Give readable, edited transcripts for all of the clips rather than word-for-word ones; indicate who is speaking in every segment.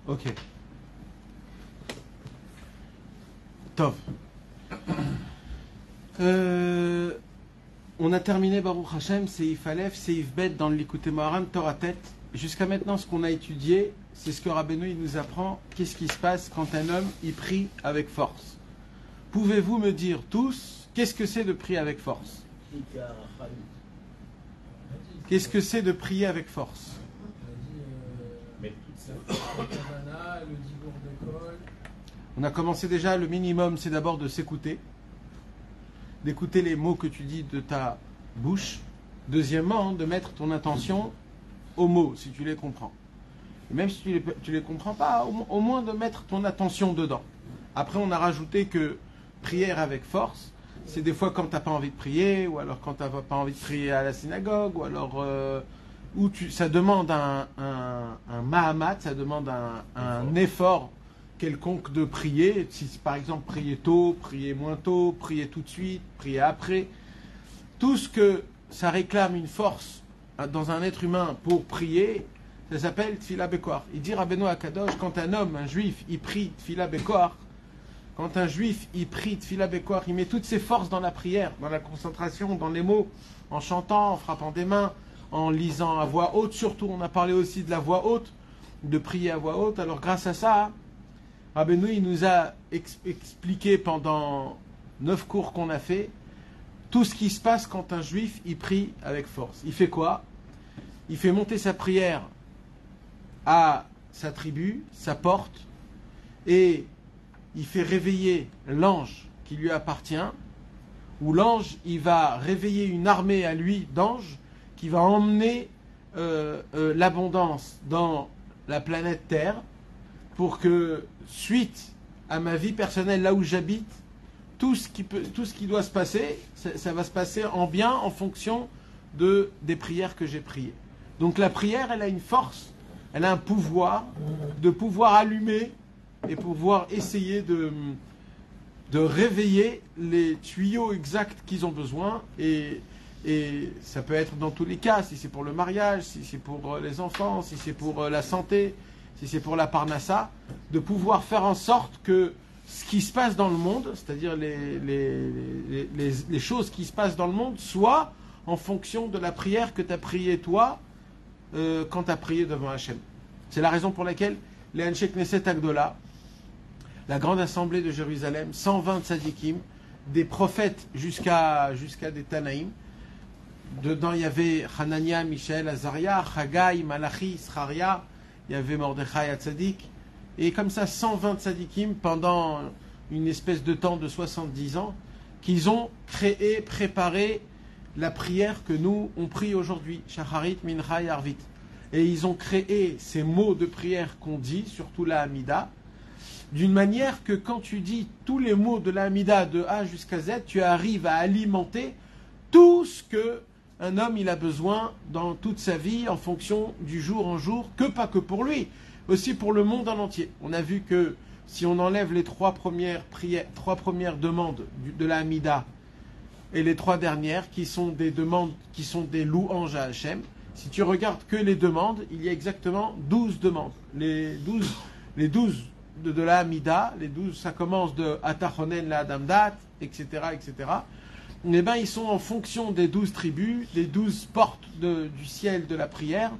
Speaker 1: Ok. Tov. On a terminé Baruch Hashem, Seif Aleph, Seif Bet dans le Likutei Moharan, Torah Tête. Jusqu'à maintenant, ce qu'on a étudié, c'est ce que Rabbeinu il nous apprend. Qu'est-ce qui se passe quand un homme il prie avec force? Pouvez-vous me dire tous, qu'est-ce que c'est de prier avec force? Qu'est-ce que c'est de prier avec force? On a commencé déjà, le minimum, c'est d'abord de s'écouter, d'écouter les mots que tu dis de ta bouche. Deuxièmement, de mettre ton attention aux mots, si tu les comprends. Et même si tu les comprends pas, au moins de mettre ton attention dedans. Après, on a rajouté que prière avec force, c'est des fois quand tu n'as pas envie de prier, ou alors quand tu n'as pas envie de prier à la synagogue, ou alors ça demande un mahamat, ça demande un effort quelconque de prier. Si par exemple prier tôt, prier moins tôt, prier tout de suite, prier après. Tout ce que ça réclame une force dans un être humain pour prier, ça s'appelle Tfila Bekoar. Il dit Rabbeinu Akadosh, quand un homme, un juif, il prie Tfila Bekoar, quand un juif, il prie Tfila Bekoar, il met toutes ses forces dans la prière, dans la concentration, dans les mots, en chantant, en frappant des mains, en lisant à voix haute, surtout, on a parlé aussi de la voix haute, de prier à voix haute. Alors grâce à ça, Rabbeinu, il nous a expliqué pendant 9 cours qu'on a fait, tout ce qui se passe quand un juif, il prie avec force. Il fait quoi? Il fait monter sa prière à sa tribu, sa porte, et il fait réveiller l'ange qui lui appartient, où l'ange, il va réveiller une armée à lui d'anges qui va emmener l'abondance dans la planète Terre pour que, suite à ma vie personnelle, là où j'habite, tout ce qui doit se passer, ça va se passer en bien en fonction des prières que j'ai priées. Donc la prière, elle a une force, elle a un pouvoir de pouvoir allumer et pouvoir essayer de réveiller les tuyaux exacts qu'ils ont besoin. Et ça peut être dans tous les cas, si c'est pour le mariage, si c'est pour les enfants, si c'est pour la santé, si c'est pour la parnassa, de pouvoir faire en sorte que ce qui se passe dans le monde, c'est-à-dire les choses qui se passent dans le monde, soit en fonction de la prière que tu as priée toi quand tu as prié devant Hachem. C'est la raison pour laquelle les Anshe Knesset Agdola, la grande assemblée de Jérusalem, 120 tzadikim, des prophètes jusqu'à des Tanaïm, dedans il y avait Hanania, Michaël, Azaria, Haggai, Malachi, Scharia, il y avait Mordechai Hatzadik, et comme ça 120 tzadikim pendant une espèce de temps de 70 ans, qu'ils ont créé, préparé la prière que nous on prie aujourd'hui, Shacharit, Mincha et Arvit. Et ils ont créé ces mots de prière qu'on dit, surtout la Hamida, d'une manière que quand tu dis tous les mots de la Hamida de A jusqu'à Z, tu arrives à alimenter tout ce que un homme il a besoin dans toute sa vie en fonction du jour en jour, que pas que pour lui, aussi pour le monde en entier. On a vu que si on enlève les trois premières demandes de la Hamida et les 3 dernières qui sont des demandes, qui sont des louanges à Hachem, si tu regardes que les demandes, il y a exactement 12 demandes. Les 12 de la Hamida, les 12, ça commence de Atachonen la Adamdat, etc., etc. Eh bien, ils sont en fonction des 12 tribus, des 12 portes du ciel de la prière,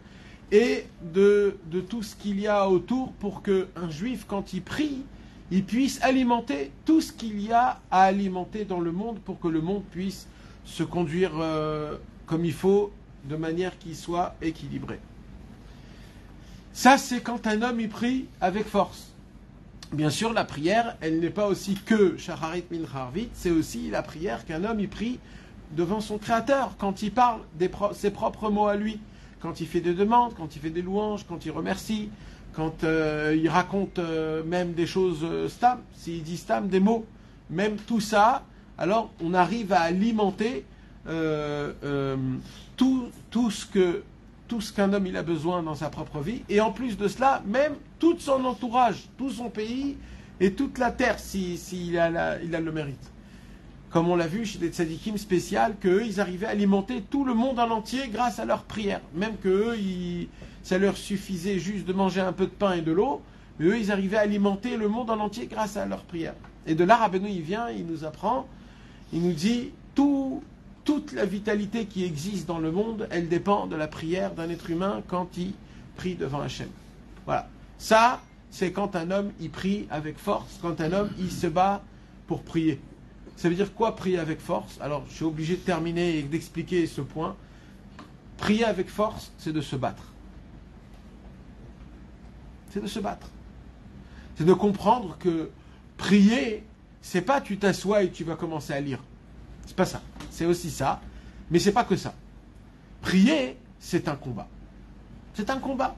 Speaker 1: et de tout ce qu'il y a autour pour qu'un juif, quand il prie, il puisse alimenter tout ce qu'il y a à alimenter dans le monde pour que le monde puisse se conduire comme il faut, de manière qu'il soit équilibré. Ça, c'est quand un homme y prie avec force. Bien sûr, la prière, elle n'est pas aussi que Shacharit Mincha Arvit, c'est aussi la prière qu'un homme y prie devant son Créateur, quand il parle ses propres mots à lui, quand il fait des demandes, quand il fait des louanges, quand il remercie, quand il raconte même des choses stam, s'il dit stam, des mots, même tout ça, alors on arrive à alimenter tout ce qu'un homme il a besoin dans sa propre vie, et en plus de cela, même tout son entourage, tout son pays et toute la terre, s'il a le mérite. Comme on l'a vu chez des tzadikim spéciales, qu'eux, ils arrivaient à alimenter tout le monde en entier grâce à leur prière. Même qu'eux, ça leur suffisait juste de manger un peu de pain et de l'eau, Et eux, ils arrivaient à alimenter le monde en entier grâce à leurs prières. Et de là, Rabbeinu, il vient, il nous apprend, il nous dit, toute la vitalité qui existe dans le monde, elle dépend de la prière d'un être humain quand il prie devant Hachem. Voilà. Ça, c'est quand un homme, il prie avec force, quand un homme, il se bat pour prier. Ça veut dire quoi, prier avec force? Alors, je suis obligé de terminer et d'expliquer ce point. Prier avec force, c'est de se battre. C'est de se battre. C'est de comprendre que prier, c'est pas tu t'assois et tu vas commencer à lire. C'est pas ça. C'est aussi ça, mais c'est pas que ça. Prier, c'est un combat. C'est un combat.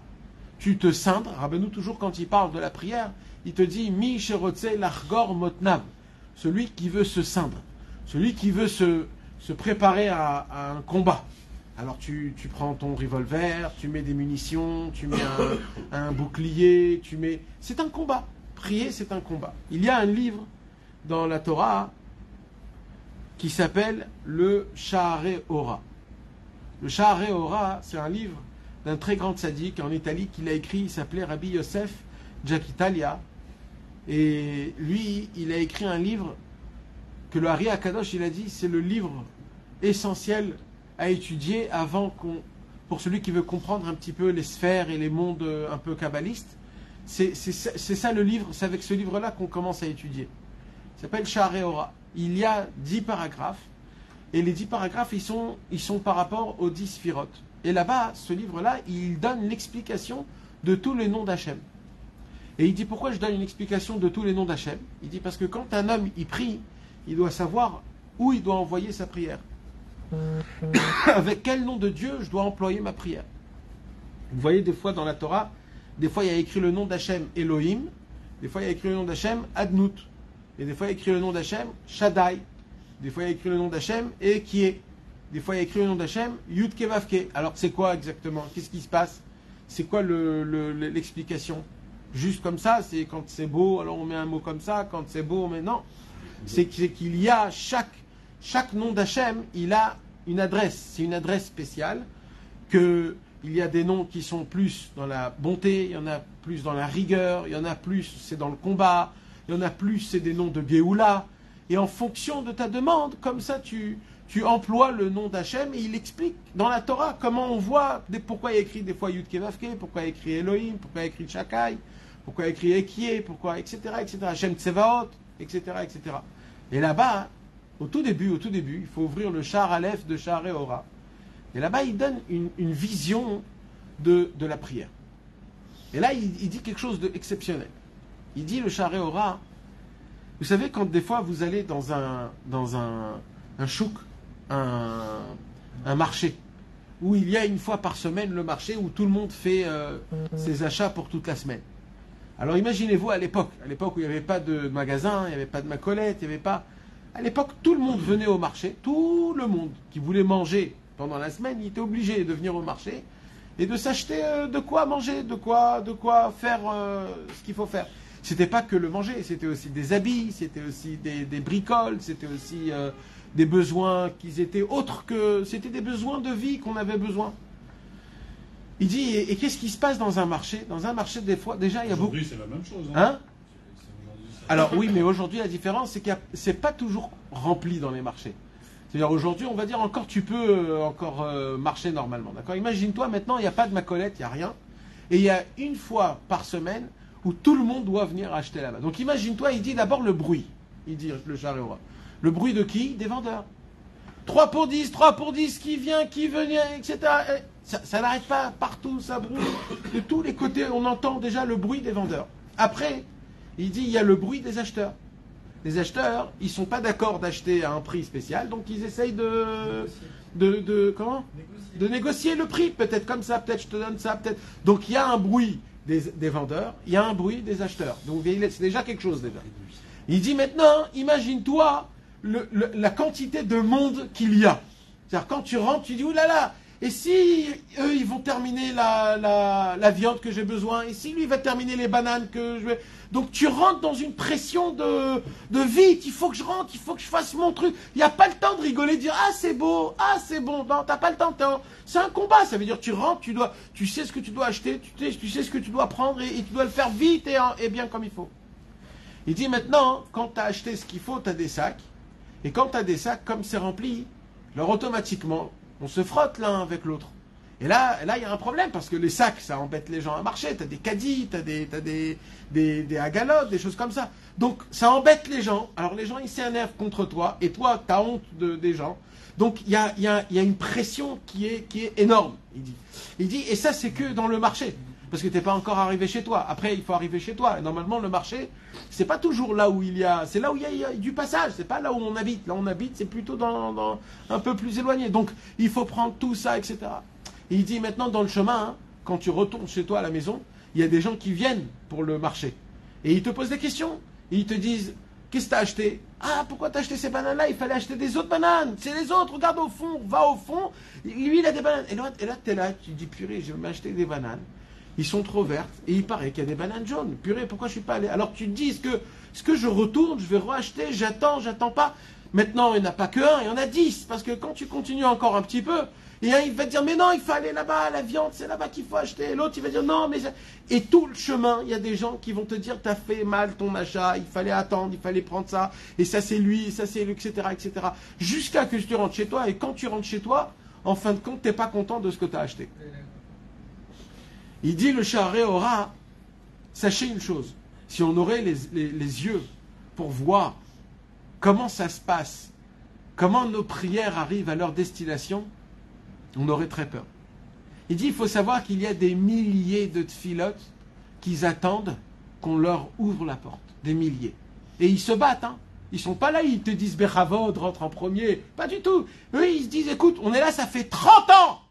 Speaker 1: Tu te cindres. Rabbeinu, toujours quand il parle de la prière, il te dit Mi sherotze lachgor motnav. Celui qui veut se cindre. Celui qui veut se préparer à un combat. Alors tu prends ton revolver, tu mets des munitions, tu mets un bouclier, c'est un combat. Prier, c'est un combat. Il y a un livre dans la Torah qui s'appelle le Sha'arei Ora. Le Sha'arei Ora, c'est un livre d'un très grand tzaddik en Italie qu'il a écrit, il s'appelait Rabbi Yosef Jakitalia. Et lui, il a écrit un livre que le Hari HaKadosh, il a dit, c'est le livre essentiel à étudier pour celui qui veut comprendre un petit peu les sphères et les mondes un peu kabbalistes. C'est ça le livre, c'est avec ce livre-là qu'on commence à étudier. Il s'appelle Sha'arei Ora. Il y a 10 paragraphes, et les 10 paragraphes, ils sont par rapport aux 10 sphirotes. Et là-bas, ce livre-là, il donne l'explication de tous les noms d'Hachem. Et il dit, pourquoi je donne une explication de tous les noms d'Hachem? Il dit, parce que quand un homme, il prie, il doit savoir où il doit envoyer sa prière. Avec quel nom de Dieu je dois employer ma prière? Vous voyez, des fois dans la Torah, des fois il y a écrit le nom d'Hachem Elohim, des fois il y a écrit le nom d'Hachem Adnout, et des fois il y a écrit le nom d'Hachem Shaddai, des fois il y a écrit le nom d'Hachem Ekié, des fois il y a écrit le nom d'Hachem Yudke Vavke. Alors c'est quoi exactement? Qu'est-ce qui se passe? C'est quoi l'explication? Juste comme ça, c'est quand c'est beau, alors on met un mot comme ça, quand c'est beau, mais non. C'est qu'il y a chaque nom d'Hachem, il a une adresse. C'est une adresse spéciale. Il y a des noms qui sont plus dans la bonté, il y en a plus dans la rigueur, il y en a plus, c'est dans le combat, il y en a plus, c'est des noms de Géoula. Et en fonction de ta demande, comme ça, tu emploies le nom d'Hachem et il explique dans la Torah comment on voit pourquoi il y a écrit des fois Yudke Vavke, pourquoi il y a écrit Elohim, pourquoi il y a écrit Shakai, pourquoi il y a écrit Ekié, pourquoi, etc., etc., Hachem Tsevaot, etc., etc. Et là-bas, au tout début, il faut ouvrir le Sha'ar Aleph de Sha'arei Ora. Et là-bas, il donne une vision de la prière. Et là, il dit quelque chose d'exceptionnel. Il dit, le Sha'arei Ora, vous savez, quand des fois vous allez dans un chouk, un marché, où il y a une fois par semaine le marché où tout le monde fait ses achats pour toute la semaine. Alors imaginez-vous à l'époque où il n'y avait pas de magasin, il n'y avait pas de macolette, il n'y avait pas... À l'époque, tout le monde venait au marché, tout le monde qui voulait manger pendant la semaine, il était obligé de venir au marché et de s'acheter de quoi manger, de quoi faire ce qu'il faut faire. C'était pas que le manger, c'était aussi des habits, c'était aussi des bricoles, c'était aussi des besoins qui étaient autres que... C'était des besoins de vie qu'on avait besoin. Il dit, et qu'est-ce qui se passe dans un marché? Dans un marché, des fois, déjà, il y a beaucoup...
Speaker 2: Aujourd'hui, c'est la même chose.
Speaker 1: Hein? Alors oui, mais aujourd'hui, la différence, c'est que c'est pas toujours rempli dans les marchés. C'est-à-dire aujourd'hui, on va dire encore, tu peux marcher normalement. D'accord? Imagine-toi, maintenant, il n'y a pas de macolette, il n'y a rien. Et il y a une fois par semaine où tout le monde doit venir acheter là-bas. Donc imagine-toi, il dit d'abord le bruit. Il dit le Sha'arei Ora. Le bruit de qui? Des vendeurs. 3 pour 10, qui vient, qui venait, etc. Ça n'arrête pas partout, ça brûle. De tous les côtés, on entend déjà le bruit des vendeurs. Après, il dit il y a le bruit des acheteurs. Les acheteurs, ils ne sont pas d'accord d'acheter à un prix spécial, donc ils essayent de négocier le prix. Peut-être comme ça, peut-être je te donne ça, peut-être. Donc il y a un bruit des vendeurs, il y a un bruit des acheteurs. Donc c'est déjà quelque chose déjà. Il dit maintenant, imagine-toi la quantité de monde qu'il y a. C'est-à-dire quand tu rentres, tu dis oulala, Et si eux, ils vont terminer la viande que j'ai besoin, et si lui va terminer les bananes que je vais... Donc tu rentres dans une pression de vite, il faut que je rentre, il faut que je fasse mon truc. Il n'y a pas le temps de rigoler, de dire ah c'est beau, ah c'est bon. Non, t'as pas le temps. C'est un combat, ça veut dire tu rentres, tu sais ce que tu dois acheter, tu sais ce que tu dois prendre et tu dois le faire vite et bien comme il faut. Il dit maintenant, quand tu as acheté ce qu'il faut, tu as des sacs. Et quand tu as des sacs, comme c'est rempli, alors automatiquement, on se frotte l'un avec l'autre. Et là, il y a un problème, parce que les sacs, ça embête les gens à marcher. Tu as des caddies, tu as des agalotes, des choses comme ça. Donc, ça embête les gens. Alors, les gens, ils s'énervent contre toi, et toi, tu as honte des gens. Donc, il y a une pression qui est énorme, il dit. Il dit, et ça, c'est que dans le marché. Parce que tu n'es pas encore arrivé chez toi. Après, il faut arriver chez toi. Et normalement, le marché, c'est pas toujours là où il y a... C'est là où il y a du passage. C'est pas là où on habite. Là où on habite, c'est plutôt dans un peu plus éloigné. Donc, il faut prendre tout ça, etc. Et il dit maintenant, dans le chemin, hein, quand tu retournes chez toi à la maison, il y a des gens qui viennent pour le marché. Et ils te posent des questions. Et ils te disent, qu'est-ce que tu as acheté? Ah, pourquoi tu as acheté ces bananes-là? Il fallait acheter des autres bananes. C'est les autres, regarde au fond, va au fond. Lui, il a des bananes. Et là tu es là, tu dis, purée, je vais m'acheter des bananes. Ils sont trop vertes et il paraît qu'il y a des bananes jaunes. Purée, pourquoi je ne suis pas allé? Alors tu te dis, est-ce que je retourne, je vais racheter, j'attends pas? Maintenant, il n'y en a pas que un, il y en a 10. Parce que quand tu continues encore un petit peu, et un, il va te dire, mais non, il faut aller là-bas, la viande, c'est là-bas qu'il faut acheter. Et l'autre, il va dire, non, mais... Et tout le chemin, il y a des gens qui vont te dire, t'as fait mal ton achat, il fallait attendre, il fallait prendre ça, et ça c'est lui, et ça c'est lui, etc., etc. Jusqu'à que tu rentres chez toi, et quand tu rentres chez toi, en fin de compte, t'es pas content de ce que tu as acheté. Il dit, le Sha'arei Orah, sachez une chose, si on aurait les yeux pour voir comment ça se passe, comment nos prières arrivent à leur destination, on aurait très peur. Il dit, il faut savoir qu'il y a des milliers de tfilotes qui attendent qu'on leur ouvre la porte. Des milliers. Et ils se battent, hein. Ils sont pas là, ils te disent, Bechavod, rentre en premier. Pas du tout. Eux, ils se disent, écoute, on est là, ça fait 30 ans.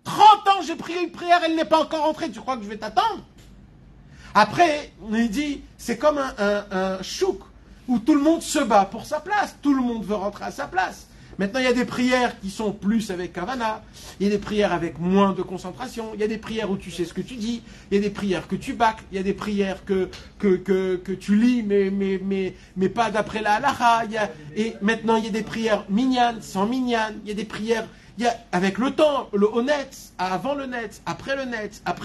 Speaker 1: 30 ans, j'ai prié une prière, elle n'est pas encore rentrée, tu crois que je vais t'attendre? Après, il dit, c'est comme un chouk, où tout le monde se bat pour sa place, tout le monde veut rentrer à sa place. Maintenant, il y a des prières qui sont plus avec Kavana, il y a des prières avec moins de concentration, il y a des prières où tu sais ce que tu dis, il y a des prières que tu bâcles, il y a des prières que tu lis, mais pas d'après la halacha, et maintenant, il y a des prières minyan, sans minyan, il y a des prières... avec le temps, le honnête, avant le net, après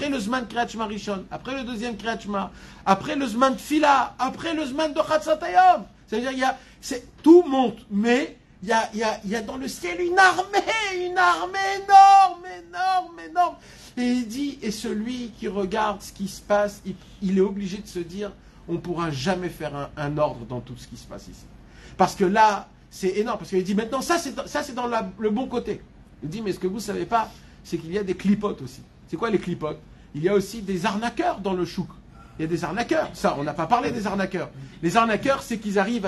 Speaker 1: le Zman Kriyat Shema Rishon, après le deuxième Kriyat Shema, après le Zman Tfila, après le Zman de Chatzot Hayom. C'est-à-dire, tout monte, mais il y a dans le ciel une armée énorme. Et il dit, et celui qui regarde ce qui se passe, il est obligé de se dire, on ne pourra jamais faire un ordre dans tout ce qui se passe ici. Parce que là, c'est énorme, parce qu'il dit, maintenant, ça c'est dans le bon côté. Il dit, mais ce que vous ne savez pas, c'est qu'il y a des clipotes aussi. C'est quoi les clipotes? Il y a aussi des arnaqueurs dans le chouk. Il y a des arnaqueurs. Ça, on n'a pas parlé des arnaqueurs. Les arnaqueurs, c'est qu'ils arrivent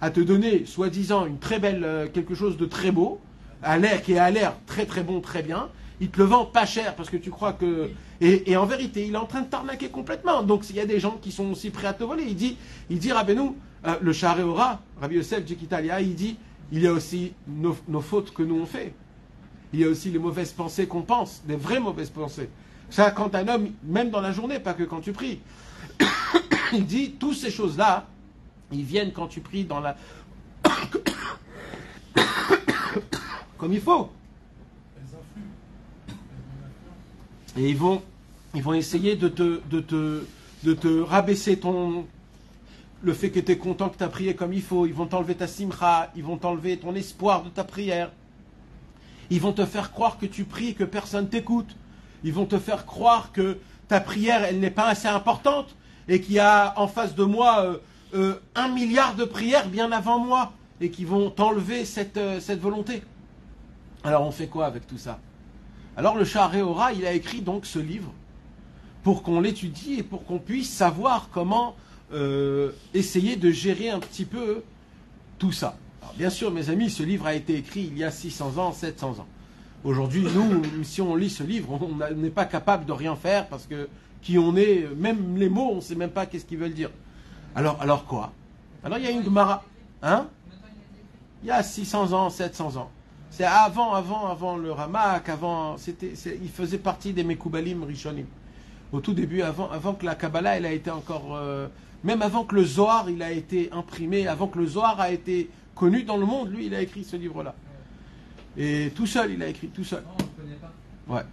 Speaker 1: à te donner, soi-disant, une très belle, quelque chose de très beau, qui a l'air très très bon, très bien. Il te le vend pas cher parce que tu crois que... Et en vérité, il est en train de t'arnaquer complètement. Donc, il y a des gens qui sont aussi prêts à te voler. Il dit Rabbeinu, le Sha'arei Orah, Rabbi Yosef Jekitalia, il dit, il y a aussi nos fautes que nous on fait. Il y a aussi les mauvaises pensées qu'on pense, des vraies mauvaises pensées. Ça, quand un homme, même dans la journée, pas que quand tu pries, il dit, toutes ces choses-là, ils viennent quand tu pries dans la... comme il faut. Et ils vont essayer de te rabaisser le fait que tu es content que tu as prié comme il faut. Ils vont t'enlever ta simcha, ils vont t'enlever ton espoir de ta prière. Ils vont te faire croire que tu pries et que personne t'écoute. Ils vont te faire croire que ta prière, elle n'est pas assez importante et qu'il y a en face de moi 1 milliard de prières bien avant moi et qui vont t'enlever cette volonté. Alors on fait quoi avec tout ça? Alors le Sha'arei Orah, il a écrit donc ce livre pour qu'on l'étudie et pour qu'on puisse savoir comment essayer de gérer un petit peu tout ça. Alors, bien sûr, mes amis, ce livre a été écrit il y a 600 ans, 700 ans. Aujourd'hui, nous, si on lit ce livre, on n'est pas capable de rien faire parce que qui on est, même les mots, on ne sait même pas qu'est-ce qu'ils veulent dire. Alors quoi? Alors il y a une Gemara, hein? Il y a 600 ans, 700 ans. C'est avant le Ramak, il faisait partie des Mekoubalim Rishonim. Au tout début, avant que la Kabbalah, elle a été encore... même avant que le Zohar, il a été imprimé, avant que le Zohar a été connu dans le monde, lui, il a écrit ce livre-là. Et tout seul, il a écrit, tout seul.
Speaker 2: Non, on ne connaît pas.
Speaker 1: Ouais.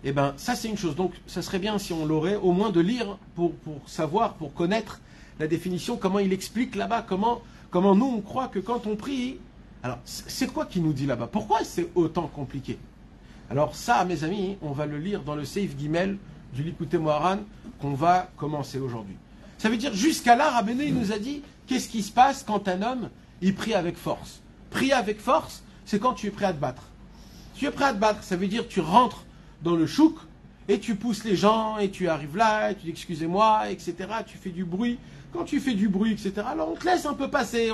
Speaker 1: Eh ben, ça c'est une chose. Donc, ça serait bien si on l'aurait, au moins de lire pour savoir, pour connaître la définition, comment il explique là-bas, comment nous on croit que quand on prie. Alors, c'est quoi qu'il nous dit là-bas? Pourquoi c'est autant compliqué? Alors ça, mes amis, on va le lire dans le Seif Gimel du Likutei Moharan qu'on va commencer aujourd'hui. Ça veut dire, jusqu'à là, Rabbeinu, il nous a dit, qu'est-ce qui se passe quand un homme, il prie avec force? Prier avec force, c'est quand tu es prêt à te battre. Tu es prêt à te battre, ça veut dire tu rentres dans le chouk et tu pousses les gens et tu arrives là et tu dis excusez-moi, etc. Tu fais du bruit. Quand tu fais du bruit, etc., alors on te laisse un peu passer,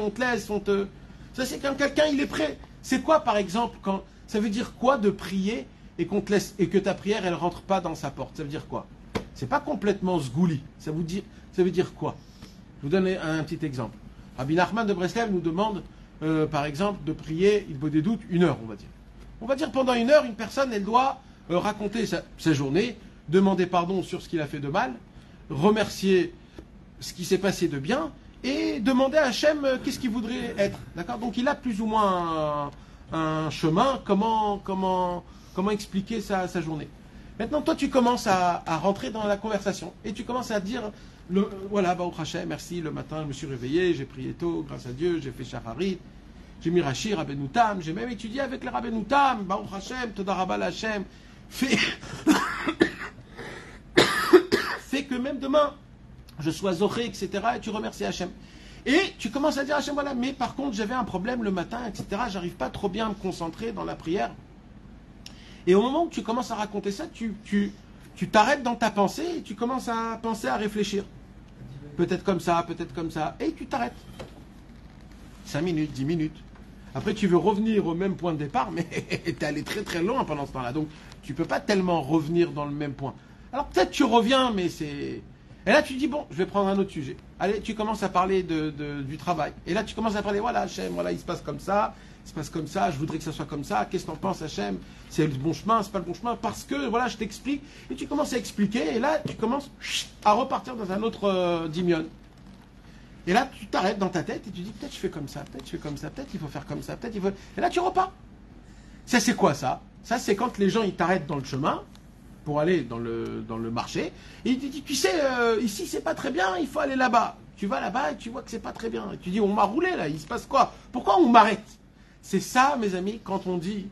Speaker 1: Ça c'est quand quelqu'un il est prêt. C'est quoi par exemple quand... Ça veut dire quoi de prier et qu'on te laisse et que ta prière elle rentre pas dans sa porte? Ça veut dire quoi? C'est pas complètement sgouli. Ça veut dire quoi? Je vous donne un petit exemple. Rabbi Nachman de Breslev nous demande par exemple de prier, il vaut des doutes, 1 heure on va dire. On va dire pendant 1 heure, une personne elle doit raconter sa journée, demander pardon sur ce qu'il a fait de mal, remercier ce qui s'est passé de bien et demander à Hachem qu'est-ce qu'il voudrait être. D'accord? Donc il a plus ou moins un chemin, comment expliquer sa journée. Maintenant, toi, tu commences à rentrer dans la conversation et tu commences à dire voilà, Baruch Hashem, merci, le matin, je me suis réveillé, j'ai prié tôt, grâce à Dieu, j'ai fait Shacharit, j'ai mis Rashi, Rabbeinu Tam, j'ai même étudié avec les Rabbeinu Tam, Baruch Hashem, Toda Rabba Hashem, fait que même demain, je sois zoré, etc., et tu remercies Hachem. Et tu commences à dire à Hachem, voilà, mais par contre, j'avais un problème le matin, etc., j'arrive pas trop bien à me concentrer dans la prière. Et au moment où tu commences à raconter ça, tu t'arrêtes dans ta pensée et tu commences à penser, à réfléchir. Peut-être comme ça, et tu t'arrêtes. 5 minutes, 10 minutes. Après, tu veux revenir au même point de départ, mais tu es allé très très loin pendant ce temps-là. Donc, tu ne peux pas tellement revenir dans le même point. Alors, peut-être tu reviens, mais c'est... Et là, tu dis, bon, je vais prendre un autre sujet. Allez, tu commences à parler du travail. Et là, tu commences à parler, voilà, Hachem, voilà, il se passe comme ça, je voudrais que ça soit comme ça, qu'est-ce que t'en penses, Hachem? C'est le bon chemin, c'est pas le bon chemin, parce que, voilà, je t'explique. Et tu commences à expliquer, et là, tu commences à repartir dans un autre dimion. Et là, tu t'arrêtes dans ta tête et tu dis, peut-être je fais comme ça, peut-être il faut faire comme ça, peut-être il faut... Et là, tu repars. Ça, c'est quoi ça? Ça, c'est quand les gens, ils t'arrêtent dans le chemin pour aller dans le marché. Et ils te disent, tu sais, ici, c'est pas très bien, il faut aller là-bas. Tu vas là-bas et tu vois que c'est pas très bien. Et tu dis, on m'a roulé là, il se passe quoi? Pourquoi on m'arrête? C'est ça, mes amis, quand on dit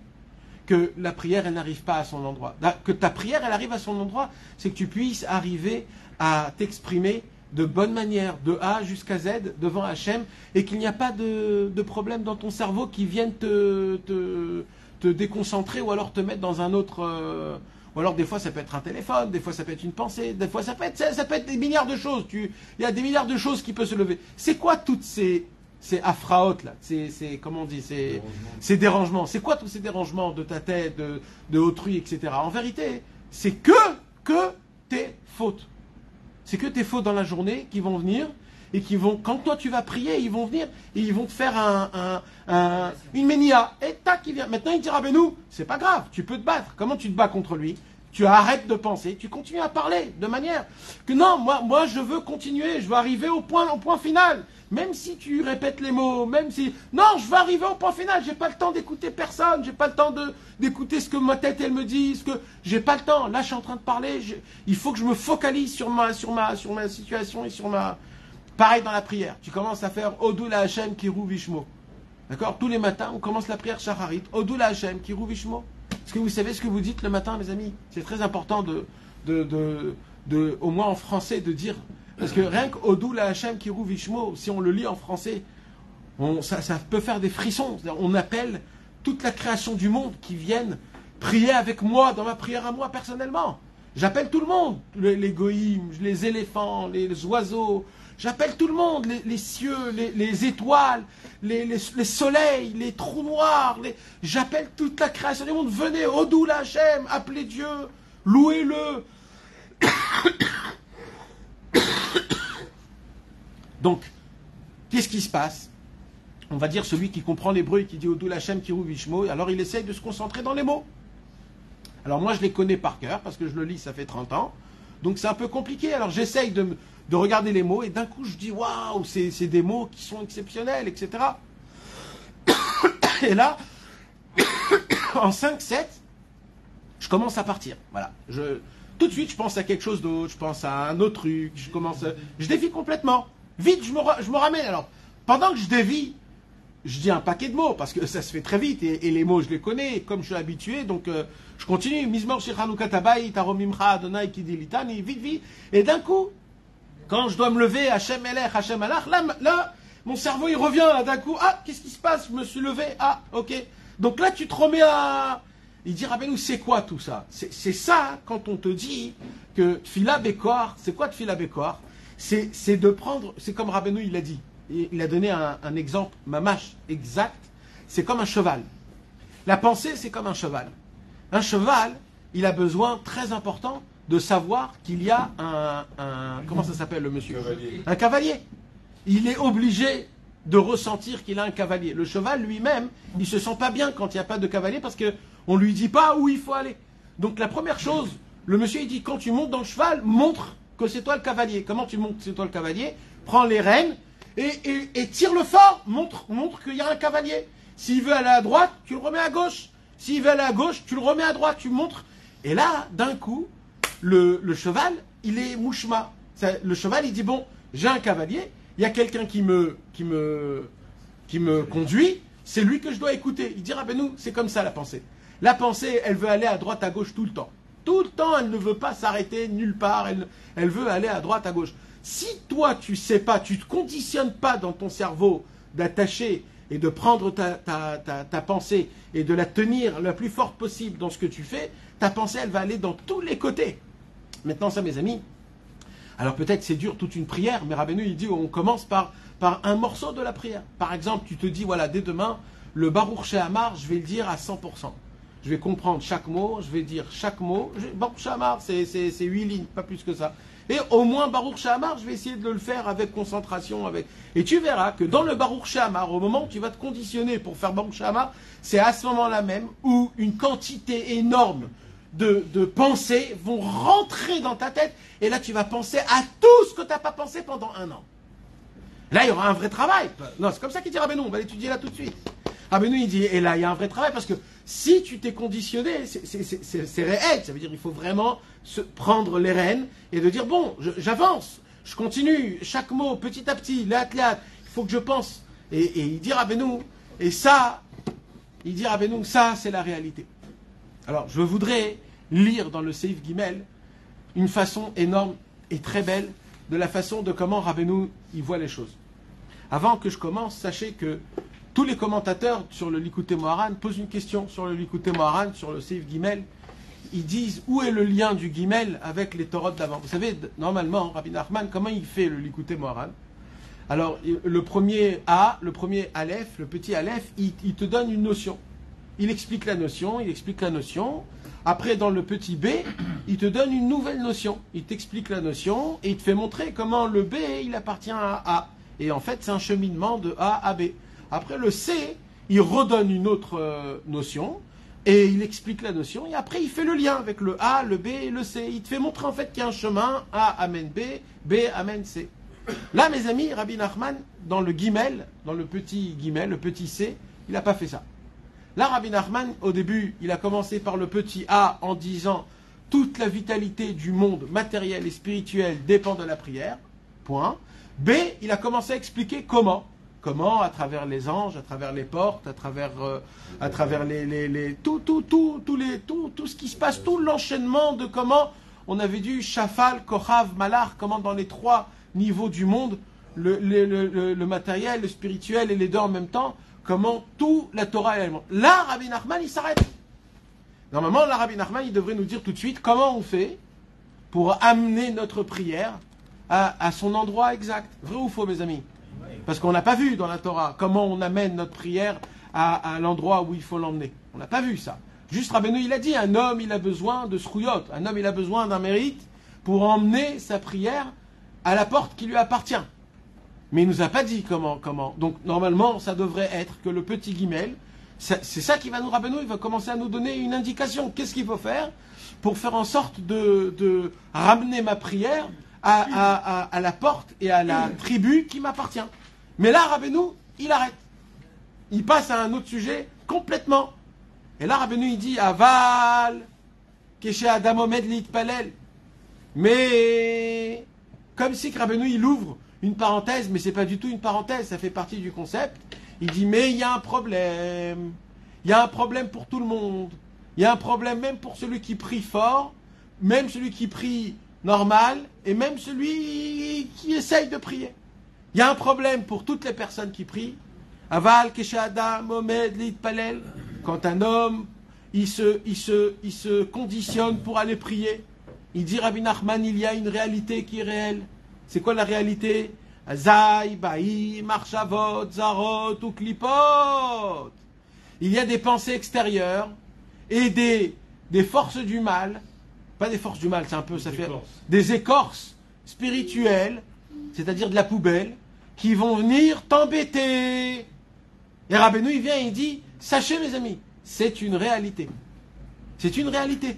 Speaker 1: que la prière, elle n'arrive pas à son endroit. Que ta prière, elle arrive à son endroit, c'est que tu puisses arriver à t'exprimer de bonne manière, de A jusqu'à Z, devant Hachem, et qu'il n'y a pas de problème dans ton cerveau qui vienne te déconcentrer ou alors te mettre dans un autre... ou alors des fois ça peut être un téléphone, des fois ça peut être une pensée, des fois ça peut être des milliards de choses. Il y a des milliards de choses qui peuvent se lever. C'est quoi toutes ces afraotes là, comment on dit, ces dérangements? C'est quoi tous ces dérangements de ta tête, de autrui, etc. En vérité, c'est que tes fautes. C'est que tes fautes dans la journée qui vont venir et qui vont, quand toi tu vas prier, ils vont venir et ils vont te faire une ménia. Et tac, il vient. Maintenant il dira, ben nous, c'est pas grave, tu peux te battre. Comment tu te bats contre lui? Tu arrêtes de penser, tu continues à parler de manière que non, moi je veux continuer, je veux arriver au point final. Même si tu répètes les mots, même si... Non, je veux arriver au point final, j'ai pas le temps d'écouter personne, j'ai pas le temps d'écouter ce que ma tête elle me dit, j'ai pas le temps. Là je suis en train de parler, il faut que je me focalise sur ma situation et sur ma... Pareil dans la prière, tu commences à faire Odou la Hachem Kirou Vishmo. D'accord? Tous les matins, on commence la prière Shacharit, Odou la Hachem Kirou Vishmo. Est-ce que vous savez ce que vous dites le matin, mes amis? C'est très important au moins en français, de dire... Parce que rien qu'Odou la Hachem Kirou Vishmo, si on le lit en français, ça peut faire des frissons. On appelle toute la création du monde qui viennent prier avec moi, dans ma prière à moi personnellement. J'appelle tout le monde, les goïms, les éléphants, les oiseaux. J'appelle tout le monde, les cieux, les étoiles, les soleils, les trous noirs. J'appelle toute la création du monde. Venez, Odou la Hachem, appelez Dieu, louez-le. Donc, qu'est-ce qui se passe? on va dire celui qui comprend l'hébreu et qui dit Odou Lachem Kirou Vishmo, alors il essaye de se concentrer dans les mots. Alors moi je les connais par cœur parce que je le lis, ça fait 30 ans, donc c'est un peu compliqué. Alors j'essaye de regarder les mots et d'un coup je dis waouh, c'est des mots qui sont exceptionnels, etc. Et là, en 5-7, je commence à partir. Voilà. Tout de suite, je pense à quelque chose d'autre, je pense à un autre truc, je dévie complètement. Vite, je me ramène. Alors, pendant que je dévie, je dis un paquet de mots, parce que ça se fait très vite, et les mots, je les connais, comme je suis habitué, donc je continue. Mizmor Shechanouka Tabai, Taromimcha Adonai Kidilitani, vite, vite. Et d'un coup, quand je dois me lever, Hachem Elech, Hachem Alach, là, mon cerveau, il revient, là, d'un coup. Ah, qu'est-ce qui se passe? Je me suis levé. Ah, ok. Donc là, tu te remets à... Il dit, Rabbeinu, c'est quoi tout ça? C'est ça, quand on te dit que Tfila Bekor, c'est quoi Tfila Bekor? C'est de prendre, c'est comme Rabbeinu, il a dit. Il a donné un exemple, mamash, exact. C'est comme un cheval. La pensée, c'est comme un cheval. Un cheval, il a besoin, très important, de savoir qu'il y a comment ça s'appelle le monsieur? Un cavalier. Il est obligé de ressentir qu'il a un cavalier. Le cheval lui-même, il ne se sent pas bien quand il n'y a pas de cavalier parce qu'on ne lui dit pas où il faut aller. Donc la première chose, le monsieur il dit, quand tu montes dans le cheval, montre que c'est toi le cavalier. Comment tu montres que c'est toi le cavalier? Prends les rênes et tire-le fort, montre qu'il y a un cavalier. S'il veut aller à droite, tu le remets à gauche. S'il veut aller à gauche, tu le remets à droite, tu montres. Et là, d'un coup, le cheval, il est mouchma. Le cheval, il dit, bon, j'ai un cavalier, il y a quelqu'un qui me conduit, c'est lui que je dois écouter. Il dit, Rabbeinu, c'est comme ça la pensée. La pensée, elle veut aller à droite, à gauche tout le temps. Tout le temps, elle ne veut pas s'arrêter nulle part, elle veut aller à droite, à gauche. Si toi, tu sais pas, tu ne te conditionnes pas dans ton cerveau d'attacher et de prendre ta pensée et de la tenir la plus forte possible dans ce que tu fais, ta pensée, elle va aller dans tous les côtés. Maintenant, ça, mes amis, alors peut-être c'est dur toute une prière, mais Rabbeinu, il dit, on commence par un morceau de la prière. Par exemple, tu te dis, voilà, dès demain, le Baruch Shehamar, je vais le dire à 100%. Je vais comprendre chaque mot, je vais dire chaque mot. Baruch Shehamar, c'est 8 lignes, pas plus que ça. Et au moins, Baruch Shehamar, je vais essayer de le faire avec concentration. Et tu verras que dans le Baruch Shehamar, au moment où tu vas te conditionner pour faire Baruch Shehamar, c'est à ce moment-là même où une quantité énorme de pensées vont rentrer dans ta tête. Et là, tu vas penser à tout ce que tu n'as pas pensé pendant 1 an. Là, il y aura un vrai travail. Non, c'est comme ça qu'il dit Rabbeinu, on va l'étudier là tout de suite. Rabbeinu, il dit, et là, il y a un vrai travail, parce que si tu t'es conditionné, c'est réel. Ça veut dire qu'il faut vraiment prendre les rênes et de dire, bon, j'avance, je continue, chaque mot, petit à petit, il faut que je pense. Et il dit Rabbeinu, et ça, ça, c'est la réalité. Alors, je voudrais lire dans le Seif Gimel une façon énorme et très belle de la façon de comment Rabbeinu il voit les choses. Avant que je commence, sachez que tous les commentateurs sur le Likutei Moharan posent une question sur le Likutei Moharan, sur le Seif Gimel. Ils disent où est le lien du Gimel avec les Torot d'avant. Vous savez, normalement, Rabbi Nachman, comment il fait le Likutei Moharan? Alors, le premier A, le premier Aleph, le petit Aleph, il te donne une notion. Il explique la notion, Après, dans le petit B, il te donne une nouvelle notion. Il t'explique la notion et il te fait montrer comment le B, il appartient à A. Et en fait, c'est un cheminement de A à B. Après, le C, il redonne une autre notion et il explique la notion. Et après, il fait le lien avec le A, le B et le C. Il te fait montrer en fait qu'il y a un chemin, A amène B, B amène C. Là, mes amis, Rabbi Nachman, dans le Gimel, dans le petit Gimel, le petit C, il n'a pas fait ça. Là, Rabbi Nachman, au début, il a commencé par le petit A en disant « Toute la vitalité du monde matériel et spirituel dépend de la prière. » Point. B, il a commencé à expliquer comment. Comment, à travers les anges, à travers les portes, à travers tout ce qui se passe, tout l'enchaînement de comment on avait dit Shafal, Kochav, Malach, comment dans les 3 niveaux du monde, le matériel, le spirituel et les deux en même temps, comment tout la Torah est élément. Là, Rabbi Nachman, il s'arrête. Normalement, là, Rabbi Nachman, il devrait nous dire tout de suite comment on fait pour amener notre prière à son endroit exact. Vrai ou faux, mes amis? Parce qu'on n'a pas vu dans la Torah comment on amène notre prière à l'endroit où il faut l'emmener. On n'a pas vu ça. Juste Rabbeinu, il a dit, un homme, il a besoin de srouyot. Un homme, il a besoin d'un mérite pour emmener sa prière à la porte qui lui appartient. Mais il nous a pas dit comment. Donc normalement, ça devrait être que le petit guimel, c'est ça qui va nous Rabbeinu, il va commencer à nous donner une indication. Qu'est-ce qu'il faut faire pour faire en sorte de ramener ma prière à la porte et à la tribu qui m'appartient. Mais là, Rabbeinu, il arrête. Il passe à un autre sujet complètement. Et là, Rabbeinu, il dit Aval, Keshe Adam Omed Litpalel. Mais comme si Rabbeinu, il ouvre une parenthèse, mais c'est pas du tout une parenthèse, ça fait partie du concept. Il dit, mais il y a un problème. Il y a un problème pour tout le monde. Il y a un problème même pour celui qui prie fort, même celui qui prie normal, et même celui qui essaye de prier. Il y a un problème pour toutes les personnes qui prient. Aval, Keshe Adam, Omed, Litpalel. Quand un homme, il se conditionne pour aller prier. Il dit, Rabbi Nachman, il y a une réalité qui est réelle. C'est quoi la réalité? Zai, Ba'i, Marchavot, Zarot ou Klipot. Il y a des pensées extérieures et des forces du mal. Pas des forces du mal, c'est un peu, ça fait des écorces spirituelles, c'est-à-dire de la poubelle, qui vont venir t'embêter. Et Rabbeinu, il vient et il dit, sachez mes amis, c'est une réalité. C'est une réalité.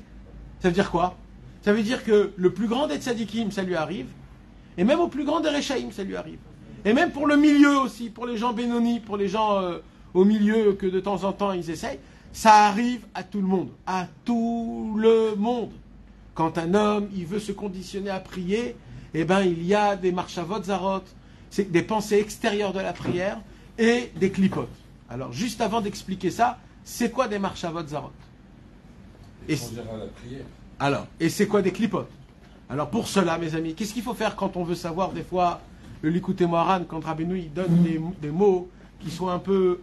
Speaker 1: Ça veut dire quoi? Ça veut dire que le plus grand des tzadikim, ça lui arrive. Et même au plus grand des Rechaïm, ça lui arrive. Et même pour le milieu aussi, pour les gens Benoni, pour les gens au milieu que de temps en temps ils essayent, ça arrive à tout le monde. À tout le monde. Quand un homme, il veut se conditionner à prier, eh ben il y a des marchavot zarot, c'est des pensées extérieures de la prière et des clipotes. Alors juste avant d'expliquer ça, c'est quoi des marchavot zarot? Et c'est quoi des clipotes? Alors pour cela, mes amis, qu'est-ce qu'il faut faire quand on veut savoir des fois le Likutei Moharan, quand Rabbeinu il donne des mots qui sont un peu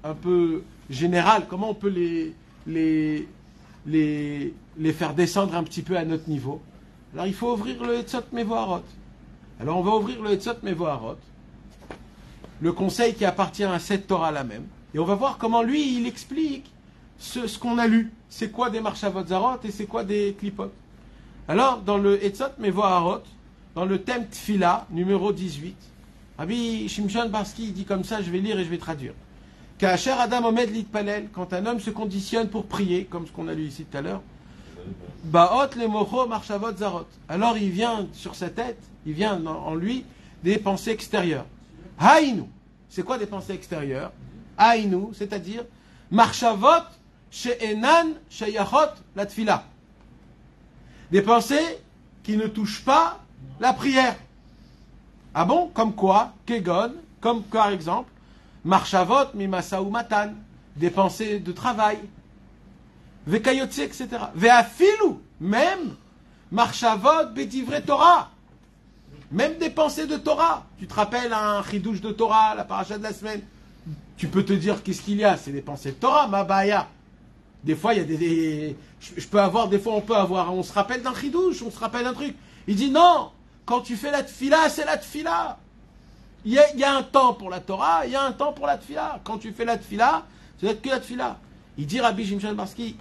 Speaker 1: généraux, comment on peut les faire descendre un petit peu à notre niveau? Alors il faut ouvrir le Etzot Mevoharot. Alors on va ouvrir le Etzot Mevoharot, le conseil qui appartient à cette Torah-là même, et on va voir comment lui il explique ce qu'on a lu. C'est quoi des Marchavot Zarot et c'est quoi des Klipot? Alors, dans le Etzot Mevoharot, dans le thème Tfila, numéro 18, Rabbi Shimshon Barski dit comme ça, je vais lire et je vais traduire. Ka'asher Adam Omed Litpalel, quand un homme se conditionne pour prier, comme ce qu'on a lu ici tout à l'heure, Ba'ot le mocho marchavot zarot. Alors il vient sur sa tête, il vient en lui des pensées extérieures. Haïnu, c'est quoi des pensées extérieures? Haïnu, c'est-à-dire marchavot she'enan sheyachot la tfila. Des pensées qui ne touchent pas la prière. Ah bon? Comme quoi? Kegon, comme par exemple, marchavot mimasaou matan, des pensées de travail. Vekayotse, etc. Veafilu, même marchavot bedivre Torah. Même des pensées de Torah. Tu te rappelles un chidouche de Torah, la paracha de la semaine? Tu peux te dire qu'est-ce qu'il y a? C'est des pensées de Torah, ma baya. Des fois, il y a je peux avoir, des fois, on se rappelle d'un chidouche, on se rappelle d'un truc. Il dit non, quand tu fais la tfila, c'est la tfila. Il y a un temps pour la Torah, il y a un temps pour la tfila. Quand tu fais la tfila, c'est que la tfila. Il dit Rabbi Shimshon Barski,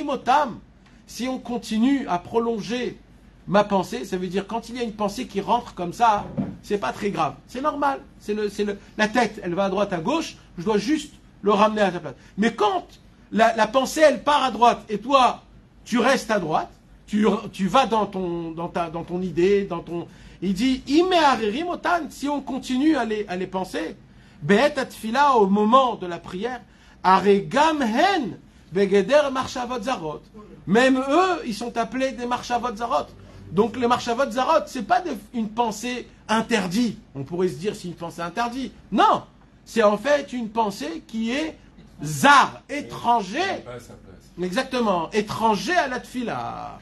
Speaker 1: otam. Si on continue à prolonger ma pensée, ça veut dire quand il y a une pensée qui rentre comme ça, c'est pas très grave. C'est normal. La tête, elle va à droite, à gauche, je dois juste le ramener à sa place. Mais quand la pensée, elle part à droite, et toi, tu restes à droite, tu vas dans ton idée, il dit, otan, si on continue à les penser, be'et atfila, au moment de la prière, aregam hen, begeder marchavot zarot. Même eux, ils sont appelés des marchavot zarot. Donc les marchavot zarot, c'est pas une pensée interdite. On pourrait se dire c'est une pensée interdite. Non, c'est en fait une pensée qui est zar, étranger. Exactement, étranger à la tfila.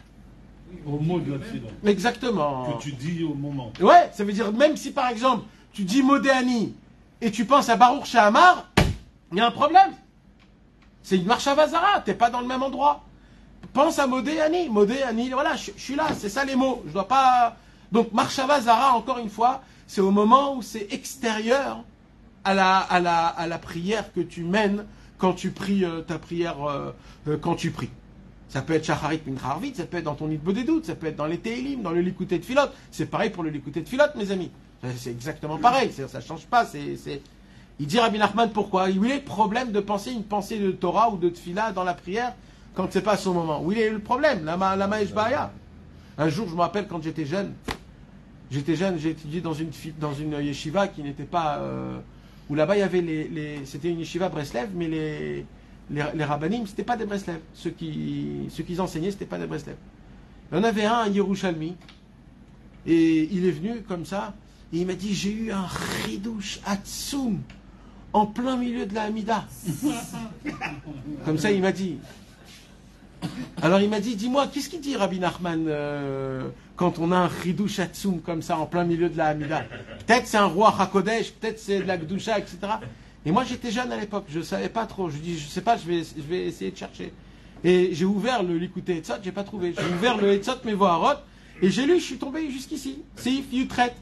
Speaker 2: Au mot de la tfila.
Speaker 1: Exactement.
Speaker 2: Que tu dis au moment.
Speaker 1: Ouais, ça veut dire même si par exemple tu dis Modéani et tu penses à Baruch Shahamar, il y a un problème. C'est une marchava zara, t'es pas dans le même endroit. Pense à Modéani, voilà, je suis là, c'est ça les mots. Je dois pas. Donc marchava zara, encore une fois, c'est au moment où c'est extérieur à la prière que tu mènes quand tu pries ta prière, quand tu pries. Ça peut être Shacharit Mincha Arvit, ça peut être dans ton Hitbodedut, ça peut être dans les Tehilim, dans le Likutei Tfilot. C'est pareil pour le Likutei Tfilot, mes amis. C'est exactement pareil, ça ne change pas. Il dit Rabbi Nachman pourquoi? Où il est le problème de penser une pensée de Torah ou de Tfila dans la prière quand c'est pas son moment? Où il est le problème? La Maïsh Baya. Un jour, je me rappelle quand j'étais jeune, j'ai étudié dans une yeshiva qui n'était pas... où là-bas il y avait c'était une yeshiva Breslev, mais les rabbanim, c'était pas des Breslev. Ceux qu'ils enseignaient, c'était pas des Breslev. Il y en avait un Yerushalmi, et il est venu comme ça, et il m'a dit, j'ai eu un chidouche atsum en plein milieu de la Hamida. Comme ça, il m'a dit. Alors il m'a dit, dis-moi, qu'est-ce qu'il dit Rabbi Nachman quand on a un chidouche atsum comme ça en plein milieu de la Hamida? Peut-être c'est un roi Hakodesh, peut-être c'est de la Gdusha, etc. Et moi j'étais jeune à l'époque, je ne savais pas trop. Je dis, je sais pas, je vais essayer de chercher. Et j'ai ouvert le Likutei Etzot, j'ai pas trouvé. J'ai ouvert le Etzot Mevoharot, et j'ai lu, je suis tombé jusqu'ici. Seif Yutret.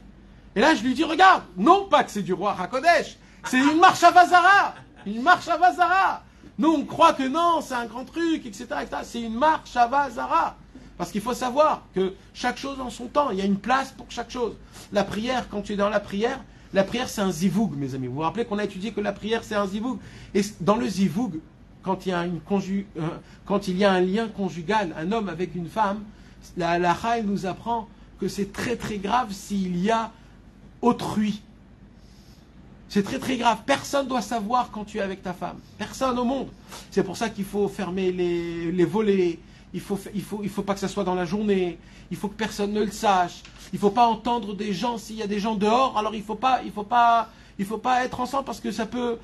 Speaker 1: Et là je lui dis, regarde, non pas que c'est du roi Hakodesh, c'est une marche à Vazara. Une marche à Vazara. Nous, on croit que non, c'est un grand truc, etc. etc. C'est une marche à Vazara. Parce qu'il faut savoir que chaque chose en son temps, il y a une place pour chaque chose. La prière, quand tu es dans la prière c'est un zivoug, mes amis. Vous vous rappelez qu'on a étudié que la prière c'est un zivoug. Et dans le zivoug, quand il y a un lien conjugal, un homme avec une femme, la halakha, elle nous apprend que c'est très très grave s'il y a autrui. C'est très très grave. Personne ne doit savoir quand tu es avec ta femme. Personne au monde. C'est pour ça qu'il faut fermer les volets. Il faut pas que ça soit dans la journée. Il faut que personne ne le sache. Il faut pas entendre des gens. S'il y a des gens dehors, alors il faut pas être ensemble parce que ça peut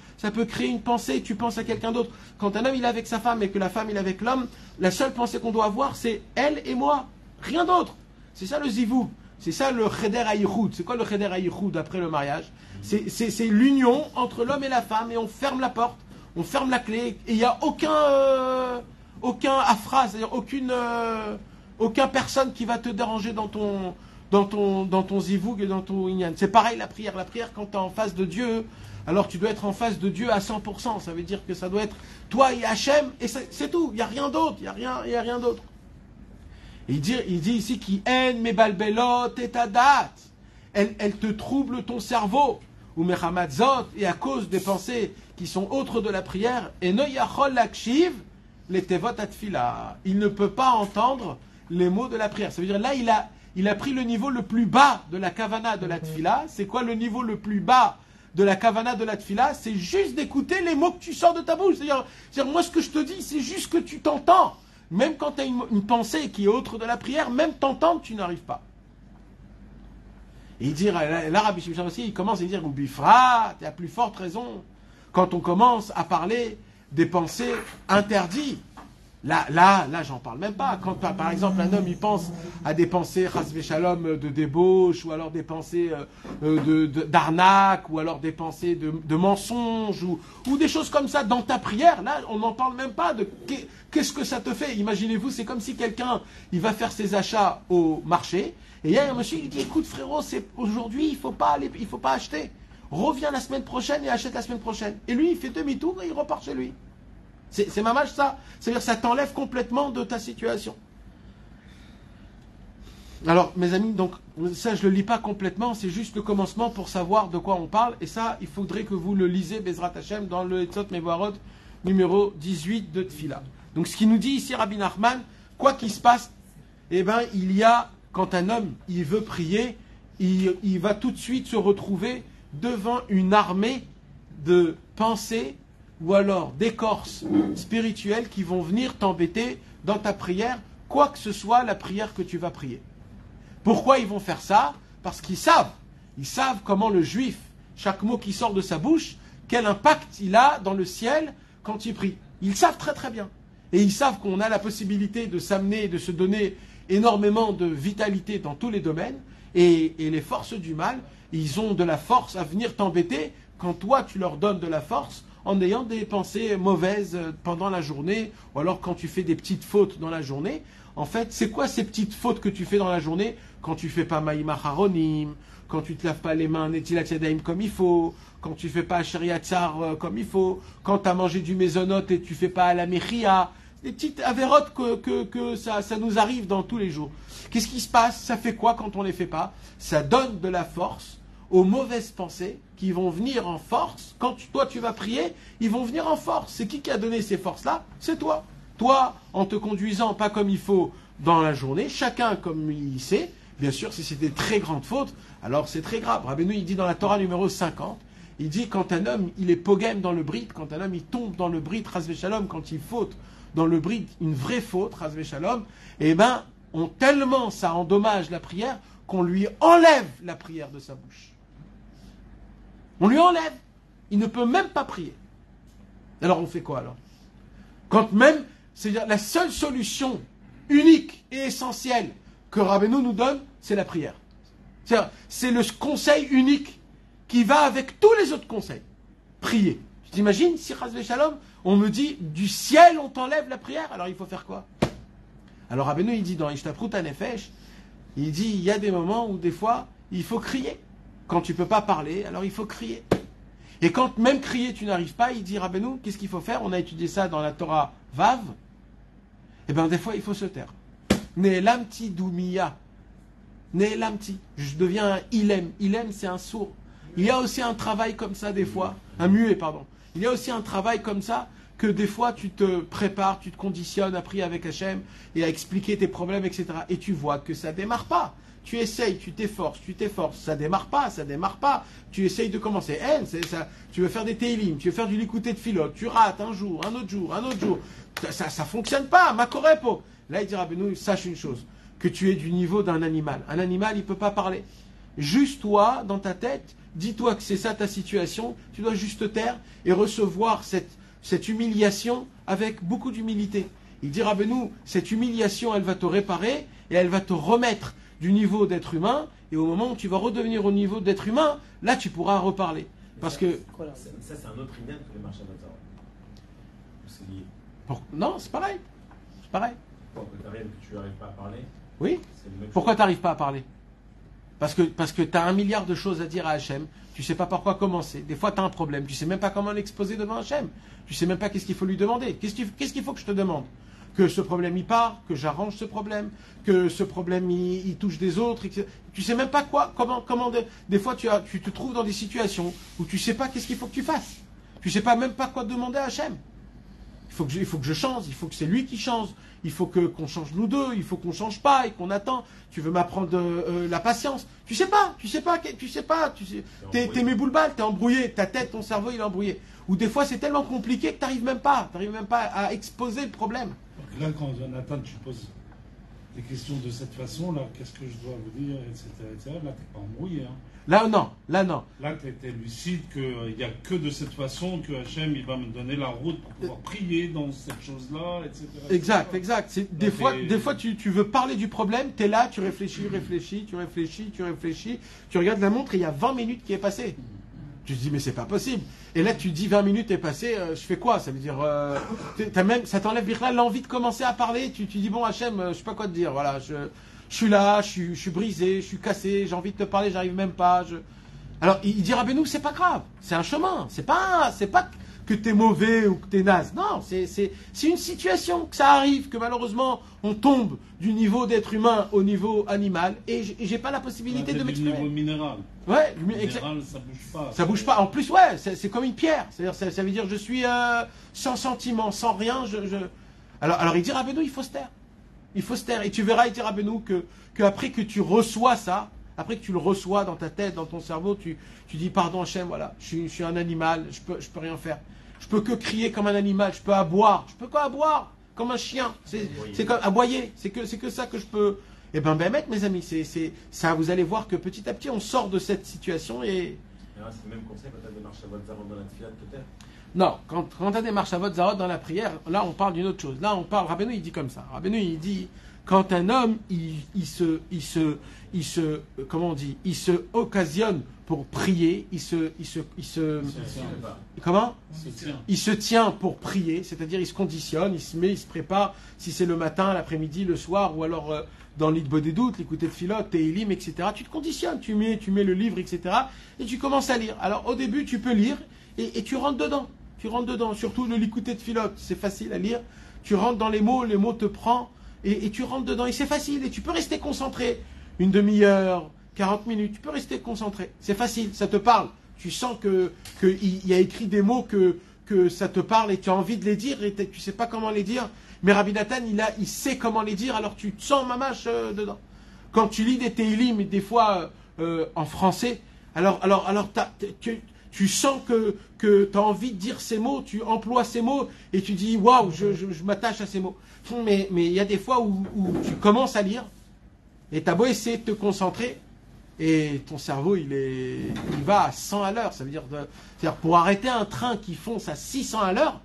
Speaker 1: créer une pensée. Tu penses à quelqu'un d'autre. Quand un homme il est avec sa femme et que la femme il est avec l'homme, la seule pensée qu'on doit avoir c'est elle et moi. Rien d'autre. C'est ça le zivou. C'est ça le cheder haïchoud. C'est quoi le cheder haïchoud après le mariage? C'est l'union entre l'homme et la femme et on ferme la porte, on ferme la clé et il n'y a aucun afra, c'est-à-dire aucun personne qui va te déranger dans ton zivoug et dans ton inyan. C'est pareil la prière. La prière quand tu es en face de Dieu, alors tu dois être en face de Dieu à 100%. Ça veut dire que ça doit être toi et Hachem et c'est tout. Il n'y a rien d'autre. Il y a rien d'autre. Il dit ici qui haine mes balbelot et ta date. Elle te trouble ton cerveau. Ou mechamatzot, et à cause des pensées qui sont autres de la prière, et no yachol lakshiv les tevot atfila. Il ne peut pas entendre les mots de la prière. Ça veut dire là, il a pris le niveau le plus bas de la kavana de la tfila. C'est quoi le niveau le plus bas de la kavana de la tfila? C'est juste d'écouter les mots que tu sors de ta bouche. C'est-à-dire moi, ce que je te dis, c'est juste que tu t'entends. Même quand tu as une pensée qui est autre de la prière, même t'entendre, tu n'arrives pas. Et il dit, là, Rabbi Shimshon aussi, il commence à dire, ou bifra, tu as plus forte raison. Quand on commence à parler des pensées interdites, là, j'en parle même pas. Quand, par exemple, un homme, il pense à des pensées, chas v'shalom, de débauche, ou alors des pensées d'arnaque, ou alors des pensées de mensonge, ou des choses comme ça dans ta prière, là, on n'en parle même pas de qu'est-ce que ça te fait. Imaginez-vous, c'est comme si quelqu'un, il va faire ses achats au marché, et il y a un monsieur qui dit, écoute frérot, aujourd'hui, il faut pas acheter. Reviens la semaine prochaine et achète la semaine prochaine. Et lui, il fait demi-tour et il repart chez lui. C'est mamage ça. C'est-à-dire ça t'enlève complètement de ta situation. Alors, mes amis, donc, ça, je le lis pas complètement, c'est juste le commencement pour savoir de quoi on parle. Et ça, il faudrait que vous le lisez, Bezrat Hashem, dans le Etzot Mevoharot, numéro 18 de Tfila. Donc, ce qu'il nous dit ici, Rabbi Nachman, quoi qu'il se passe, eh ben, il y a, quand un homme, il veut prier, il va tout de suite se retrouver devant une armée de pensées ou alors d'écorces spirituelles qui vont venir t'embêter dans ta prière, quoi que ce soit la prière que tu vas prier. Pourquoi ils vont faire ça? Parce qu'ils savent comment le juif, chaque mot qui sort de sa bouche, quel impact il a dans le ciel quand il prie. Ils savent très très bien. Et ils savent qu'on a la possibilité de s'amener, de se donner énormément de vitalité dans tous les domaines. Et les forces du mal, ils ont de la force à venir t'embêter quand toi tu leur donnes de la force en ayant des pensées mauvaises pendant la journée, ou alors quand tu fais des petites fautes dans la journée. En fait, c'est quoi ces petites fautes que tu fais dans la journée? Quand tu fais pas Maïma Haronim, quand tu te laves pas les mains Netilat Yadayim comme il faut, quand tu fais pas Shariat Tsar comme il faut, quand tu as mangé du mésonote et tu fais pas la Mechia, des petites avérotes que ça nous arrive dans tous les jours. Qu'est-ce qui se passe? Ça fait quoi quand on les fait pas? Ça donne de la force aux mauvaises pensées qui vont venir en force. Quand toi tu vas prier, ils vont venir en force. C'est qui a donné ces forces-là? C'est toi. Toi, en te conduisant pas comme il faut dans la journée, chacun comme il sait. Bien sûr, si c'est des très grandes fautes, alors c'est très grave. Rabbeinu, il dit dans la Torah numéro 50, il dit quand un homme, il est pogem dans le brit, quand un homme, il tombe dans le brit, Chas v'Shalom, quand il faute dans le brit, une vraie faute, Chas v'Shalom, eh ben, tellement ça endommage la prière qu'on lui enlève la prière de sa bouche. On lui enlève. Il ne peut même pas prier. Alors on fait quoi alors? Quand même, c'est-à-dire la seule solution unique et essentielle que Rabbeinu nous donne, c'est la prière. C'est le conseil unique qui va avec tous les autres conseils. Prier. Tu t'imagines, si Chas v'Shalom, on me dit, du ciel on t'enlève la prière, alors il faut faire quoi? Alors Rabbeinu, il dit dans Ishtaprut HaNefesh, il dit, il y a des moments où des fois, il faut crier. Quand tu ne peux pas parler, alors il faut crier. Et quand même crier, tu n'arrives pas, il dit, Rabbeinu, qu'est-ce qu'il faut faire? On a étudié ça dans la Torah Vav. Eh bien, des fois, il faut se taire. Ne'elamti doumiya. Ne'elamti. Je deviens un ilem. Ilem, c'est un sourd. Il y a aussi un travail comme ça, des fois. Un muet, pardon. Il y a aussi un travail comme ça, que des fois, tu te prépares, tu te conditionnes à prier avec Hachem et à expliquer tes problèmes, etc. Et tu vois que ça ne démarre pas. Tu essayes, tu t'efforces, ça démarre pas. Tu essayes de commencer. Tu veux faire des télim, tu veux faire du likuté de filote, tu rates un jour, un autre jour. Ça fonctionne pas, makorepo. Là, il dira, Rabbeinu, sache une chose, que tu es du niveau d'un animal. Un animal, il peut pas parler. Juste toi, dans ta tête, dis-toi que c'est ça ta situation, tu dois juste te taire et recevoir cette humiliation avec beaucoup d'humilité. Il dit, Rabbeinu, cette humiliation, elle va te réparer et elle va te remettre du niveau d'être humain, et au moment où tu vas redevenir au niveau d'être humain, là tu pourras reparler. Parce que...
Speaker 3: Ça, c'est un autre idée que les marchés d'Azara. C'est lié.
Speaker 1: Non, c'est pareil. C'est pareil.
Speaker 3: Pourquoi tu n'arrives pas à parler?
Speaker 1: Oui. Pourquoi tu n'arrives pas à parler? Parce que tu as 1 milliard de choses à dire à Hachem, tu ne sais pas par quoi commencer. Des fois, tu as un problème, tu ne sais même pas comment l'exposer devant Hachem. Tu ne sais même pas qu'est-ce qu'il faut lui demander. Qu'est-ce qu'il faut que je te demande? Que ce problème il part, que j'arrange ce problème, que ce problème il touche des autres. Tu sais même pas quoi, comment des fois tu te trouves dans des situations où tu sais pas qu'est-ce qu'il faut que tu fasses. Tu sais pas même pas quoi demander à Hachem. Il faut que je change, il faut que c'est lui qui change, il faut qu'on change nous deux, il faut qu'on change pas et qu'on attend. Tu veux m'apprendre la patience. Tu sais pas. T'es mes boules-balles, t'es embrouillé, ta tête, ton cerveau il est embrouillé. Ou des fois c'est tellement compliqué que t'arrives même pas à exposer le problème.
Speaker 2: Donc là, quand Jonathan, tu poses des questions de cette façon, là, qu'est-ce que je dois vous dire, etc. Là, t'es pas embrouillé. Hein.
Speaker 1: Là, non.
Speaker 2: Là, tu étais lucide qu'il n'y a que de cette façon que Hachem, il va me donner la route pour pouvoir prier dans cette chose-là, etc.
Speaker 1: Exact. Des fois, tu veux parler du problème, tu es là, tu réfléchis, tu regardes la montre et il y a 20 minutes qui est passé. Tu te dis, mais c'est pas possible. Et là, tu dis 20 minutes est passé, je fais quoi? Ça veut dire, ça t'enlève l'envie de commencer à parler. Tu dis, bon, Hachem, je sais pas quoi te dire. Voilà, je suis là, je suis brisé, je suis cassé, j'ai envie de te parler, j'arrive même pas. Alors, il dira, Rabbeinu, c'est pas grave. C'est un chemin. C'est pas que t'es mauvais ou que t'es naze. Non, c'est une situation que ça arrive, que malheureusement, on tombe du niveau d'être humain au niveau animal et j'ai pas la possibilité de m'exprimer.
Speaker 2: Du niveau minéral.
Speaker 1: Ouais,
Speaker 2: minéral, ça bouge pas.
Speaker 1: Ça bouge pas. En plus, ouais, c'est comme une pierre. C'est-à-dire, ça veut dire je suis sans sentiment, sans rien. Alors il dit Rabbeinu, il faut se taire. Il faut se taire. Et tu verras, il dit Rabbeinu, que après que tu reçois ça, après que tu le reçois dans ta tête, dans ton cerveau, tu dis pardon Hachem, voilà, je suis un animal, je peux rien faire. Je peux que crier comme un animal, je peux aboyer. Je peux qu'aboyer comme un chien. C'est comme aboyer. C'est que ça que je peux. Eh ben, mes amis, c'est ça. Vous allez voir que petit à petit, on sort de cette situation et.
Speaker 3: C'est le même conseil quand tu as des marches à votre zarot dans la tefila de terre.
Speaker 1: Non, quand tu as des marches à votre zarot dans la prière, là, on parle d'une autre chose. Là, on parle. Rabbeinu, il dit comme ça. Rabbeinu, il dit quand un homme, il se occasionne pour prier, il se tient pour prier, c'est-à-dire il se conditionne, il se prépare, si c'est le matin, l'après-midi, le soir, ou alors dans l'Idbo des doutes, l'écouter de filote, Téhilim, etc. Tu te conditionnes, tu mets le livre, etc. et tu commences à lire. Alors au début, tu peux lire et tu rentres dedans. Surtout le l'écouter de filote, c'est facile à lire. Tu rentres dans les mots te prennent et tu rentres dedans et c'est facile et tu peux rester concentré 1 demi-heure, 40 minutes, tu peux rester concentré. C'est facile, ça te parle. Tu sens que il y a écrit des mots que ça te parle et tu as envie de les dire et tu sais pas comment les dire. Mais Rabbi Nathan, il sait comment les dire, alors tu te sens mamache dedans. Quand tu lis des Teilim, des fois en français, alors tu sens que tu as envie de dire ces mots, tu emploies ces mots et tu dis waouh, je m'attache à ces mots. Mais il y a des fois où tu commences à lire et tu as beau essayer de te concentrer et ton cerveau il va à 100 à l'heure. Ça veut dire, c'est-à-dire pour arrêter un train qui fonce à 600 à l'heure,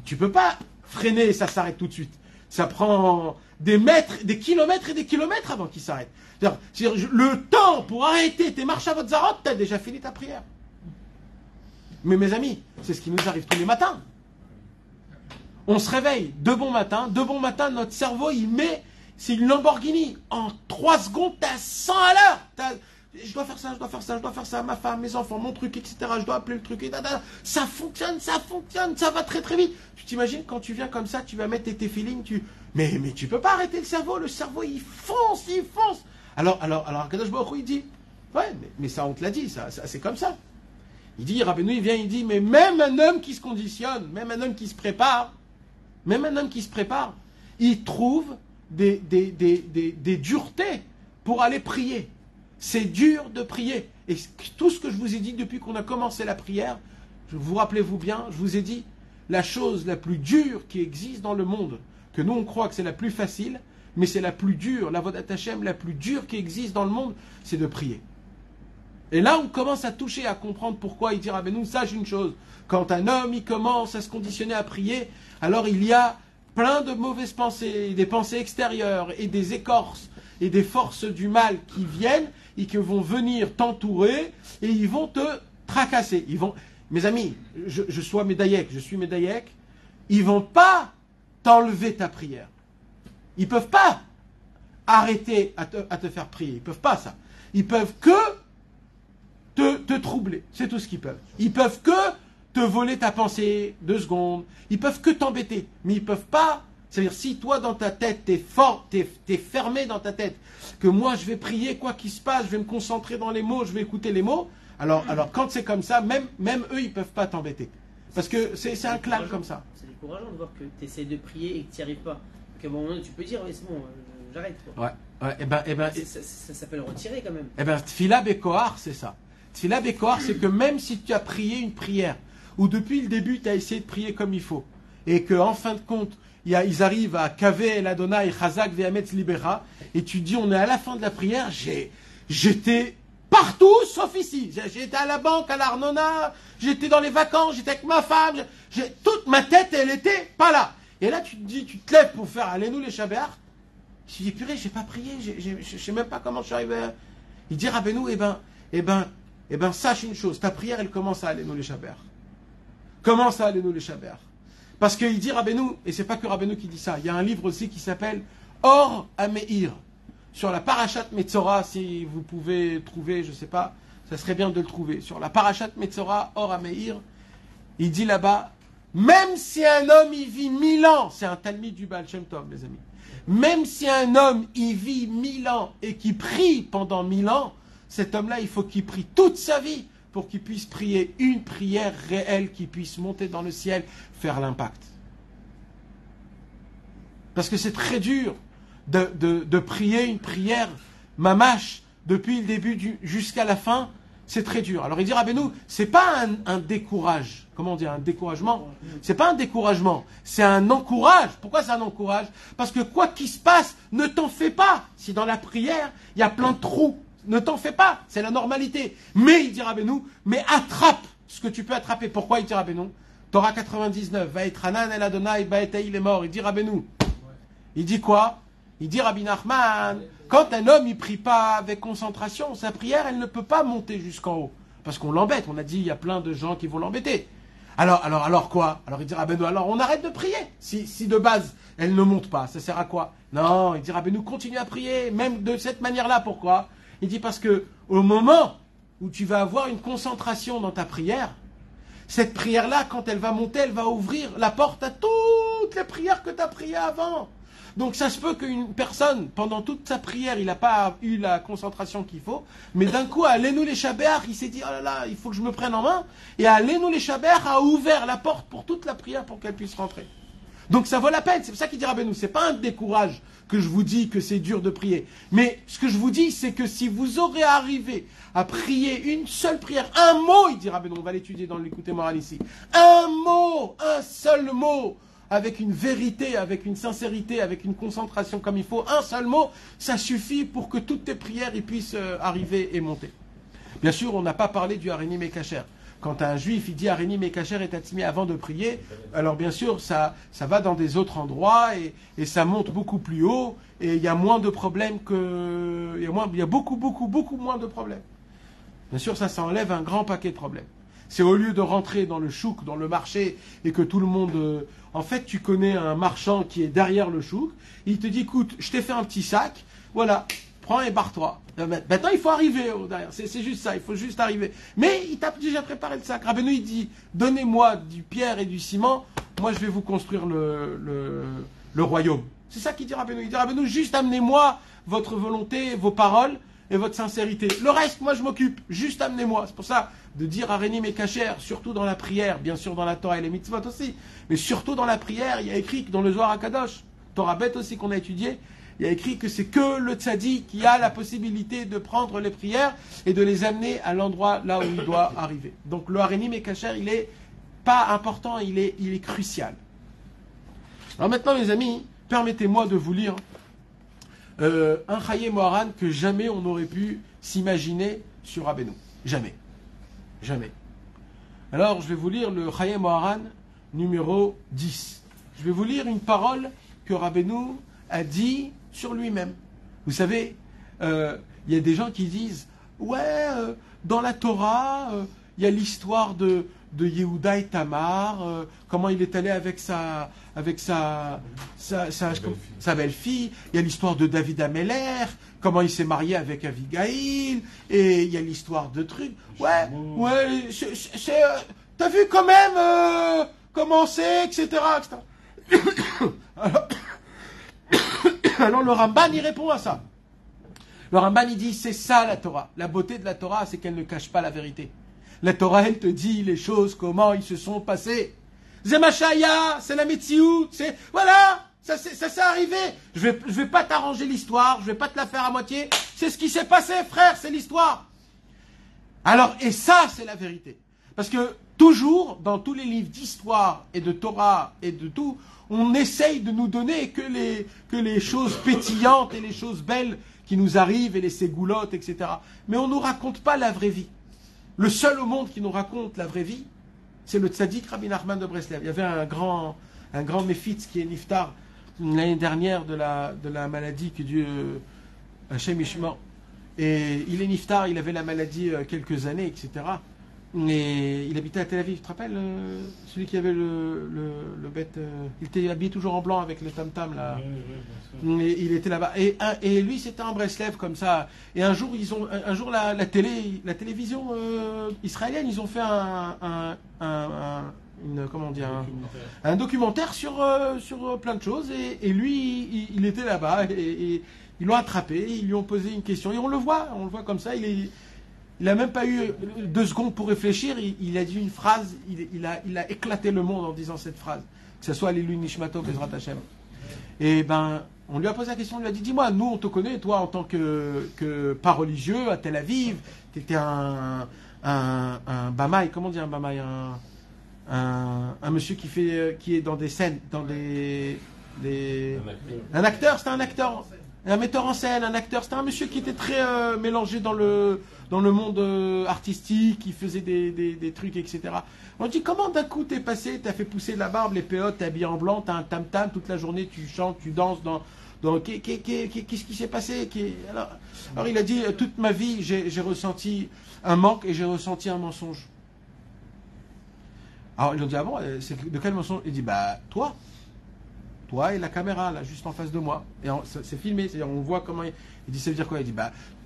Speaker 1: tu peux pas freiner et ça s'arrête tout de suite. Ça prend des mètres, des kilomètres et des kilomètres avant qu'il s'arrête. C'est-à-dire, le temps pour arrêter tes marches à votre zarot, tu as déjà fini ta prière. Mais mes amis, c'est ce qui nous arrive tous les matins. On se réveille de bon matin, notre cerveau, c'est une Lamborghini. En 3 secondes, tu as 100 à l'heure. Je dois faire ça, ma femme, mes enfants, mon truc, etc. Je dois appeler le truc, et ça fonctionne, ça va très très vite. Tu t'imagines, quand tu viens comme ça, tu vas mettre tes feelings, mais tu peux pas arrêter le cerveau il fonce. Alors, Kadosh Baruch Hu, il dit, ouais, mais ça, on te l'a dit, ça c'est comme ça. Il dit, Rabbeinu, il vient, il dit, mais même un homme qui se conditionne, même un homme qui se prépare, il trouve des duretés pour aller prier. C'est dur de prier. Et tout ce que je vous ai dit depuis qu'on a commencé la prière, vous rappelez-vous bien, je vous ai dit, la chose la plus dure qui existe dans le monde, que nous on croit que c'est la plus facile, mais c'est la plus dure, la Avodat Hashem, la plus dure qui existe dans le monde, c'est de prier. Et là, on commence à toucher, à comprendre pourquoi il dit Rabbeinu, sache une chose, quand un homme il commence à se conditionner à prier, alors il y a plein de mauvaises pensées, des pensées extérieures et des écorces et des forces du mal qui viennent et qui vont venir t'entourer et ils vont te tracasser. Mes amis, je suis médaillek, ils vont pas t'enlever ta prière. Ils peuvent pas arrêter à te faire prier. Ils peuvent pas ça. Ils peuvent que te troubler. C'est tout ce qu'ils peuvent. Ils peuvent que te voler ta pensée 2 secondes. Ils peuvent que t'embêter. Mais ils peuvent pas. C'est-à-dire, si toi, dans ta tête, t'es fermé dans ta tête, que moi, je vais prier, quoi qu'il se passe, je vais me concentrer dans les mots, je vais écouter les mots, alors quand c'est comme ça, même eux, ils peuvent pas t'embêter. Parce que c'est un claque comme ça.
Speaker 4: C'est décourageant de voir que tu essaies de prier et que tu n'y arrives pas. Qu'à un moment donné, tu peux dire, c'est bon, j'arrête. Quoi.
Speaker 1: Ouais,
Speaker 4: ça s'appelle retirer quand même.
Speaker 1: Tfila Bekoar, c'est ça. Tfila Bekoar, c'est que même si tu as prié une prière, ou depuis le début, tu as essayé de prier comme il faut, et qu'en fin de compte, ils arrivent à Kavé El Adonai Chazak Ve'ametz Libera, et tu dis, on est à la fin de la prière, j'étais partout sauf ici. J'étais à la banque, à l'Arnona, j'étais dans les vacances, j'étais avec ma femme, toute ma tête, elle était pas là. Et là, tu te lèves pour faire Allez-nous les Shabbat. Je dis, purée, j'ai pas prié, je sais même pas comment je suis arrivé. Il dit, Rabbeinu, eh ben, sache une chose, ta prière, elle commence à Allez-nous les Shabbat. Commence à Allez-nous les Shabbat. Parce qu'il dit Rabbeinu, et c'est pas que Rabbeinu qui dit ça, il y a un livre aussi qui s'appelle Or Ameir, sur la Parashat Metzora, si vous pouvez trouver, je sais pas, ça serait bien de le trouver, sur la Parashat Metzora, Or Ameir, il dit là-bas, même si un homme y vit 1000 ans, c'est un Talmid du Baal Shem Tov, les amis, même si un homme y vit 1000 ans et qui prie pendant 1000 ans, cet homme-là, il faut qu'il prie toute sa vie pour qu'il puisse prier une prière réelle qui puisse monter dans le ciel, faire l'impact. Parce que c'est très dur de prier une prière mamache depuis le début jusqu'à la fin, c'est très dur. Alors il dit Rabbeinu, c'est pas un décourage. Comment dire, un découragement? C'est pas un découragement, c'est un encourage. Pourquoi c'est un encourage? Parce que quoi qu'il se passe, ne t'en fais pas. Si dans la prière, il y a plein de trous, ne t'en fais pas, c'est la normalité. Mais, il dit Rabbeinu, mais attrape ce que tu peux attraper. Pourquoi il dit Rabbeinu? Torah 99, Vaetranan el Adonai, Baetei, il est mort. Il dit Rabbeinu. Il dit quoi? Il dit Rabbi Nachman, quand un homme il prie pas avec concentration, sa prière, elle ne peut pas monter jusqu'en haut. Parce qu'on l'embête. On a dit, il y a plein de gens qui vont l'embêter. Alors quoi? Alors il dit Rabbeinu, alors on arrête de prier. Si de base, elle ne monte pas, ça sert à quoi? Non, il dit Rabbeinu, continue à prier, même de cette manière-là. Pourquoi? Il dit parce que au moment où tu vas avoir une concentration dans ta prière, cette prière-là, quand elle va monter, elle va ouvrir la porte à toutes les prières que tu as priées avant. Donc ça se peut qu'une personne, pendant toute sa prière, il n'a pas eu la concentration qu'il faut, mais d'un coup, à Alenu les Shabéach, il s'est dit, oh là là, il faut que je me prenne en main, et Alenu les Shabéach a ouvert la porte pour toute la prière pour qu'elle puisse rentrer. Donc ça vaut la peine, c'est pour ça qu'il dit Rabbeinu, c'est pas un décourage que je vous dis que c'est dur de prier. Mais ce que je vous dis, c'est que si vous aurez arrivé à prier une seule prière, un mot, il dit Rabbeinu, on va l'étudier dans l'écouter moral ici, un mot, un seul mot, avec une vérité, avec une sincérité, avec une concentration comme il faut, un seul mot, ça suffit pour que toutes tes prières y puissent arriver et monter. Bien sûr, on n'a pas parlé du Harenim et Kacher. Quand un juif, il dit Harenim et Kacher et Tatsimi avant de prier, alors bien sûr, ça va dans des autres endroits et ça monte beaucoup plus haut et il y a moins de problèmes il y a beaucoup moins de problèmes. Bien sûr, ça enlève un grand paquet de problèmes. C'est au lieu de rentrer dans le chouk, dans le marché, et que tout le monde... En fait, tu connais un marchand qui est derrière le chouk, il te dit, écoute, je t'ai fait un petit sac, voilà, prends et barre-toi. Maintenant, il faut arriver derrière, c'est juste ça, il faut juste arriver. Mais il t'a déjà préparé le sac. Rabbeinu, il dit, donnez-moi du pierre et du ciment, moi je vais vous construire le royaume. C'est ça qu'il dit Rabbeinu. Il dit, Rabbeinu, juste amenez-moi votre volonté, vos paroles, et votre sincérité. Le reste, moi je m'occupe, juste amenez-moi. C'est pour ça de dire Harenim et Kacher, surtout dans la prière, bien sûr dans la Torah et les mitzvot aussi, mais surtout dans la prière, il y a écrit que dans le Zohar HaKadosh, Torah bête aussi qu'on a étudié, il y a écrit que c'est que le tzaddik qui a la possibilité de prendre les prières et de les amener à l'endroit là où il doit arriver. Donc le Harenim et Kacher, il est pas important, il est crucial. Alors maintenant les amis, permettez-moi de vous lire un Chayei Moharan que jamais on n'aurait pu s'imaginer sur Rabbeinu. Jamais. Jamais. Alors, je vais vous lire le Chayei Moharan numéro 10. Je vais vous lire une parole que Rabbeinu a dit sur lui-même. Vous savez, il y a des gens qui disent « Ouais, dans la Torah, il y a l'histoire de Yehuda et Tamar, comment il est allé avec sa belle-fille. Il y a l'histoire de David Améler, comment il s'est marié avec Abigail, et il y a l'histoire de trucs. Ouais, t'as vu quand même comment c'est, etc. Alors le Ramban, il répond à ça. Le Ramban, il dit, c'est ça la Torah. La beauté de la Torah, c'est qu'elle ne cache pas la vérité. La Torah, elle te dit les choses, comment ils se sont passés. Zemachaya, c'est la Metsiout, c'est... Voilà, ça s'est arrivé. Je vais pas t'arranger l'histoire, je vais pas te la faire à moitié. C'est ce qui s'est passé, frère, c'est l'histoire. Alors, et ça, c'est la vérité. Parce que toujours, dans tous les livres d'histoire et de Torah et de tout, on essaye de nous donner que les choses pétillantes et les choses belles qui nous arrivent et les ségoulottes, etc. Mais on ne nous raconte pas la vraie vie. Le seul au monde qui nous raconte la vraie vie, c'est le tzaddik Rabbi Nachman de Breslev. Il y avait un grand méphitz qui est niftar l'année dernière de la maladie que Dieu Hachem Ishma. Et il est niftar, il avait la maladie quelques années, etc. Et il habitait à Tel Aviv. Tu te rappelles celui qui avait le bête il était habillé toujours en blanc avec le tam-tam là. Et il était là-bas. Et lui c'était en Breslev comme ça. Et un jour la télévision israélienne, ils ont fait un documentaire sur plein de choses. Et lui il était là-bas et ils l'ont attrapé, ils lui ont posé une question et on le voit comme ça. Il n'a même pas eu 2 secondes pour réfléchir, il a dit une phrase, il a éclaté le monde en disant cette phrase. Que ce soit Alelu Nishmato, Bezrat Hashem. Et on lui a posé la question, on lui a dit, dis-moi, nous on te connaît, toi en tant que pas religieux, à Tel Aviv, tu étais un bamaï, comment dire un bamaï, un monsieur qui est dans des scènes, un acteur, c'était un acteur. Un metteur en scène, un acteur, c'était un monsieur qui était très mélangé dans le monde artistique, qui faisait des trucs, etc. On dit, comment d'un coup t'es passé, t'as fait pousser la barbe, les péotes, t'es habillé en blanc, t'as un tam-tam, toute la journée tu chantes, tu danses qu'est-ce qui s'est passé alors il a dit, toute ma vie j'ai ressenti un manque et j'ai ressenti un mensonge. Alors ils ont dit, ah bon, de quel mensonge? Il dit, toi et la caméra, là, juste en face de moi. Et c'est filmé, c'est-à-dire on voit comment... Il dit, ça veut dire quoi? Il dit,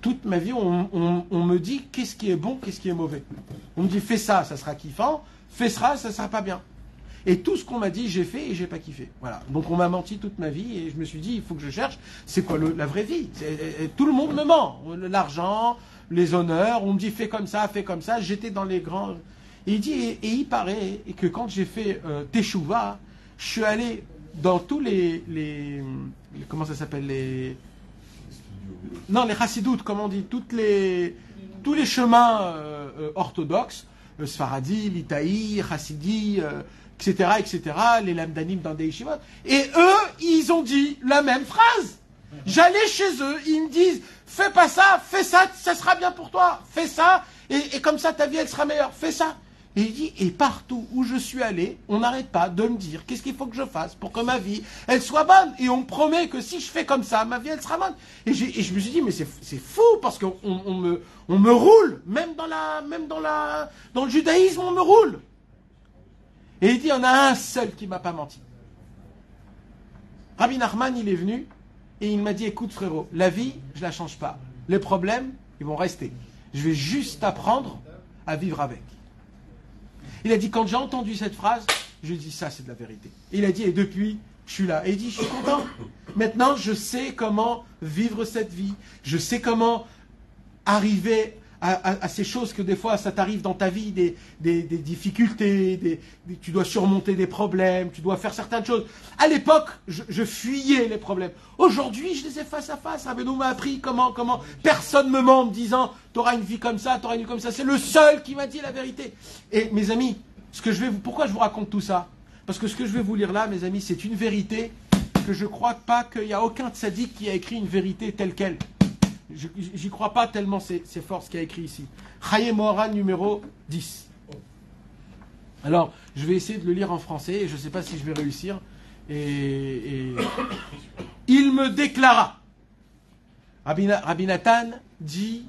Speaker 1: toute ma vie, on me dit qu'est-ce qui est bon, qu'est-ce qui est mauvais. On me dit, fais ça, ça sera kiffant. Fais ça, ça sera pas bien. Et tout ce qu'on m'a dit, j'ai fait et j'ai pas kiffé. Voilà. Donc on m'a menti toute ma vie et je me suis dit, il faut que je cherche, c'est quoi la vraie vie. Tout le monde me ment. L'argent, les honneurs, on me dit fais comme ça, fais comme ça. J'étais dans les grands... Et il dit, et il paraît que quand j'ai fait Teshuvah, je suis allé dans tous les comment ça s'appelle, non, les chassidoutes, comment on dit, tous les chemins orthodoxes, Sfaradi, Litaï, Chassidi, etc., les lamdanim dans des yeshivot. Et eux, ils ont dit la même phrase. J'allais chez eux, ils me disent, fais pas ça, fais ça, ça sera bien pour toi, fais ça, et comme ça ta vie elle sera meilleure, fais ça. Et il dit, et partout où je suis allé, on n'arrête pas de me dire qu'est-ce qu'il faut que je fasse pour que ma vie, elle soit bonne. Et on me promet que si je fais comme ça, ma vie, elle sera bonne. Et je me suis dit, mais c'est fou, parce qu'on me roule, même dans le judaïsme, on me roule. Et il dit, il y en a un seul qui m'a pas menti. Rabbi Nachman, il est venu, et il m'a dit, écoute frérot, la vie, je la change pas. Les problèmes, ils vont rester. Je vais juste apprendre à vivre avec. Il a dit, quand j'ai entendu cette phrase, je lui ai dit, ça c'est de la vérité. Et il a dit, et depuis, je suis là. Et il dit, je suis content. Maintenant, je sais comment vivre cette vie. Je sais comment arriver à ces choses que des fois, ça t'arrive dans ta vie, des difficultés, tu dois surmonter des problèmes, tu dois faire certaines choses. À l'époque, je fuyais les problèmes. Aujourd'hui, je les ai face à face. Rabbeinu m'a appris comment. Personne me ment en me disant, t'auras une vie comme ça, t'auras une vie comme ça. C'est le seul qui m'a dit la vérité. Et mes amis, pourquoi je vous raconte tout ça? Parce que ce que je vais vous lire là, mes amis, c'est une vérité que je crois pas qu'il y a aucun tzaddik qui a écrit une vérité telle qu'elle. J'y crois pas tellement c'est fort ce qu'il a écrit ici. Chaye Moharan numéro 10. Alors, je vais essayer de le lire en français et je ne sais pas si je vais réussir. Et il me déclara. Rabbi Nathan dit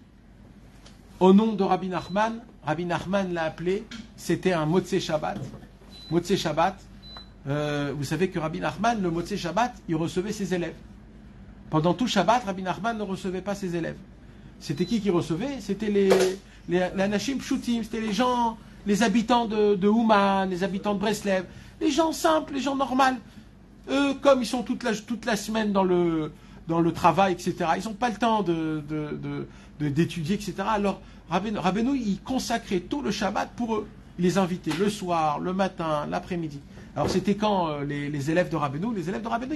Speaker 1: au nom de Rabbi Nachman. Rabbi Nachman l'a appelé. C'était un Motzei Shabbat. Motzei Shabbat. Vous savez que Rabbi Nachman, le Motzei Shabbat, il recevait ses élèves. Pendant tout Shabbat, Rabbi Nachman ne recevait pas ses élèves. C'était qui recevait? C'était les Anashim Pshutim, c'était les gens, les habitants de Ouman, les habitants de Breslev, les gens simples, les gens normaux. Eux, comme ils sont toute la semaine dans le travail, etc., ils n'ont pas le temps d'étudier, etc. Alors, Rabbeinu, il consacrait tout le Shabbat pour eux. Il les invitait le soir, le matin, l'après-midi. Alors c'était quand les élèves de Rabbeinu,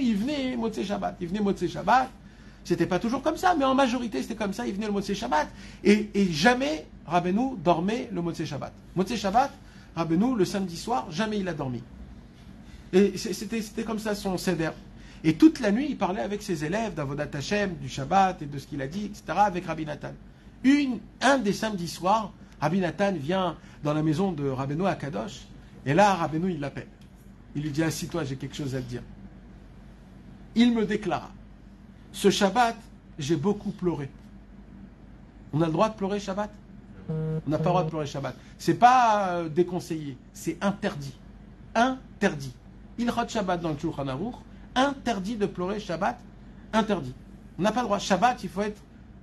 Speaker 1: ils venaient Motzei Shabbat. C'était pas toujours comme ça, mais en majorité c'était comme ça, ils venaient le Motzei Shabbat. Et jamais Rabbeinu dormait le Motzei Shabbat. Motzei Shabbat, Rabbeinu, le samedi soir, jamais il a dormi. Et c'était comme ça son seder. Et toute la nuit, il parlait avec ses élèves d'Avodat Hashem, du Shabbat et de ce qu'il a dit, etc., avec Rabbi Nathan. Un des samedis soirs, Rabbi Nathan vient dans la maison de Rabbeinu à Kadosh, et là, Rabbeinu, il l'appelle. Il lui dit, assis-toi, j'ai quelque chose à te dire. Il me déclara, ce Shabbat, j'ai beaucoup pleuré. On a le droit de pleurer Shabbat? On n'a pas le droit de pleurer Shabbat. C'est pas déconseillé, c'est interdit. Interdit. Ilchot Shabbat dans le Shulchan Aruch, interdit de pleurer Shabbat, interdit. On n'a pas le droit. Shabbat, il faut être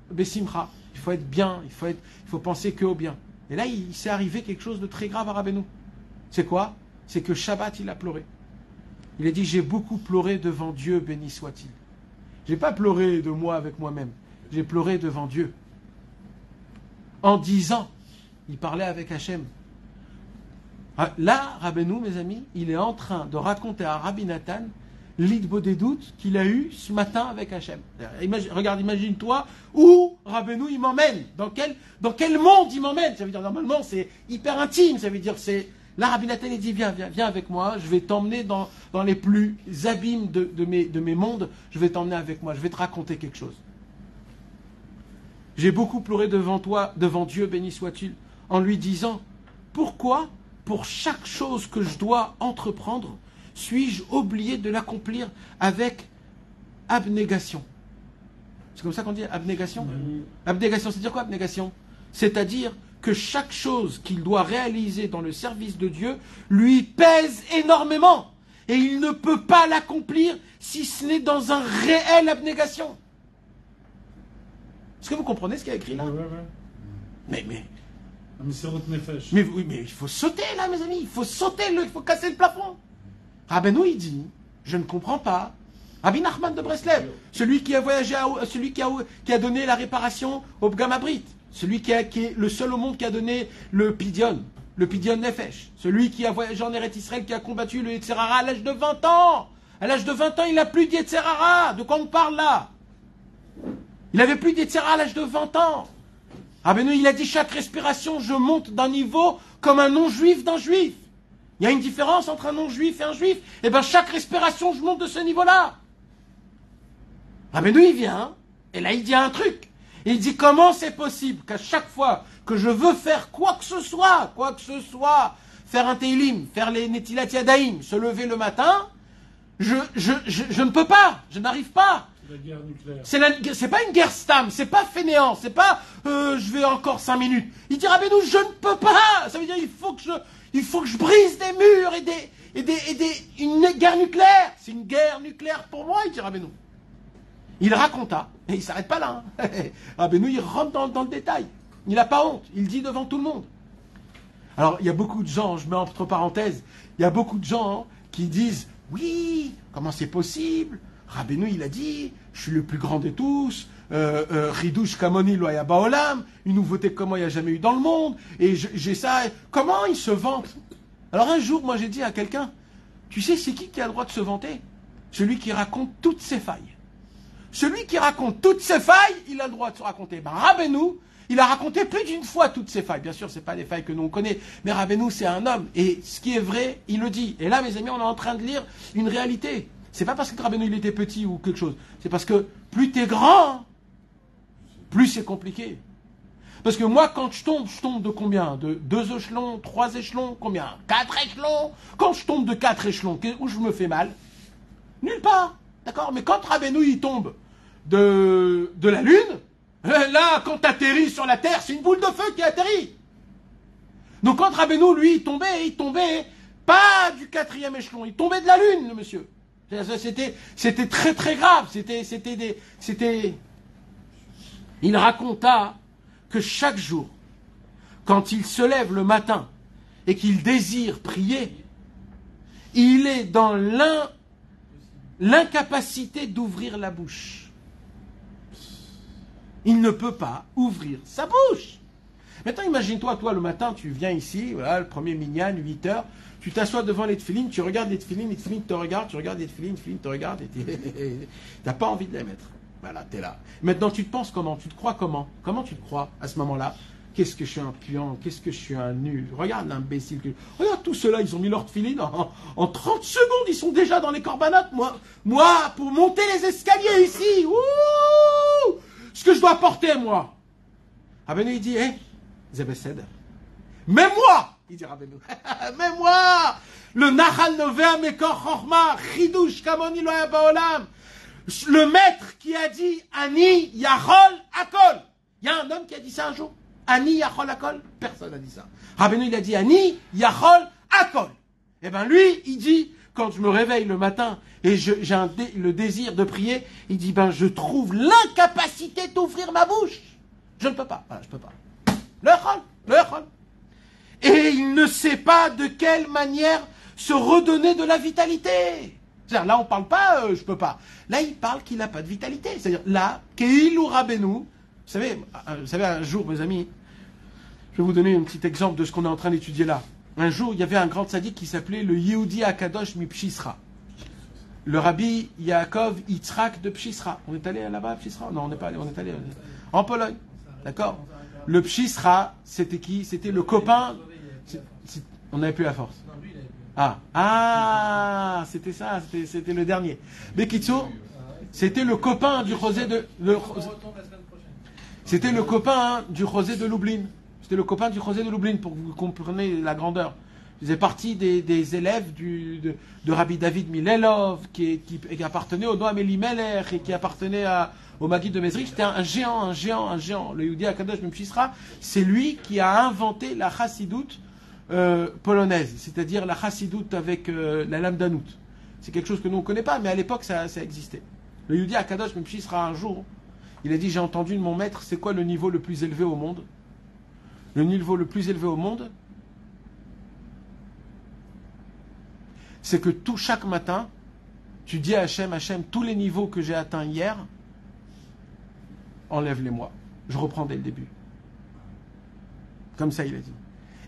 Speaker 1: besimcha, il faut être bien, il faut penser que au bien. Et là, il s'est arrivé quelque chose de très grave à Rabbeinu. C'est quoi? C'est que Shabbat, il a pleuré. Il a dit, j'ai beaucoup pleuré devant Dieu, béni soit-il. J'ai pas pleuré de moi avec moi-même. J'ai pleuré devant Dieu. En disant, il parlait avec Hachem. Là, Rabbeinu, mes amis, il est en train de raconter à Rabbi Nathan l'idbo des doutes qu'il a eu ce matin avec Hachem. Regarde, imagine-toi où Rabbeinu il m'emmène. Dans quel monde il m'emmène? Ça veut dire, normalement, c'est hyper intime. Ça veut dire, là, Rabbi Nathan, il dit, viens avec moi, je vais t'emmener dans les plus abîmes de mes mondes, je vais t'emmener avec moi, je vais te raconter quelque chose. J'ai beaucoup pleuré devant toi, devant Dieu, béni soit-il, en lui disant, pourquoi, pour chaque chose que je dois entreprendre, suis-je obligé de l'accomplir avec abnégation? C'est comme ça qu'on dit, abnégation? Abnégation, c'est-à-dire quoi, abnégation? C'est-à-dire que chaque chose qu'il doit réaliser dans le service de Dieu lui pèse énormément. Et il ne peut pas l'accomplir si ce n'est dans un réel abnégation. Est-ce que vous comprenez ce qu'il y a écrit là? Mais
Speaker 2: Mais c'est votre nefesh.
Speaker 1: Mais oui, mais il faut sauter là, mes amis. Il faut sauter, il faut casser le plafond. Rabbeinu, il dit, je ne comprends pas. Rabbi Nachman de Breslev, celui qui a voyagé, celui qui a donné la réparation au Bgamabrit, celui qui est le seul au monde qui a donné le Pidyon Nefesh, celui qui a voyagé en Eretz Israël, qui a combattu le Yetzerara à l'âge de 20 ans. À l'âge de 20 ans, il n'a plus de Yetzerara. De quoi on parle là? Il n'avait plus de Yetzerara à l'âge de 20 ans. Rabbeinu, il a dit, chaque respiration, je monte d'un niveau comme un non-juif d'un juif. Il y a une différence entre un non-juif et un juif. Eh bien, chaque respiration, je monte de ce niveau-là. Rabbeinu, il vient, et là, il dit un truc. Il dit, comment c'est possible qu'à chaque fois que je veux faire quoi que ce soit, faire un Teilim, faire les Netilat Yadayim, se lever le matin, je ne peux pas, je n'arrive pas.
Speaker 2: La guerre nucléaire.
Speaker 1: C'est pas une guerre stam, c'est pas fainéant, c'est pas je vais encore 5 minutes. Il dit Rabbeinu, je ne peux pas. Ça veut dire il faut que je brise des murs et une guerre nucléaire. C'est une guerre nucléaire pour moi, il dit Rabbeinu. Il raconta, et il s'arrête pas là. Hein. Rabbeinu, il rentre dans le détail. Il n'a pas honte, il dit devant tout le monde. Alors, il y a beaucoup de gens, je mets entre parenthèses, il y a beaucoup de gens qui disent, oui, comment c'est possible? Rabbeinu, il a dit, je suis le plus grand de tous, Ridouche Kamoni Loya Baolam, une nouveauté comme moi il n'y a jamais eu dans le monde, et j'ai ça, comment il se vante? Alors un jour, moi j'ai dit à quelqu'un, tu sais c'est qui a le droit de se vanter? Celui qui raconte toutes ses failles. Celui qui raconte toutes ses failles, il a le droit de se raconter. Ben Rabbeinu, il a raconté plus d'une fois toutes ses failles. Bien sûr, ce n'est pas les failles que nous on connaît, mais Rabbeinu c'est un homme, et ce qui est vrai, il le dit. Et là mes amis, on est en train de lire une réalité. C'est pas parce que Rabbeinu il était petit ou quelque chose. C'est parce que plus t'es grand, plus c'est compliqué. Parce que moi, quand je tombe de combien? De 2 échelons, 3 échelons, combien? 4 échelons. Quand je tombe de 4 échelons, où je me fais mal? Nulle part. D'accord? Mais quand Rabbeinu il tombe de la lune, là, quand t'atterris sur la terre, c'est une boule de feu qui atterrit. Donc quand Rabbeinu, lui, il tombait pas du 4e échelon, il tombait de la lune, le monsieur. C'était très très grave. Il raconta que chaque jour, quand il se lève le matin et qu'il désire prier, il est dans l'incapacité d'ouvrir la bouche. Il ne peut pas ouvrir sa bouche. Maintenant, imagine-toi, toi, le matin, tu viens ici, voilà, le premier minyan, 8 heures, tu t'assois devant les tefilines, tu regardes les tefilines te regardent, tu regardes les tefilines te regardent, et tu n'as pas envie de les mettre. Voilà, tu es là. Maintenant, tu te penses comment? Tu te crois comment? Comment tu te crois à ce moment-là? Qu'est-ce que je suis un puant? Qu'est-ce que je suis un nul? Regarde l'imbécile. Regarde tous ceux-là, ils ont mis leur tefilines en 30 secondes, ils sont déjà dans les corbanotes. Moi, pour monter les escaliers ici, ouh, ce que je dois porter, moi. Rabbeinu, il dit, Zebesed, même moi, il dit Rabbeinu, même moi, le Nahal Novea Mekor Chorma, Chidush Kamoni Loya Baolam, le maître qui a dit Ani Yachol Akol. Il y a un homme qui a dit ça un jour. Ani Yachol Akol. Personne n'a dit ça. Rabbeinu, il a dit Ani Yachol Akol. Eh bien lui, il dit, quand je me réveille le matin et j'ai le désir de prier, il dit, je trouve l'incapacité d'ouvrir ma bouche. Je ne peux pas. Voilà, je ne peux pas. Le Yachol. Et il ne sait pas de quelle manière se redonner de la vitalité. C'est-à-dire, là, on ne parle pas, je peux pas. Là, il parle qu'il n'a pas de vitalité. C'est-à-dire, là, Keilou Rabbeinu, vous savez, un jour, mes amis, je vais vous donner un petit exemple de ce qu'on est en train d'étudier là. Un jour, il y avait un grand tzaddik qui s'appelait le Yehudi Akadosh Mipshisra. Le rabbi Yaakov Yitzhak de Pshisra. On est allé là-bas à Pshisra? Non, on n'est pas allé, on est allé en Pologne. D'accord? Le Pshisra, c'était qui? C'était le copain. On n'avait plus la force. C'était ça, c'était le dernier. Bekitsour, c'était le copain du José de... C'était le copain du José de Lublin. C'était le copain du José de Lublin, pour que vous compreniez la grandeur. Il faisait partie des élèves de Rabbi David Milelov, qui appartenait au Noam Elimelech et qui appartenait au Maguid de Mezrich. C'était un géant. Le Yehudi Akadosh Mipshisra, c'est lui qui a inventé la chassidoute polonaise, c'est-à-dire la chassidoute avec la lamdanout. C'est quelque chose que nous on ne connaît pas, mais à l'époque ça existait. Le Yehudi Akadosh Mipshisra, un jour, il a dit, j'ai entendu de mon maître, c'est quoi le niveau le plus élevé au monde? le niveau le plus élevé au monde, c'est que chaque matin, tu dis à Hachem, Hachem, tous les niveaux que j'ai atteints hier, enlève-les-moi. Je reprends dès le début. Comme ça, il a dit.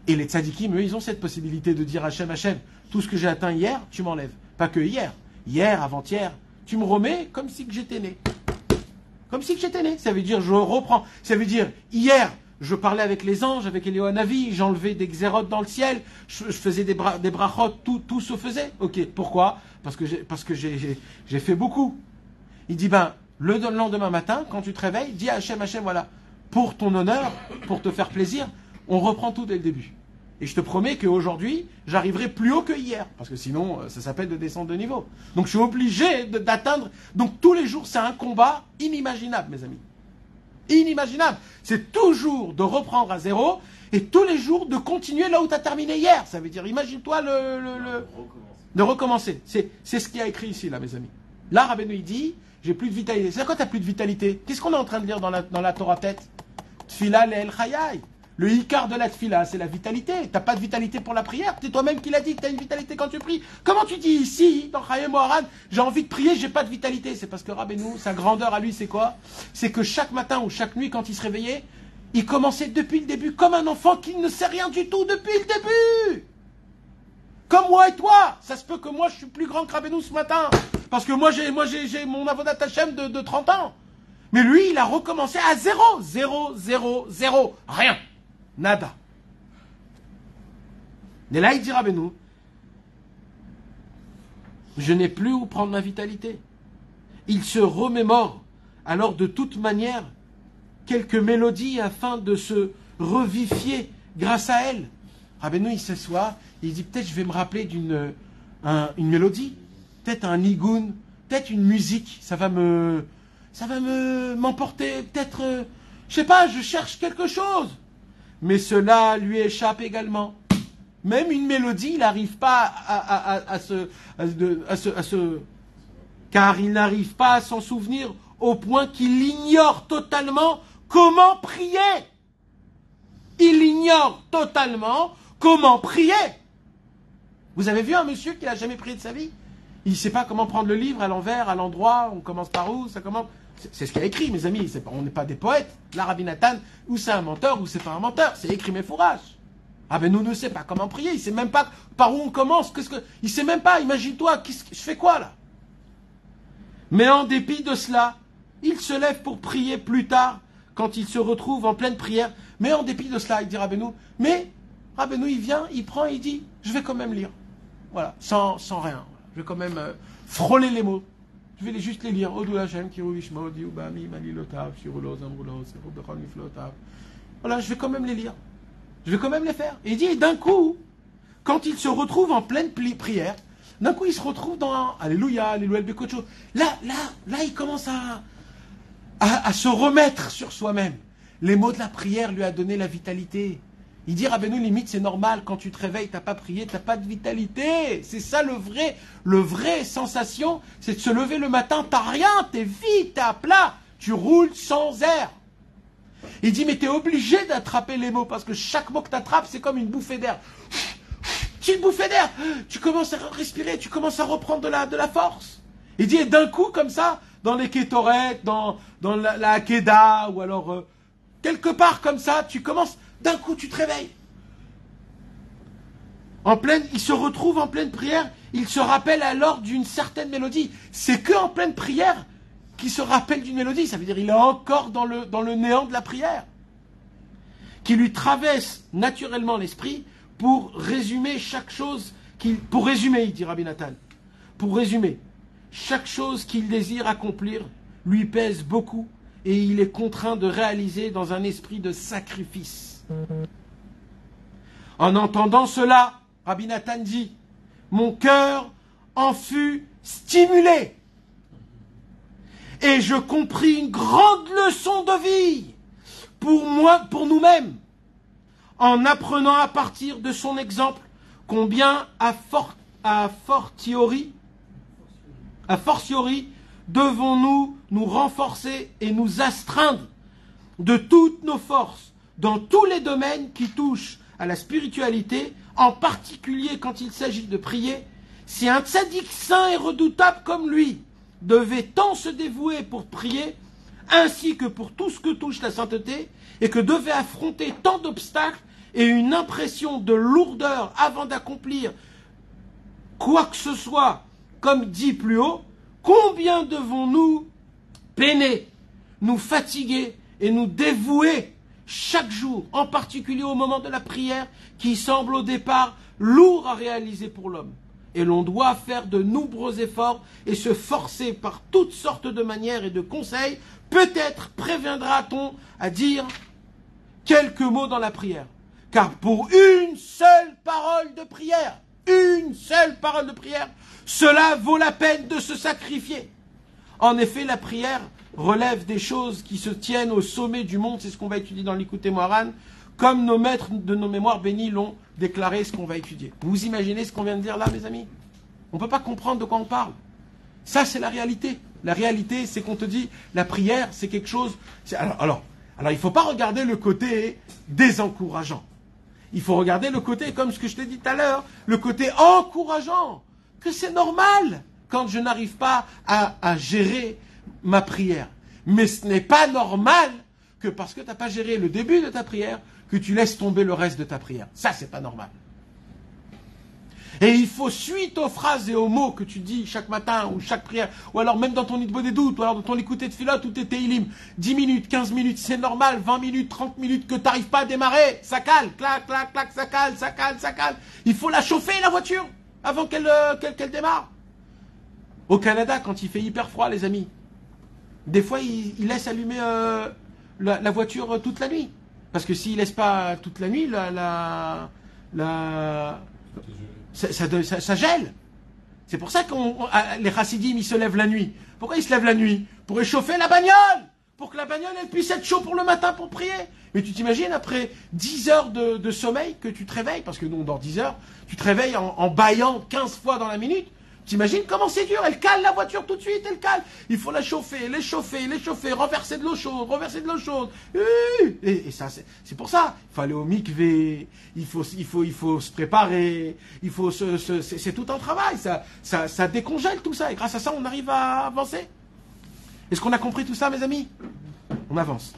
Speaker 1: Et les tzadikim, eux, ils ont cette possibilité de dire à Hachem, Hachem, tout ce que j'ai atteint hier, tu m'enlèves. Pas que hier. Hier, avant-hier, tu me remets comme si que j'étais né. Comme si que j'étais né. Ça veut dire, je reprends. Ça veut dire, hier, je parlais avec les anges, avec Eliyahu Hanavi, j'enlevais des xérotes dans le ciel, je faisais des brachot, tout se faisait. Ok, pourquoi? Parce que j'ai fait beaucoup. Il dit, le lendemain matin, quand tu te réveilles, dis à Hachem, Hachem, voilà, pour ton honneur, pour te faire plaisir, on reprend tout dès le début. Et je te promets qu'aujourd'hui, j'arriverai plus haut que hier. Parce que sinon, ça s'appelle de descendre de niveau. Donc je suis obligé d'atteindre. Donc tous les jours, c'est un combat inimaginable, mes amis. Inimaginable. C'est toujours de reprendre à zéro et tous les jours de continuer là où tu as terminé hier. Ça veut dire, imagine-toi de recommencer. C'est ce qu'il y a écrit ici, là, mes amis. Là, Rabbeinu, il dit, j'ai plus de vitalité. C'est quoi t'as plus de vitalité? Qu'est-ce qu'on est en train de lire dans la Torah tête? Tfila le'el chayai. Le hikar de la tfila, c'est la vitalité. T'as pas de vitalité pour la prière. C'est toi-même qui l'as dit que t'as une vitalité quand tu pries. Comment tu dis ici, dans Chayem Moharan, j'ai envie de prier, j'ai pas de vitalité? C'est parce que Rabbeinu, sa grandeur à lui, c'est quoi? C'est que chaque matin ou chaque nuit, quand il se réveillait, il commençait depuis le début, comme un enfant qui ne sait rien du tout depuis le début. Comme moi et toi. Ça se peut que moi, je suis plus grand que Rabbeinu ce matin. Parce que moi, j'ai mon avodat Hashem de 30 ans. Mais lui, il a recommencé à zéro. Zéro, zéro, zéro. Rien. Nada. Et là, il dit Rabbeinu, je n'ai plus où prendre ma vitalité. Il se remémore, alors de toute manière, quelques mélodies afin de se revivifier grâce à elles. Rabbeinu, il s'assoit, il dit peut-être je vais me rappeler d'une mélodie, peut-être un nigoun, peut-être une musique, ça va m'emporter, peut-être, je sais pas, je cherche quelque chose. Mais cela lui échappe également. Même une mélodie, il n'arrive pas car il n'arrive pas à s'en souvenir au point qu'il ignore totalement comment prier. Il ignore totalement comment prier. Vous avez vu un monsieur qui n'a jamais prié de sa vie? Il ne sait pas comment prendre le livre à l'envers, à l'endroit, on commence par où, ça commence... C'est ce qu'il a écrit, mes amis. On n'est pas des poètes. Là, Rabbi Nathan, ou c'est un menteur, ou c'est pas un menteur. C'est écrit mes fourrages. Ah ben nous ne sait pas comment prier. Il sait même pas par où on commence. Il sait même pas. Imagine-toi, je fais quoi là? Mais en dépit de cela, il se lève pour prier plus tard, quand il se retrouve en pleine prière. Mais en dépit de cela, il dit Rabbeinu. Mais Rabbeinu, il vient, il prend, il dit, je vais quand même lire. Voilà, sans rien. Je vais quand même frôler les mots. Je vais juste les lire. Voilà, je vais quand même les lire. Je vais quand même les faire. Et il dit, d'un coup, quand il se retrouve en pleine prière, d'un coup, il se retrouve dans Alléluia, Alléluia, Bekocho. Là, il commence à se remettre sur soi-même. Les mots de la prière lui a donné la vitalité. Il dit, Rabbeinu, limite, c'est normal, quand tu te réveilles, t'as pas prié, t'as pas de vitalité. C'est ça le vrai sensation, c'est de se lever le matin, t'as rien, t'es vide, t'es à plat, tu roules sans air. Il dit, mais t'es obligé d'attraper les mots, parce que chaque mot que t'attrapes, c'est comme une bouffée d'air. C'est une bouffée d'air. Tu commences à respirer, tu commences à reprendre de la force. Il dit, et d'un coup, comme ça, dans les kétorettes, dans la Hakeda, ou alors, quelque part comme ça, tu commences... D'un coup, tu te réveilles. Il se retrouve en pleine prière. Il se rappelle alors d'une certaine mélodie. C'est que en pleine prière qu'il se rappelle d'une mélodie. Ça veut dire qu'il est encore dans le néant de la prière. Qui lui traverse naturellement l'esprit pour résumer chaque chose pour résumer, il dit Rabbi Nathan. Pour résumer, chaque chose qu'il désire accomplir lui pèse beaucoup et il est contraint de réaliser dans un esprit de sacrifice. En entendant cela, Rabbi Nathan dit, mon cœur en fut stimulé et je compris une grande leçon de vie pour nous-mêmes en apprenant à partir de son exemple combien à fortiori devons-nous nous renforcer et nous astreindre de toutes nos forces dans tous les domaines qui touchent à la spiritualité, en particulier quand il s'agit de prier. Si un tzaddik saint et redoutable comme lui devait tant se dévouer pour prier, ainsi que pour tout ce que touche la sainteté, et que devait affronter tant d'obstacles et une impression de lourdeur avant d'accomplir quoi que ce soit, comme dit plus haut, combien devons-nous peiner, nous fatiguer et nous dévouer chaque jour, en particulier au moment de la prière, qui semble au départ lourd à réaliser pour l'homme. Et l'on doit faire de nombreux efforts et se forcer par toutes sortes de manières et de conseils. Peut-être préviendra-t-on à dire quelques mots dans la prière. Car pour une seule parole de prière, cela vaut la peine de se sacrifier. En effet, la prière relève des choses qui se tiennent au sommet du monde, c'est ce qu'on va étudier dans l'Ikouté Moharan, comme nos maîtres de nos mémoires bénis l'ont déclaré, ce qu'on va étudier. Vous imaginez ce qu'on vient de dire là, mes amis? On ne peut pas comprendre de quoi on parle. Ça, c'est la réalité. La réalité, c'est qu'on te dit, la prière, c'est quelque chose... Alors, il ne faut pas regarder le côté désencourageant. Il faut regarder le côté, comme ce que je t'ai dit tout à l'heure, le côté encourageant. Que c'est normal quand je n'arrive pas à gérer ma prière. Mais ce n'est pas normal que parce que tu n'as pas géré le début de ta prière, que tu laisses tomber le reste de ta prière. Ça, c'est pas normal. Et il faut, suite aux phrases et aux mots que tu dis chaque matin ou chaque prière, ou alors même dans ton Nidbo des doutes, ou alors dans ton écouté de Filot ou tes Teilim, 10 minutes, 15 minutes, c'est normal, 20 minutes, 30 minutes, que tu n'arrives pas à démarrer, ça cale, clac, clac, clac, ça cale. Il faut la chauffer, la voiture, avant qu'elle démarre. Au Canada, quand il fait hyper froid, les amis, des fois, il laisse allumer la voiture toute la nuit. Parce que s'il ne laisse pas toute la nuit, ça gèle. C'est pour ça que les chassidim, ils se lèvent la nuit. Pourquoi ils se lèvent la nuit? Pour réchauffer la bagnole. Pour que la bagnole, elle puisse être chaude pour le matin pour prier. Mais tu t'imagines, après 10 heures de sommeil, que tu te réveilles, parce que nous, on dort 10 heures, tu te réveilles en bâillant 15 fois dans la minute. T'imagines comment c'est dur? Elle cale la voiture tout de suite, elle cale. Il faut la chauffer, l'échauffer, renverser de l'eau chaude. Et ça, c'est pour ça. Il faut aller au mikvé, il faut se préparer, c'est tout un travail. Ça décongèle tout ça. Et grâce à ça, on arrive à avancer. Est-ce qu'on a compris tout ça, mes amis? On avance.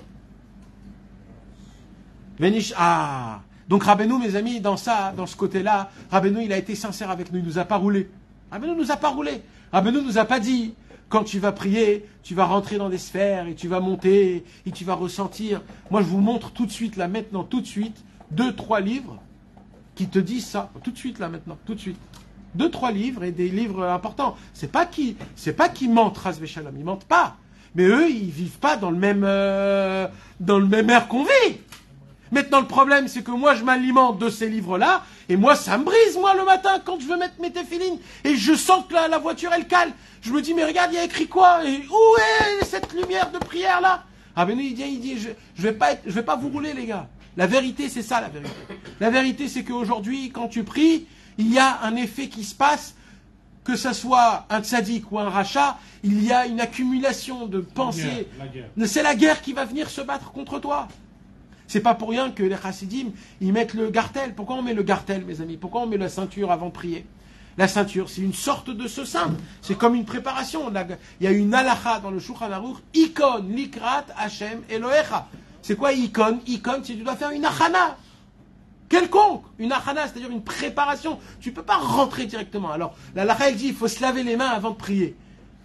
Speaker 1: Vénish, donc Rabbeinu, mes amis, dans ce côté-là, Rabbeinu, il a été sincère avec nous, il nous a pas roulé. Rabbeinu nous a pas roulé. Rabbeinu nous a pas dit, quand tu vas prier, tu vas rentrer dans des sphères et tu vas monter et tu vas ressentir. Moi, je vous montre tout de suite, là, maintenant, tout de suite, 2-3 livres qui te disent ça. Tout de suite, là, maintenant, tout de suite. 2-3 livres et des livres importants. C'est pas qu'ils mentent, Ras Veshalom. Ils mentent pas. Mais eux, ils vivent pas dans le même air qu'on vit. Maintenant, le problème, c'est que moi, je m'alimente de ces livres-là, et moi, ça me brise, moi, le matin, quand je veux mettre mes téfilines, et je sens que la voiture, elle cale. Je me dis, mais regarde, il y a écrit quoi? Et où est cette lumière de prière-là? Rabbeinu, il dit, je vais pas vous rouler, les gars. La vérité, c'est ça, la vérité. La vérité, c'est qu'aujourd'hui, quand tu pries, il y a un effet qui se passe, que ça soit un tzaddik ou un rachat, il y a une accumulation de pensées.
Speaker 2: La guerre.
Speaker 1: C'est la guerre qui va venir se battre contre toi. C'est pas pour rien que les chassidim, ils mettent le gartel. Pourquoi on met le gartel, mes amis? Pourquoi on met la ceinture avant de prier? La ceinture, c'est une sorte de ce sein. C'est comme une préparation. Il y a une halakha dans le Shulchan Aruch, Ikon, Likrat, Hashem, Elohecha. C'est quoi Ikon? Ikon, c'est que tu dois faire une achana. Quelconque. Une achana, c'est-à-dire une préparation. Tu peux pas rentrer directement. Alors, la halakha, elle dit, il faut se laver les mains avant de prier.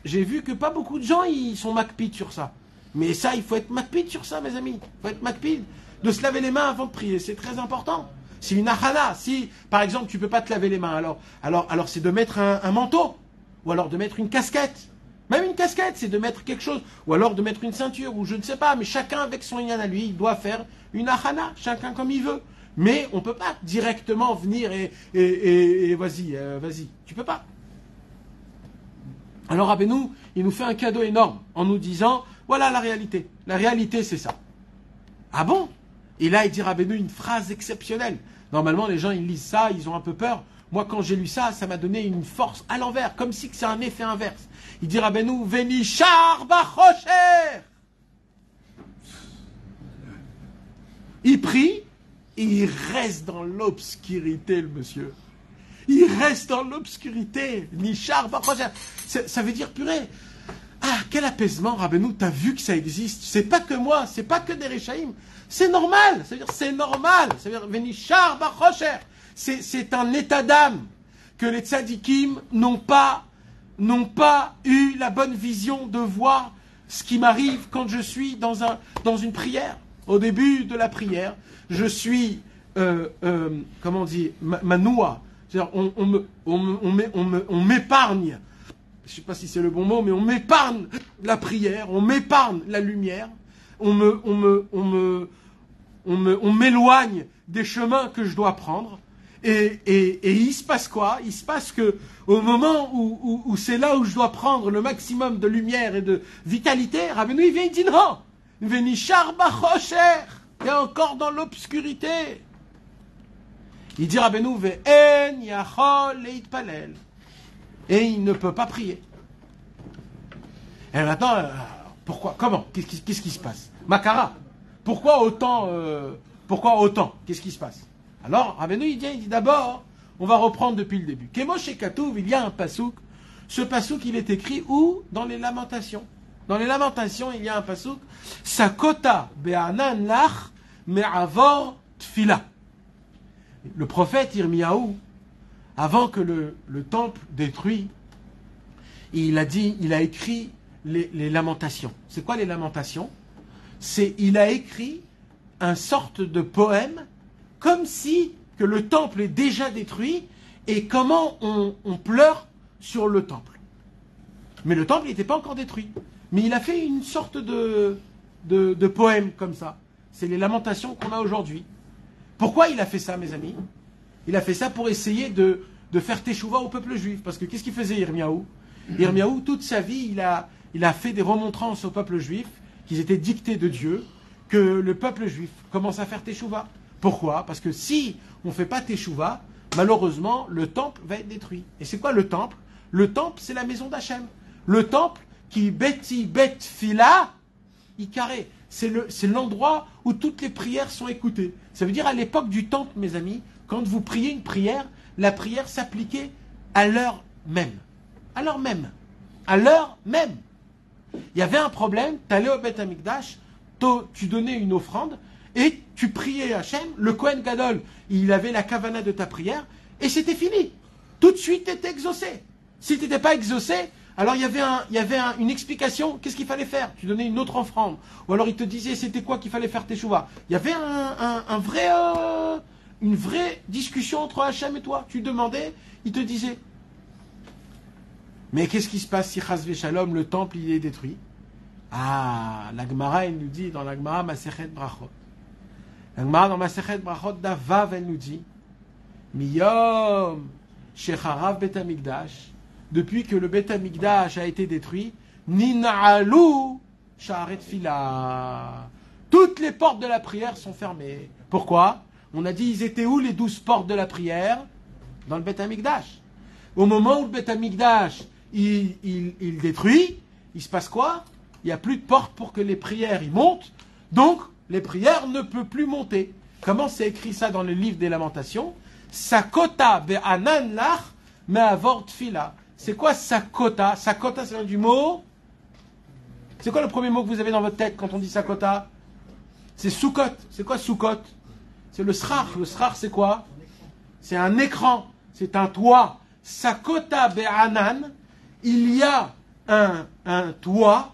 Speaker 1: J'ai vu que pas beaucoup de gens, ils sont makpid sur ça. Mais ça, il faut être makpid sur ça, mes amis. Il faut être makpid. De se laver les mains avant de prier, c'est très important. C'est une achana. Si, par exemple, tu ne peux pas te laver les mains, alors c'est de mettre un manteau, ou alors de mettre une casquette. Même une casquette, c'est de mettre quelque chose, ou alors de mettre une ceinture, ou je ne sais pas, mais chacun avec son inyan à lui, il doit faire une achana, chacun comme il veut. Mais on ne peut pas directement venir et vas-y, tu peux pas. Alors Rabbeinu, il nous fait un cadeau énorme, en nous disant, voilà la réalité. La réalité, c'est ça. Ah bon? Et là, il dit Rabbeinu une phrase exceptionnelle. Normalement, les gens, ils lisent ça, ils ont un peu peur. Moi, quand j'ai lu ça, ça m'a donné une force à l'envers, comme si c'est un effet inverse. Il dit Rabbeinu, Venichar Bachocher. Il prie, et il reste dans l'obscurité, le monsieur. Il reste dans l'obscurité. Nishar Bachocher. Ça veut dire, purée, ah, quel apaisement, Rabbeinu, t'as vu que ça existe. C'est pas que moi, c'est pas que des Réchaïm. C'est normal. Ça veut dire, c'est normal. Ça veut dire, Venishar Bachocher. C'est un état d'âme que les tzadikim n'ont pas eu la bonne vision de voir ce qui m'arrive quand je suis dans une prière. Au début de la prière, je suis, comment on dit, manoua. C'est-à-dire, on m'épargne. Je ne sais pas si c'est le bon mot, mais on m'épargne la prière, on m'épargne la lumière, on m'éloigne des chemins que je dois prendre. Et il se passe quoi? Il se passe que au moment où c'est là où je dois prendre le maximum de lumière et de vitalité, Rabbeinu il vient, il dit non, Venishar Bachocher, t'es encore dans l'obscurité. Il dit Rabbeinu ve'en yachol leitpalel, et il ne peut pas prier. Et maintenant, pourquoi? Comment? Qu'est-ce qui se passe? Makara, pourquoi autant? Qu'est-ce qui se passe? Alors, Rabbeinu, il dit d'abord, on va reprendre depuis le début. Kemo Shekatouv, il y a un pasouk. Ce pasouk, il est écrit où? Dans les Lamentations. Dans les Lamentations, il y a un pasouk. Sakota be'anan lach me'avor tfila. Le prophète Yirmiyahu, avant que le temple détruit, il a écrit les Lamentations. C'est quoi les Lamentations? Il a écrit un sorte de poème comme si que le temple est déjà détruit et comment on pleure sur le temple. Mais le temple n'était pas encore détruit. Mais il a fait une sorte de poème comme ça. C'est les lamentations qu'on a aujourd'hui. Pourquoi il a fait ça, mes amis? Il a fait ça pour essayer de faire teshuva au peuple juif. Parce que qu'est-ce qu'il faisait Yirmiyahu? Yirmiyahu, toute sa vie, il a fait des remontrances au peuple juif qu'ils étaient dictés de Dieu, que le peuple juif commence à faire teshuva. Pourquoi? Parce que si on ne fait pas teshuva, malheureusement, le temple va être détruit. Et c'est quoi le temple? Le temple, c'est la maison d'Hachem. Le temple qui beti bet fila, il carré. C'est l'endroit où toutes les prières sont écoutées. Ça veut dire à l'époque du temple, mes amis, quand vous priez une prière, la prière s'appliquait à l'heure même. À l'heure même. À l'heure même. Il y avait un problème, tu allais au Beth Amikdash, tu donnais une offrande, et tu priais Hachem, le Kohen Gadol, il avait la kavana de ta prière, et c'était fini. Tout de suite, tu étais exaucé. Si tu n'étais pas exaucé, alors il y avait une explication, qu'est-ce qu'il fallait faire? Tu donnais une autre offrande. Ou alors il te disait c'était quoi qu'il fallait faire teshuva. Il y avait une vraie discussion entre Hachem et toi. Tu demandais, il te disait. Mais qu'est-ce qui se passe si Chas Veshalom, le temple, il est détruit? Ah, la Gemara, elle nous dit dans la Gemara Masechet Brachot. La Gemara dans Masechet Brachot d'Avav, elle nous dit Miyom Shecharav Bet Amikdash, depuis que le Bet Amikdash a été détruit, Nina'alu Sha'aret Fila. Toutes les portes de la prière sont fermées. Pourquoi? On a dit, ils étaient où les 12 portes de la prière? Dans le Bet Amikdash. Au moment où le Bet Amikdash il détruit, il se passe quoi? Il n'y a plus de porte pour que les prières y montent, donc les prières ne peuvent plus monter. Comment c'est écrit ça dans le livre des Lamentations? Sakota be'anan lach me'avor tfila. C'est quoi sakota? Sakota, c'est un du mot. C'est quoi le premier mot que vous avez dans votre tête quand on dit sakota? C'est soukot. C'est quoi soukot? C'est le srar. Le srar, c'est quoi? C'est un écran. C'est un toit. Sakota be'anan. Il y a un toit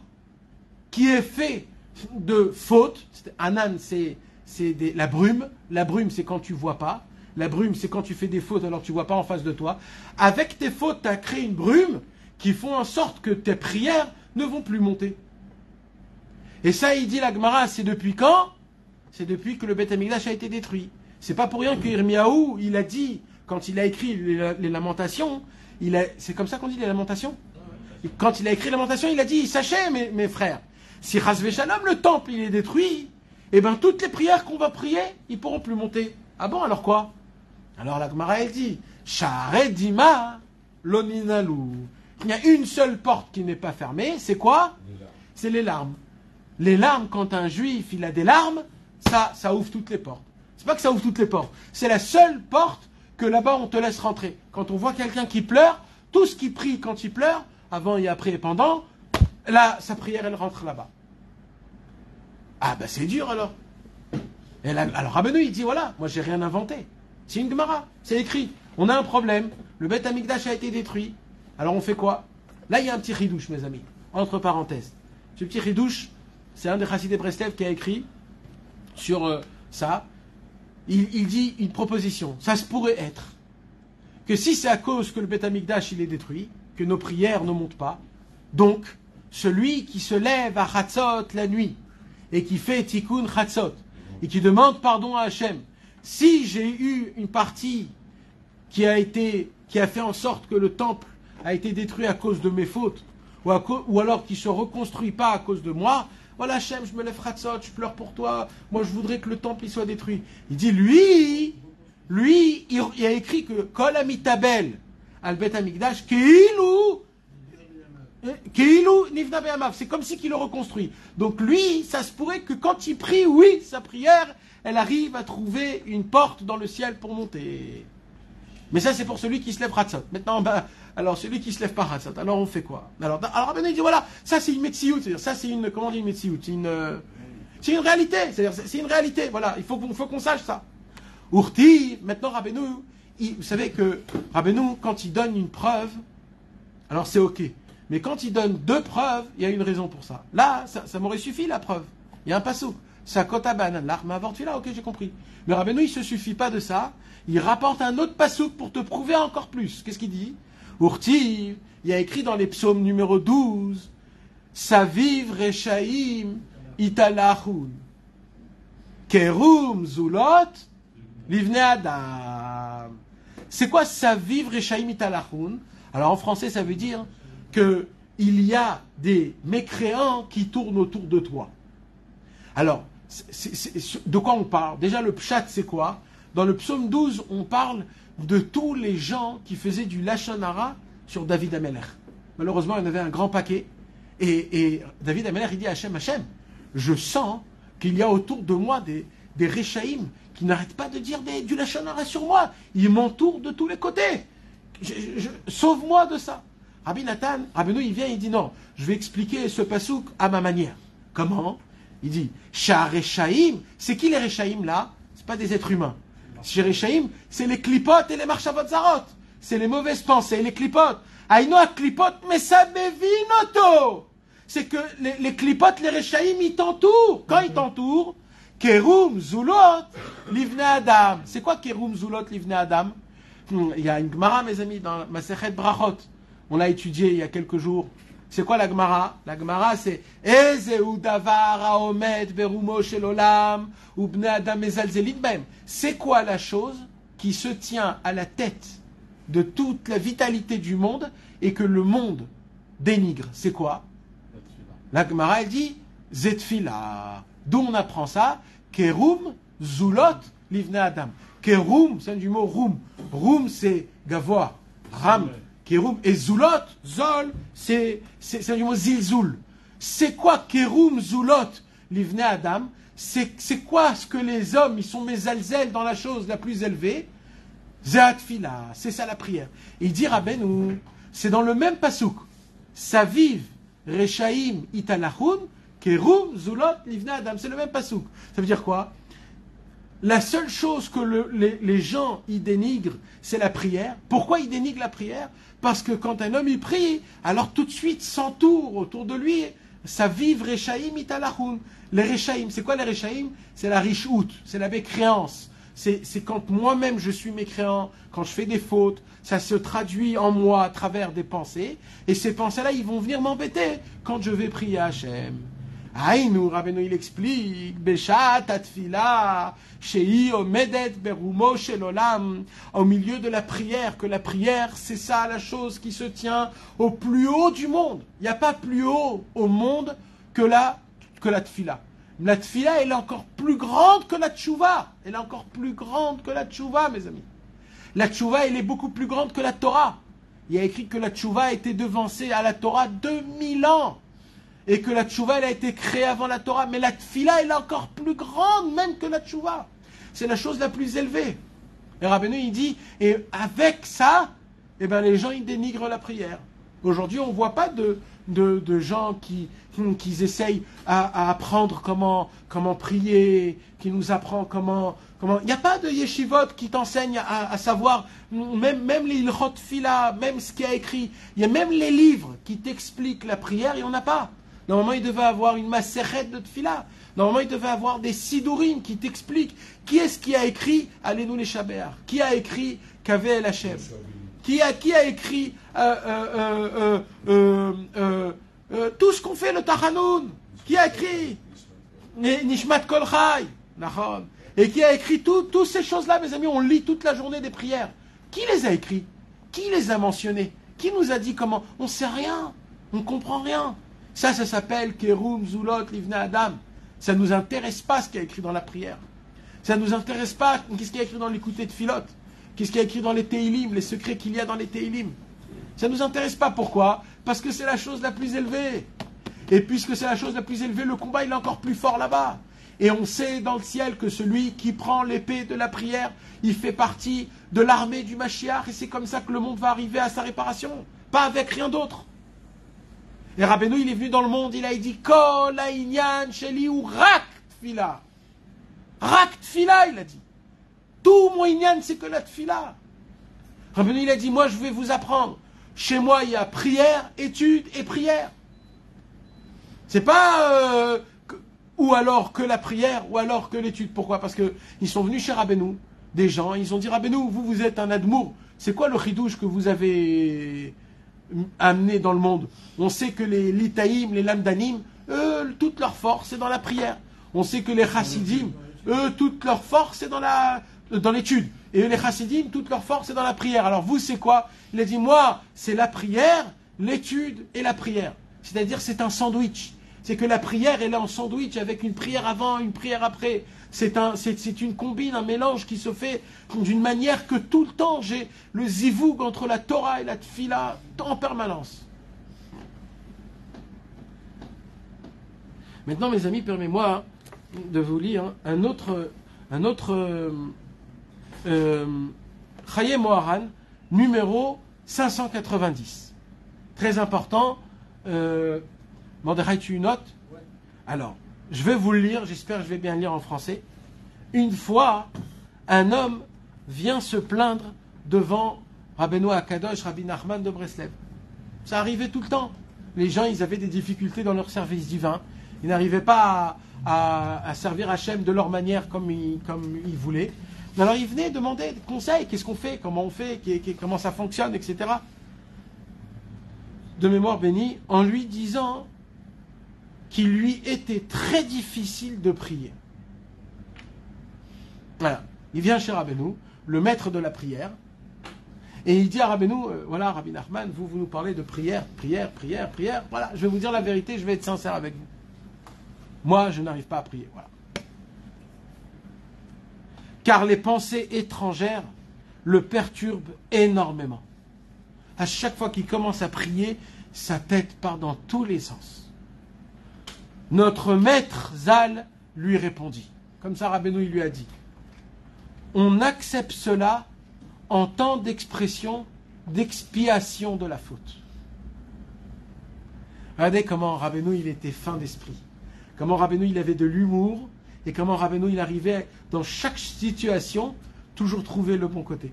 Speaker 1: qui est fait de fautes. Anan, c'est la brume. La brume, c'est quand tu vois pas. La brume, c'est quand tu fais des fautes alors tu vois pas en face de toi. Avec tes fautes, tu as créé une brume qui font en sorte que tes prières ne vont plus monter. Et ça, il dit la Gemara, c'est depuis quand? C'est depuis que le Beth Amikdash a été détruit. C'est pas pour rien que Yirmiyahu, il a dit, quand il a écrit les Lamentations, c'est comme ça qu'on dit les Lamentations? Quand il a écrit les Lamentations, il a dit, sachez mes frères, si Chas Veshalom, le temple, il est détruit, eh bien toutes les prières qu'on va prier, ils pourront plus monter. Ah bon, alors quoi? Alors la Gemara, elle dit, Sha'aret Dima Loninalou. Il y a une seule porte qui n'est pas fermée, c'est quoi? C'est les larmes. Les larmes, quand un juif, il a des larmes, ça ouvre toutes les portes. C'est pas que ça ouvre toutes les portes. C'est la seule porte que là-bas on te laisse rentrer. Quand on voit quelqu'un qui pleure, tout ce qui prie quand il pleure, avant et après et pendant, là, sa prière, elle rentre là-bas. Ah ben c'est dur alors. Et là, alors Rabbeinu, il dit voilà, moi j'ai rien inventé. C'est une Gemara, c'est écrit. On a un problème, le Beth Amikdash a été détruit. Alors on fait quoi? Là il y a un petit ridouche, mes amis, entre parenthèses. Ce petit ridouche, c'est un des Chassidé Breslev qui a écrit sur ça. Il dit une proposition. Ça se pourrait être que si c'est à cause que le Beth Amikdash il est détruit, que nos prières ne montent pas, donc celui qui se lève à Chatzot la nuit et qui fait Tikkun Chatzot et qui demande pardon à Hachem, si j'ai eu une partie qui a fait en sorte que le temple a été détruit à cause de mes fautes, ou alors qu'il ne se reconstruit pas à cause de moi, voilà Hachem, je me lève Chatzot, je pleure pour toi, moi je voudrais que le temple il soit détruit. Il dit, lui, il a écrit que Kol Amitabel al Bet Amikdash, Keilu Nivna Be'amav, c'est comme si qu'il le reconstruit. Donc lui, ça se pourrait que quand il prie, oui, sa prière, elle arrive à trouver une porte dans le ciel pour monter. Mais ça, c'est pour celui qui se lève Chatzot. Maintenant, alors celui qui se lève pas Chatzot, alors on fait quoi? Alors maintenant, il dit voilà, ça c'est une Metsiout, c'est-à-dire ça c'est une, comment on dit une Metsiout? C'est une réalité, c'est-à-dire c'est une réalité, voilà, il faut qu'on sache ça. Urti, maintenant Rabbeinu, vous savez que Rabbeinu, quand il donne une preuve, alors c'est ok. Mais quand il donne deux preuves, il y a une raison pour ça. Là, ça m'aurait suffi la preuve. Il y a un passouk. Sakota banan, l'arme avortue là, ok, j'ai compris. Mais Rabbeinu, il se suffit pas de ça. Il rapporte un autre passouk pour te prouver encore plus. Qu'est-ce qu'il dit? Urti, il y a écrit dans les psaumes numéro 12, Saviv Rechaim Italachun. Kerum Zulot Livne Adam. C'est quoi Saviv Rechaim Italachun? Alors en français, ça veut dire qu'il y a des mécréants qui tournent autour de toi. Alors, de quoi on parle? Déjà, le pshat, c'est quoi? Dans le psaume 12, on parle de tous les gens qui faisaient du Lachon Hara sur David Amelech. Malheureusement, il y en avait un grand paquet. Et David Amelech, il dit à Hachem, Hachem, je sens qu'il y a autour de moi des Rechaïm qui n'arrêtent pas de dire du Lachon Hara sur moi. Ils m'entourent de tous les côtés. Sauve-moi de ça. Rabbi Nathan, Rabbeinu, il vient, il dit non, je vais expliquer ce pasouk à ma manière. Comment? Il dit, Shah Rechaïm, c'est qui les Rechaïm là? C'est pas des êtres humains. Shah Rechaïm, c'est les clipotes et les marchavot zarot. C'est les mauvaises pensées, les clipotes. Aïno a clipote, mais ça bevinoto. C'est que les clipotes, les Rechaïm, ils t'entourent. Quand ils t'entourent, Kerum Zulot, Livne Adam. C'est quoi Kerum Zulot, Livne Adam? Il y a une Gemara, mes amis, dans Masechet Brachot. On l'a étudié il y a quelques jours. C'est quoi la Gemara? La Gemara, c'est Ezeu davar haomed berumo shel olam ubne adam mezalzelit bem. C'est quoi la chose qui se tient à la tête de toute la vitalité du monde et que le monde dénigre? C'est quoi? La Gemara, elle dit Zetfila. D'où on apprend ça? Kerum zulot livne adam. Kerum, c'est du mot roum. Roum, c'est gavois. Ram. Kerum et Zulot, Zol, c'est du mot Zilzul. C'est quoi Kerum, Zulot, Livne Adam? C'est quoi ce que les hommes, ils sont mezalzel dans la chose la plus élevée? Zeatfila, c'est ça la prière. Et il dit Rabbeinu, c'est dans le même pasouk. Saviv, Rechaim, Italachun, Kerum, Zulot, Livne Adam. C'est le même pasouk. Ça veut dire quoi? La seule chose que les gens y dénigrent, c'est la prière. Pourquoi ils dénigrent la prière? Parce que quand un homme y prie, alors tout de suite s'entoure autour de lui, ça vive Rechaïm italachun. Les Rechaïm, c'est quoi les Rechaïm? C'est la richout, c'est la mécréance. C'est quand moi-même je suis mécréant, quand je fais des fautes, ça se traduit en moi à travers des pensées, et ces pensées-là, ils vont venir m'embêter quand je vais prier à Hachem. Aïnou, Rabbeinu, il explique, Beshat atfila, shei omedet berumo shel olam, au milieu de la prière, que la prière, c'est ça la chose qui se tient au plus haut du monde. Il n'y a pas plus haut au monde que la tfila. La tfila, elle est encore plus grande que la tchouva. Elle est encore plus grande que la tchouva, mes amis. La tchouva, elle est beaucoup plus grande que la Torah. Il y a écrit que la tchouva a été devancée à la Torah 2000 ans. et que la tchouva, elle a été créée avant la Torah. Mais la tfila, elle est encore plus grande même que la tchouva. C'est la chose la plus élevée. Et Rabbeinu, il dit, et avec ça, eh ben, les gens, ils dénigrent la prière. Aujourd'hui, on ne voit pas de gens qui essayent à apprendre comment prier, qui nous apprend comment... Il n'y a pas de yeshivot qui t'enseigne à savoir, même les ilchot fila, même ce qu'il y a écrit. Il y a même les livres qui t'expliquent la prière, il n'y en a pas. Normalement, il devait avoir une maseret de tfila. Normalement, il devait avoir des sidourim qui t'expliquent qui est-ce qui a écrit Alenu les Shabéar, qui a écrit Kavé El Hashem, qui a écrit tout ce qu'on fait le Tachanoun, qui a écrit Nishmat Kol Chai, et qui a écrit toutes ces choses-là, mes amis. On lit toute la journée des prières. Qui les a écrits? Qui les a mentionnés? Qui nous a dit comment? On ne sait rien, on ne comprend rien. Ça s'appelle Kerum, Zulot, Livne Adam. Ça ne nous intéresse pas ce qu'il y a écrit dans la prière. Ça ne nous intéresse pas qu'est-ce qu'il y a écrit dans l'écouté de Philot. Qu'est-ce qu'il y a écrit dans les Teilim, les secrets qu'il y a dans les Teilim. Ça ne nous intéresse pas. Pourquoi? Parce que c'est la chose la plus élevée. Et puisque c'est la chose la plus élevée, le combat il est encore plus fort là-bas. Et on sait dans le ciel que celui qui prend l'épée de la prière, il fait partie de l'armée du Mashiach. Et c'est comme ça que le monde va arriver à sa réparation. Pas avec rien d'autre. Et Rabbeinu, il est venu dans le monde, il a dit Kol ha'inyan sheli hu rak tfila. Rak tfila, il a dit. Tout mon inyan, c'est que la tfila. Rabbeinu, il a dit, moi je vais vous apprendre. Chez moi, il y a prière, étude et prière. C'est pas ou alors que la prière, ou alors que l'étude. Pourquoi? Parce qu'ils sont venus chez Rabbeinu, des gens, ils ont dit Rabbeinu, vous êtes un admour. C'est quoi le chidouche que vous avez amené dans le monde? On sait que les litaïm, les lamdanim, eux, toute leur force c'est dans la prière. On sait que les chassidim, eux, toute leur force c'est dans l'étude. Et les chassidim, toute leur force c'est dans la prière. Alors vous, c'est quoi? Il a dit, moi, c'est la prière, l'étude et la prière. C'est-à-dire, c'est un sandwich. C'est que la prière, elle est en sandwich avec une prière avant, une prière après. C'est une combine, un mélange qui se fait d'une manière que tout le temps, j'ai le zivoug entre la Torah et la tfila en permanence. Maintenant, mes amis, permettez-moi de vous lire un autre Chaye Moharan, numéro 590. Très important. Mordechai, tu notes? Alors, je vais vous le lire, j'espère que je vais bien le lire en français. Une fois, un homme vient se plaindre devant Rabbeinu Akadosh, Rabbi Nachman de Breslev. Ça arrivait tout le temps. Les gens, ils avaient des difficultés dans leur service divin. Ils n'arrivaient pas à servir Hachem de leur manière comme ils voulaient. Alors, ils venaient demander des conseils. Qu'est-ce qu'on fait? Comment on fait? Comment ça fonctionne? Etc. De mémoire bénie, en lui disant qu'il lui était très difficile de prier. Voilà. Il vient chez Rabbeinu, le maître de la prière, et il dit à Rabbeinu, voilà, Rabbi Nachman, vous nous parlez de prière, prière. Voilà, je vais vous dire la vérité, je vais être sincère avec vous. Moi, je n'arrive pas à prier. Voilà. Car les pensées étrangères le perturbent énormément. À chaque fois qu'il commence à prier, sa tête part dans tous les sens. Notre maître Zal lui répondit. Comme ça, Rabbeinu il lui a dit. On accepte cela en temps d'expression, d'expiation de la faute. Regardez comment Rabbeinu il était fin d'esprit. Comment Rabbeinu il avait de l'humour et comment Rabbeinu il arrivait dans chaque situation toujours trouver le bon côté.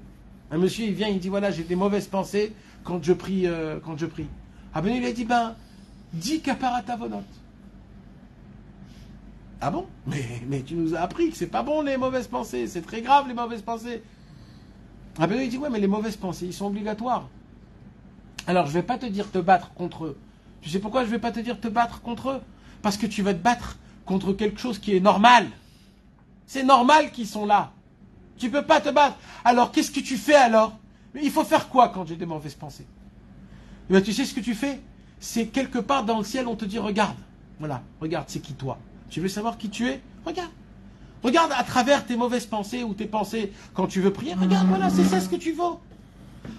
Speaker 1: Un monsieur il vient, il dit voilà, j'ai des mauvaises pensées quand je prie. Rabbeinu il a dit dis kaparat avonot. Ah bon? Mais tu nous as appris que c'est pas bon les mauvaises pensées, c'est très grave les mauvaises pensées. Rabbeinu il dit ouais, mais les mauvaises pensées ils sont obligatoires. Alors je vais pas te dire te battre contre eux. Tu sais pourquoi je vais pas te dire te battre contre eux? Parce que tu vas te battre contre quelque chose qui est normal. C'est normal qu'ils sont là. Tu peux pas te battre. Alors qu'est-ce que tu fais alors? Il faut faire quoi quand j'ai des mauvaises pensées? Et bien, tu sais ce que tu fais? C'est quelque part dans le ciel on te dit regarde. Voilà, regarde c'est qui toi? Tu veux savoir qui tu es? Regarde. Regarde à travers tes mauvaises pensées ou tes pensées quand tu veux prier. Regarde, voilà, c'est ça ce que tu veux.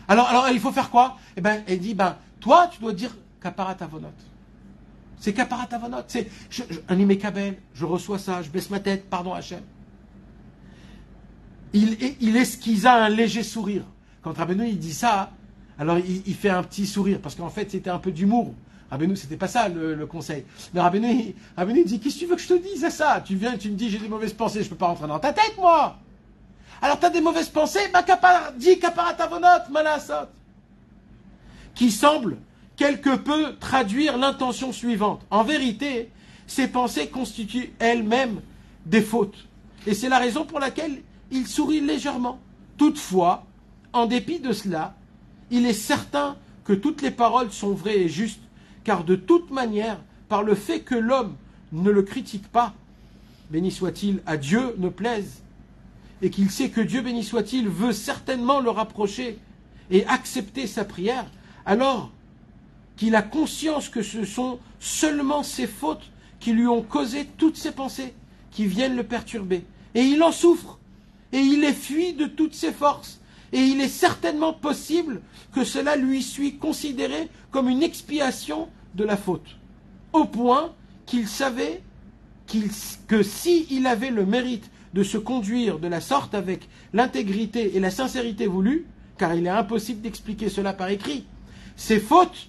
Speaker 1: Alors il faut faire quoi? Eh bien, elle dit, toi, tu dois dire kaparat avonot. C'est kaparat avonot. C'est un imekabel, je reçois ça, je baisse ma tête, pardon Hachem. Il esquissa un léger sourire. Quand Rabbeinu il dit ça, alors il fait un petit sourire, parce qu'en fait c'était un peu d'humour. Rabbeinu, c'était pas ça le conseil. Mais Rabbeinu il dit, qu'est-ce que tu veux que je te dise à ça? Tu viens et tu me dis, j'ai des mauvaises pensées, je peux pas rentrer dans ta tête, moi. Alors t'as des mauvaises pensées, bah dis kaparat avonot, malasot. Qui semble quelque peu traduire l'intention suivante. En vérité, ces pensées constituent elles-mêmes des fautes. Et c'est la raison pour laquelle il sourit légèrement. Toutefois, en dépit de cela, il est certain que toutes les paroles sont vraies et justes, car de toute manière, par le fait que l'homme ne le critique pas, béni soit-il, à Dieu ne plaise, et qu'il sait que Dieu, béni soit-il, veut certainement le rapprocher et accepter sa prière, alors qu'il a conscience que ce sont seulement ses fautes qui lui ont causé toutes ces pensées qui viennent le perturber. Et il en souffre, et il les fuit de toutes ses forces, et il est certainement possible que cela lui soit considéré comme une expiation de la faute, au point qu'il savait que s'il avait le mérite de se conduire de la sorte avec l'intégrité et la sincérité voulues, car il est impossible d'expliquer cela par écrit, ses fautes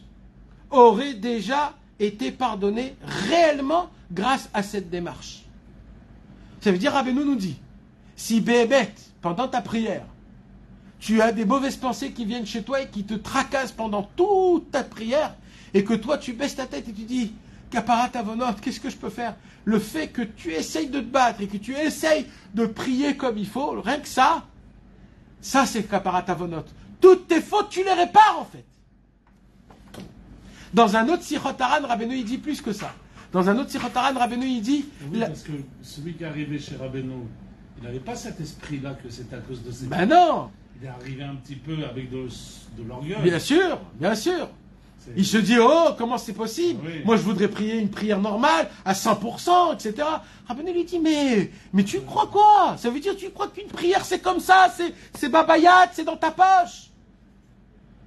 Speaker 1: auraient déjà été pardonnées réellement grâce à cette démarche. Ça veut dire, Rabbeinu nous dit, si Béhémet, pendant ta prière, tu as des mauvaises pensées qui viennent chez toi et qui te tracassent pendant toute ta prière, et que toi tu baisses ta tête et tu dis, kaparat avonot, qu'est-ce que je peux faire? Le fait que tu essayes de te battre et que tu essayes de prier comme il faut, rien que ça c'est kaparat avonot. Toutes tes fautes, tu les répares en fait. Dans un autre Sichot Haran, Rabbeinu il dit plus que ça. Dans un autre Sichot Haran, Rabbeinu il dit...
Speaker 2: Oui, parce que celui qui est arrivé chez Rabbeinu, il n'avait pas cet esprit-là que c'est à cause de ses...
Speaker 1: Ben non.
Speaker 2: Il est arrivé un petit peu avec de l'orgueil.
Speaker 1: Bien sûr, bien sûr. Il se dit, oh, comment c'est possible?
Speaker 2: Oui.
Speaker 1: Moi, je voudrais prier une prière normale, à 100%, etc. Rabbeinu lui dit, mais tu crois quoi? Ça veut dire, tu crois qu'une prière, c'est comme ça, c'est babayat, c'est dans ta poche?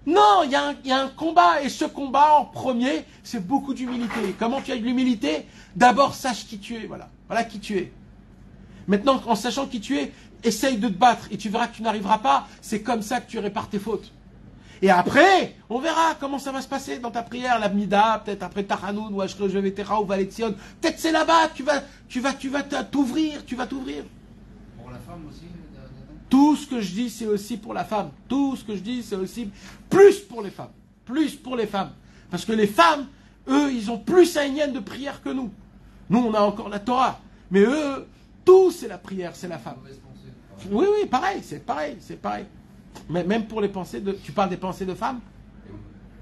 Speaker 1: Non, il y a un combat, et ce combat, en premier, c'est beaucoup d'humilité. Comment tu as de l'humilité? D'abord, sache qui tu es, voilà. Voilà qui tu es. Maintenant, en sachant qui tu es, essaye de te battre, et tu verras que tu n'arriveras pas. C'est comme ça que tu répares tes fautes. Et après, on verra comment ça va se passer dans ta prière, la Mida, peut-être après Tachanoun, ou Ashre Jevetera, ou Valetzion. Peut-être c'est là-bas que tu vas t'ouvrir, tu vas t'ouvrir.
Speaker 5: Pour la femme aussi,
Speaker 1: Tout ce que je dis, c'est aussi pour la femme. Tout ce que je dis, c'est aussi plus pour les femmes. Plus pour les femmes. Parce que les femmes, eux, ils ont plus un yen de prière que nous. Nous, on a encore la Torah. Mais eux, tout, c'est la prière, c'est la femme.
Speaker 5: mauvaise pensée.
Speaker 1: Oui, pareil, c'est pareil. Mais même pour les pensées de... Tu parles des pensées de femmes?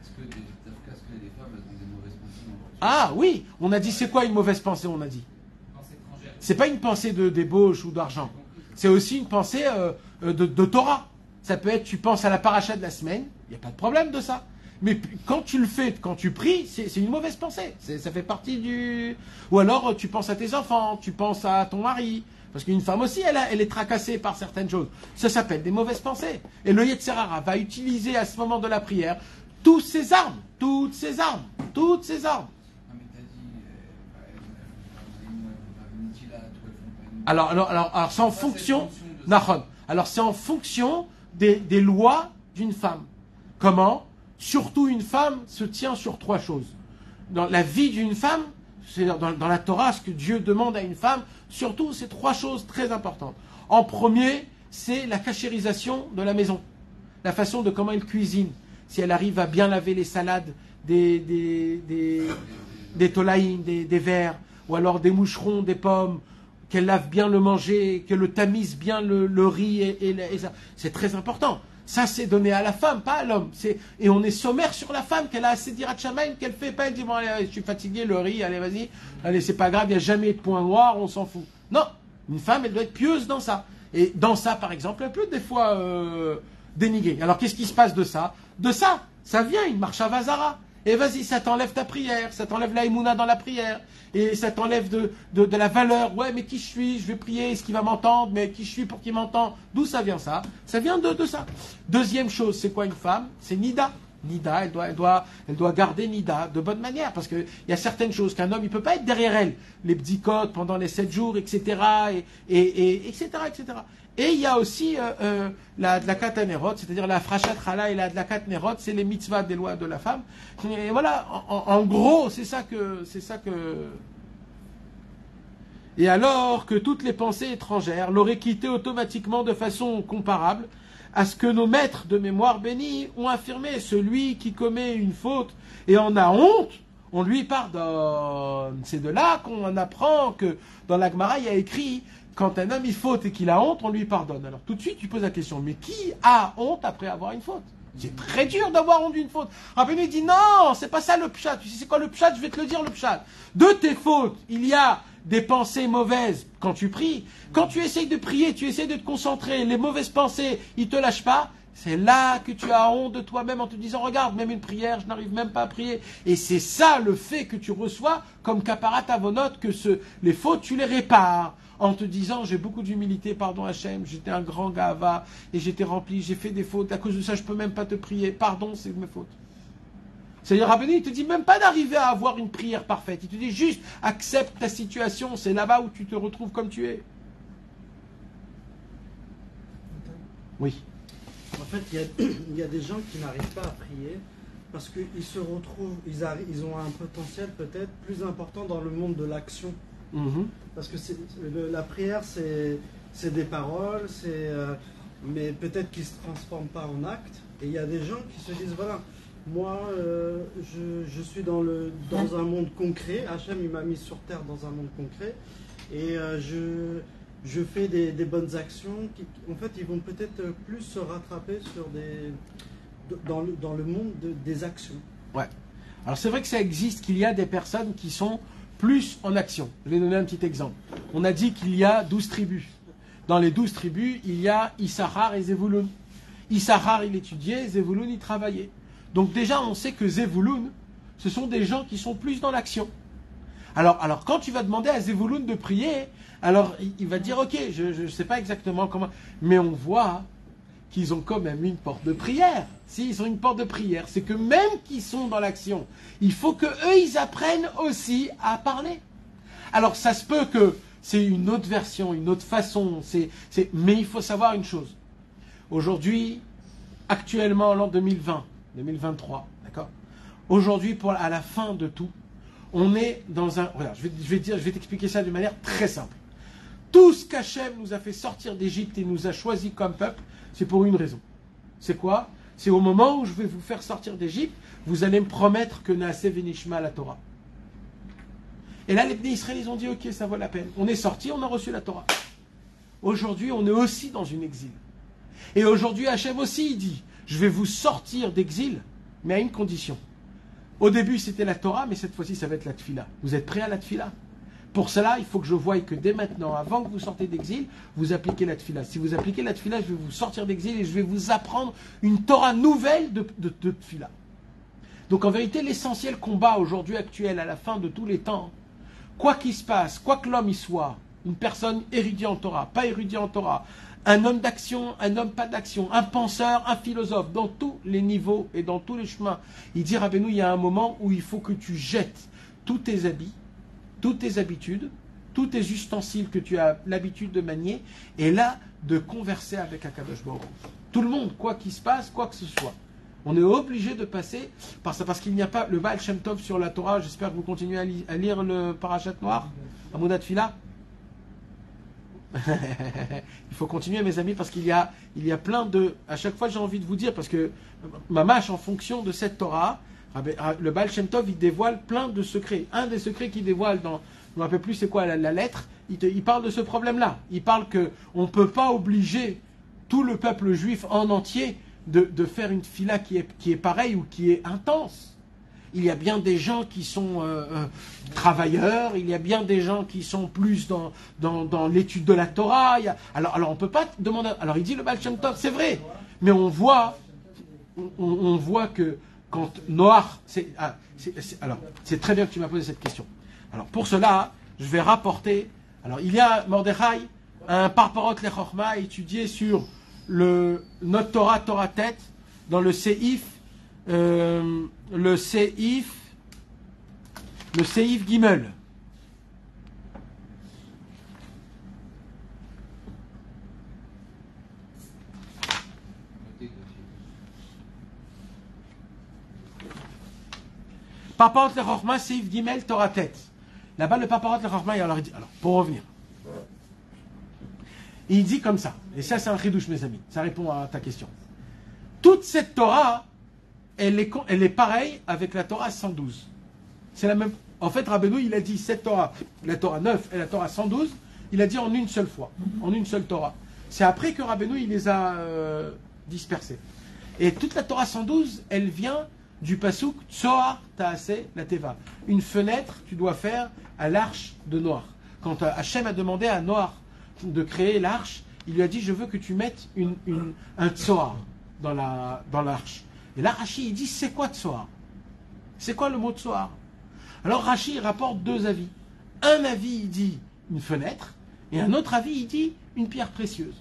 Speaker 5: Est-ce que les femmes elles ont des mauvaises pensées dans leur
Speaker 1: Ah oui, on a dit c'est quoi une mauvaise pensée, on a dit.
Speaker 5: pensée étrangère?
Speaker 1: C'est pas une pensée de débauche ou d'argent. C'est aussi une pensée de Torah. Ça peut être, tu penses à la paracha de la semaine, il n'y a pas de problème de ça. Mais quand tu le fais, quand tu pries, c'est une mauvaise pensée. Ça fait partie du... Ou alors tu penses à tes enfants, tu penses à ton mari. Parce qu'une femme aussi, elle est tracassée par certaines choses. Ça s'appelle des mauvaises pensées. Et le Yetzer Hara va utiliser à ce moment de la prière toutes ces armes.
Speaker 5: Non, mais t'as dit,
Speaker 1: Alors c'est en fonction... Nahon. Alors c'est en fonction des lois d'une femme. Comment? Surtout une femme se tient sur trois choses. Dans la vie d'une femme, c'est dans la Torah, ce que Dieu demande à une femme, surtout, c'est trois choses très importantes. En premier, c'est la cachérisation de la maison. La façon de comment elle cuisine. Si elle arrive à bien laver les salades, des tolaïnes, des verres, ou alors des moucherons, des pommes, qu'elle lave bien le manger, que le tamise bien le riz et ça. C'est très important. Ça, c'est donné à la femme, pas à l'homme. Et on est sommaire sur la femme, qu'elle a assez d'Irat Shamayim, qu'elle fait pas, elle dit, bon, allez, je suis fatigué, le riz, allez, vas-y, allez, c'est pas grave, il n'y a jamais de point noir, on s'en fout. Non, une femme, elle doit être pieuse dans ça. Et dans ça, par exemple, elle peut des fois dénigrer. Alors, qu'est-ce qui se passe de ça? Ça vient, une marche à Vazara. Et vas-y, ça t'enlève ta prière, ça t'enlève la Emouna dans la prière, et ça t'enlève de la valeur. Ouais, mais qui je suis? Je vais prier, est-ce qu'il va m'entendre? Mais qui je suis pour qu'il m'entende? D'où ça vient ça? Ça vient de ça. Deuxième chose, c'est quoi une femme? C'est Nida. Nida, elle doit garder Nida de bonne manière, parce qu'il y a certaines choses qu'un homme, il ne peut pas être derrière elle. Les bdikot pendant les 7 jours, etc., etc., etc. Et il y a aussi la katanerot, c'est-à-dire la frachat chala et la katanerot, c'est les mitzvahs des lois de la femme. Et voilà, en gros, c'est ça que... Et alors que toutes les pensées étrangères l'auraient quitté automatiquement de façon comparable à ce que nos maîtres de mémoire bénis ont affirmé. Celui qui commet une faute et en a honte, on lui pardonne. C'est de là qu'on apprend que dans la Gemara, il y a écrit, quand un homme il faute et qu'il a honte, on lui pardonne. Alors tout de suite, tu poses la question, mais qui a honte après avoir une faute? C'est très dur d'avoir honte d'une faute. Rabbeinu dit, non, c'est pas ça le pshat. Tu sais c'est quoi le pshat? Je vais te le dire le pshat. De tes fautes, il y a des pensées mauvaises quand tu pries. Quand tu essayes de prier, tu essayes de te concentrer, les mauvaises pensées, ils te lâchent pas. C'est là que tu as honte de toi-même en te disant, regarde, même une prière, je n'arrive même pas à prier. Et c'est ça le fait que tu reçois comme kaparat avonot, que les fautes, tu les répares. En te disant, j'ai beaucoup d'humilité, pardon Hachem, j'étais un grand gava, et j'étais rempli, j'ai fait des fautes, à cause de ça, je peux même pas te prier, pardon, c'est mes fautes. C'est-à-dire, Rabbeinu, il te dit même pas d'arriver à avoir une prière parfaite, il te dit juste, accepte ta situation, c'est là-bas où tu te retrouves comme tu es. Oui.
Speaker 6: En fait, il y a des gens qui n'arrivent pas à prier parce qu'ils se retrouvent, ils ont un potentiel peut-être plus important dans le monde de l'action. Parce que la prière, c'est des paroles, mais peut-être qu'ils ne se transforment pas en actes. Et il y a des gens qui se disent, voilà, moi, je suis dans un monde concret. Hachem, il m'a mis sur terre dans un monde concret. Et je fais des bonnes actions. En fait, ils vont peut-être plus se rattraper dans le monde des actions.
Speaker 1: Ouais. Alors c'est vrai que ça existe, qu'il y a des personnes qui sont plus en action. Je vais donner un petit exemple. On a dit qu'il y a 12 tribus. Dans les 12 tribus, il y a Issachar et Zevulun. Issachar, il étudiait, Zevulun, il travaillait. Donc déjà, on sait que Zevulun, ce sont des gens qui sont plus dans l'action. Alors quand tu vas demander à Zevulun de prier, alors il va dire, ok, je ne sais pas exactement comment, mais on voit qu'ils ont quand même une porte de prière. S'ils ont une porte de prière, c'est que même qu'ils sont dans l'action, il faut que eux ils apprennent aussi à parler. Alors ça se peut que c'est une autre version, une autre façon, mais il faut savoir une chose. Aujourd'hui, actuellement, l'an 2020, 2023, d'accord? Aujourd'hui, à la fin de tout, on est dans un... Regarde, je vais t'expliquer ça d'une manière très simple. Tout ce qu'Hachem nous a fait sortir d'Égypte et nous a choisi comme peuple, c'est pour une raison. C'est quoi? C'est au moment où je vais vous faire sortir d'Égypte, vous allez me promettre que Naaseh Venishma la Torah. Et là, les Bnei Israël, ils ont dit, ok, ça vaut la peine. On est sorti, on a reçu la Torah. Aujourd'hui, on est aussi dans une exil. Et aujourd'hui, Hachem aussi, il dit, je vais vous sortir d'exil, mais à une condition. Au début, c'était la Torah, mais cette fois-ci, ça va être la Tfila. Vous êtes prêts à la Tfila? Pour cela, il faut que je voie que dès maintenant, avant que vous sortez d'exil, vous appliquez la Tfila. Si vous appliquez la Tfila, je vais vous sortir d'exil et je vais vous apprendre une Torah nouvelle de Tfila. Donc en vérité, l'essentiel combat aujourd'hui actuel, à la fin de tous les temps, quoi qu'il se passe, quoi que l'homme y soit, une personne érudite en Torah, pas érudite en Torah, un homme d'action, un homme pas d'action, un penseur, un philosophe, dans tous les niveaux et dans tous les chemins, il dit Rabbeinu, il y a un moment où il faut que tu jettes tous tes habits, toutes tes habitudes, tous tes ustensiles que tu as l'habitude de manier, et là, de converser avec Akadosh Baruch Hu. Tout le monde, quoi qu'il se passe, quoi que ce soit. On est obligé de passer parce qu'il n'y a pas le Baal Shem Tov sur la Torah. J'espère que vous continuez à lire le Parashat Noir, Amudat Fila. Il faut continuer, mes amis, parce qu'il y a plein de... À chaque fois, j'ai envie de vous dire, parce que Mamash, en fonction de cette Torah, le Baal Shem Tov, il dévoile plein de secrets. Un des secrets qu'il dévoile dans... Je ne me rappelle plus c'est quoi la lettre. Il parle de ce problème-là. Il parle qu'on ne peut pas obliger tout le peuple juif en entier de faire une fila qui est pareille ou qui est intense. Il y a bien des gens qui sont travailleurs, il y a bien des gens qui sont plus dans l'étude de la Torah. Alors on ne peut pas demander... Alors il dit le Baal Shem Tov, c'est vrai, mais on voit que quand Noach... Alors, c'est très bien que tu m'as posé cette question. Alors pour cela, je vais rapporter... Alors il y a Mordechai, un Parparot Lechorma étudié sur notre Torah Tête, dans le Seif le Seif Gimel. Paparot le Chorma, Seif Gimel, Torah Tet. Là-bas, le Paparot le Chorma, alors, il dit, alors, pour revenir. Il dit comme ça, et ça c'est un chidouche mes amis, ça répond à ta question. Toute cette Torah, elle est pareille avec la Torah 112. C'est la même. En fait, Rabbeinu, il a dit cette Torah, la Torah 9 et la Torah 112, il a dit en une seule fois, en une seule Torah. C'est après que Rabbeinu, il les a dispersés. Et toute la Torah 112, elle vient du pasuk Tzohar Taaseh la Teva. Une fenêtre, tu dois faire à l'arche de Noach. Quand Hachem a demandé à Noach de créer l'arche, il lui a dit, je veux que tu mettes un Tzohar dans l'arche. Et là, Rashi, il dit, c'est quoi Tzohar? C'est quoi le mot Tzohar? Alors Rashi, il rapporte deux avis. Un avis, il dit une fenêtre, et un autre avis, il dit une pierre précieuse.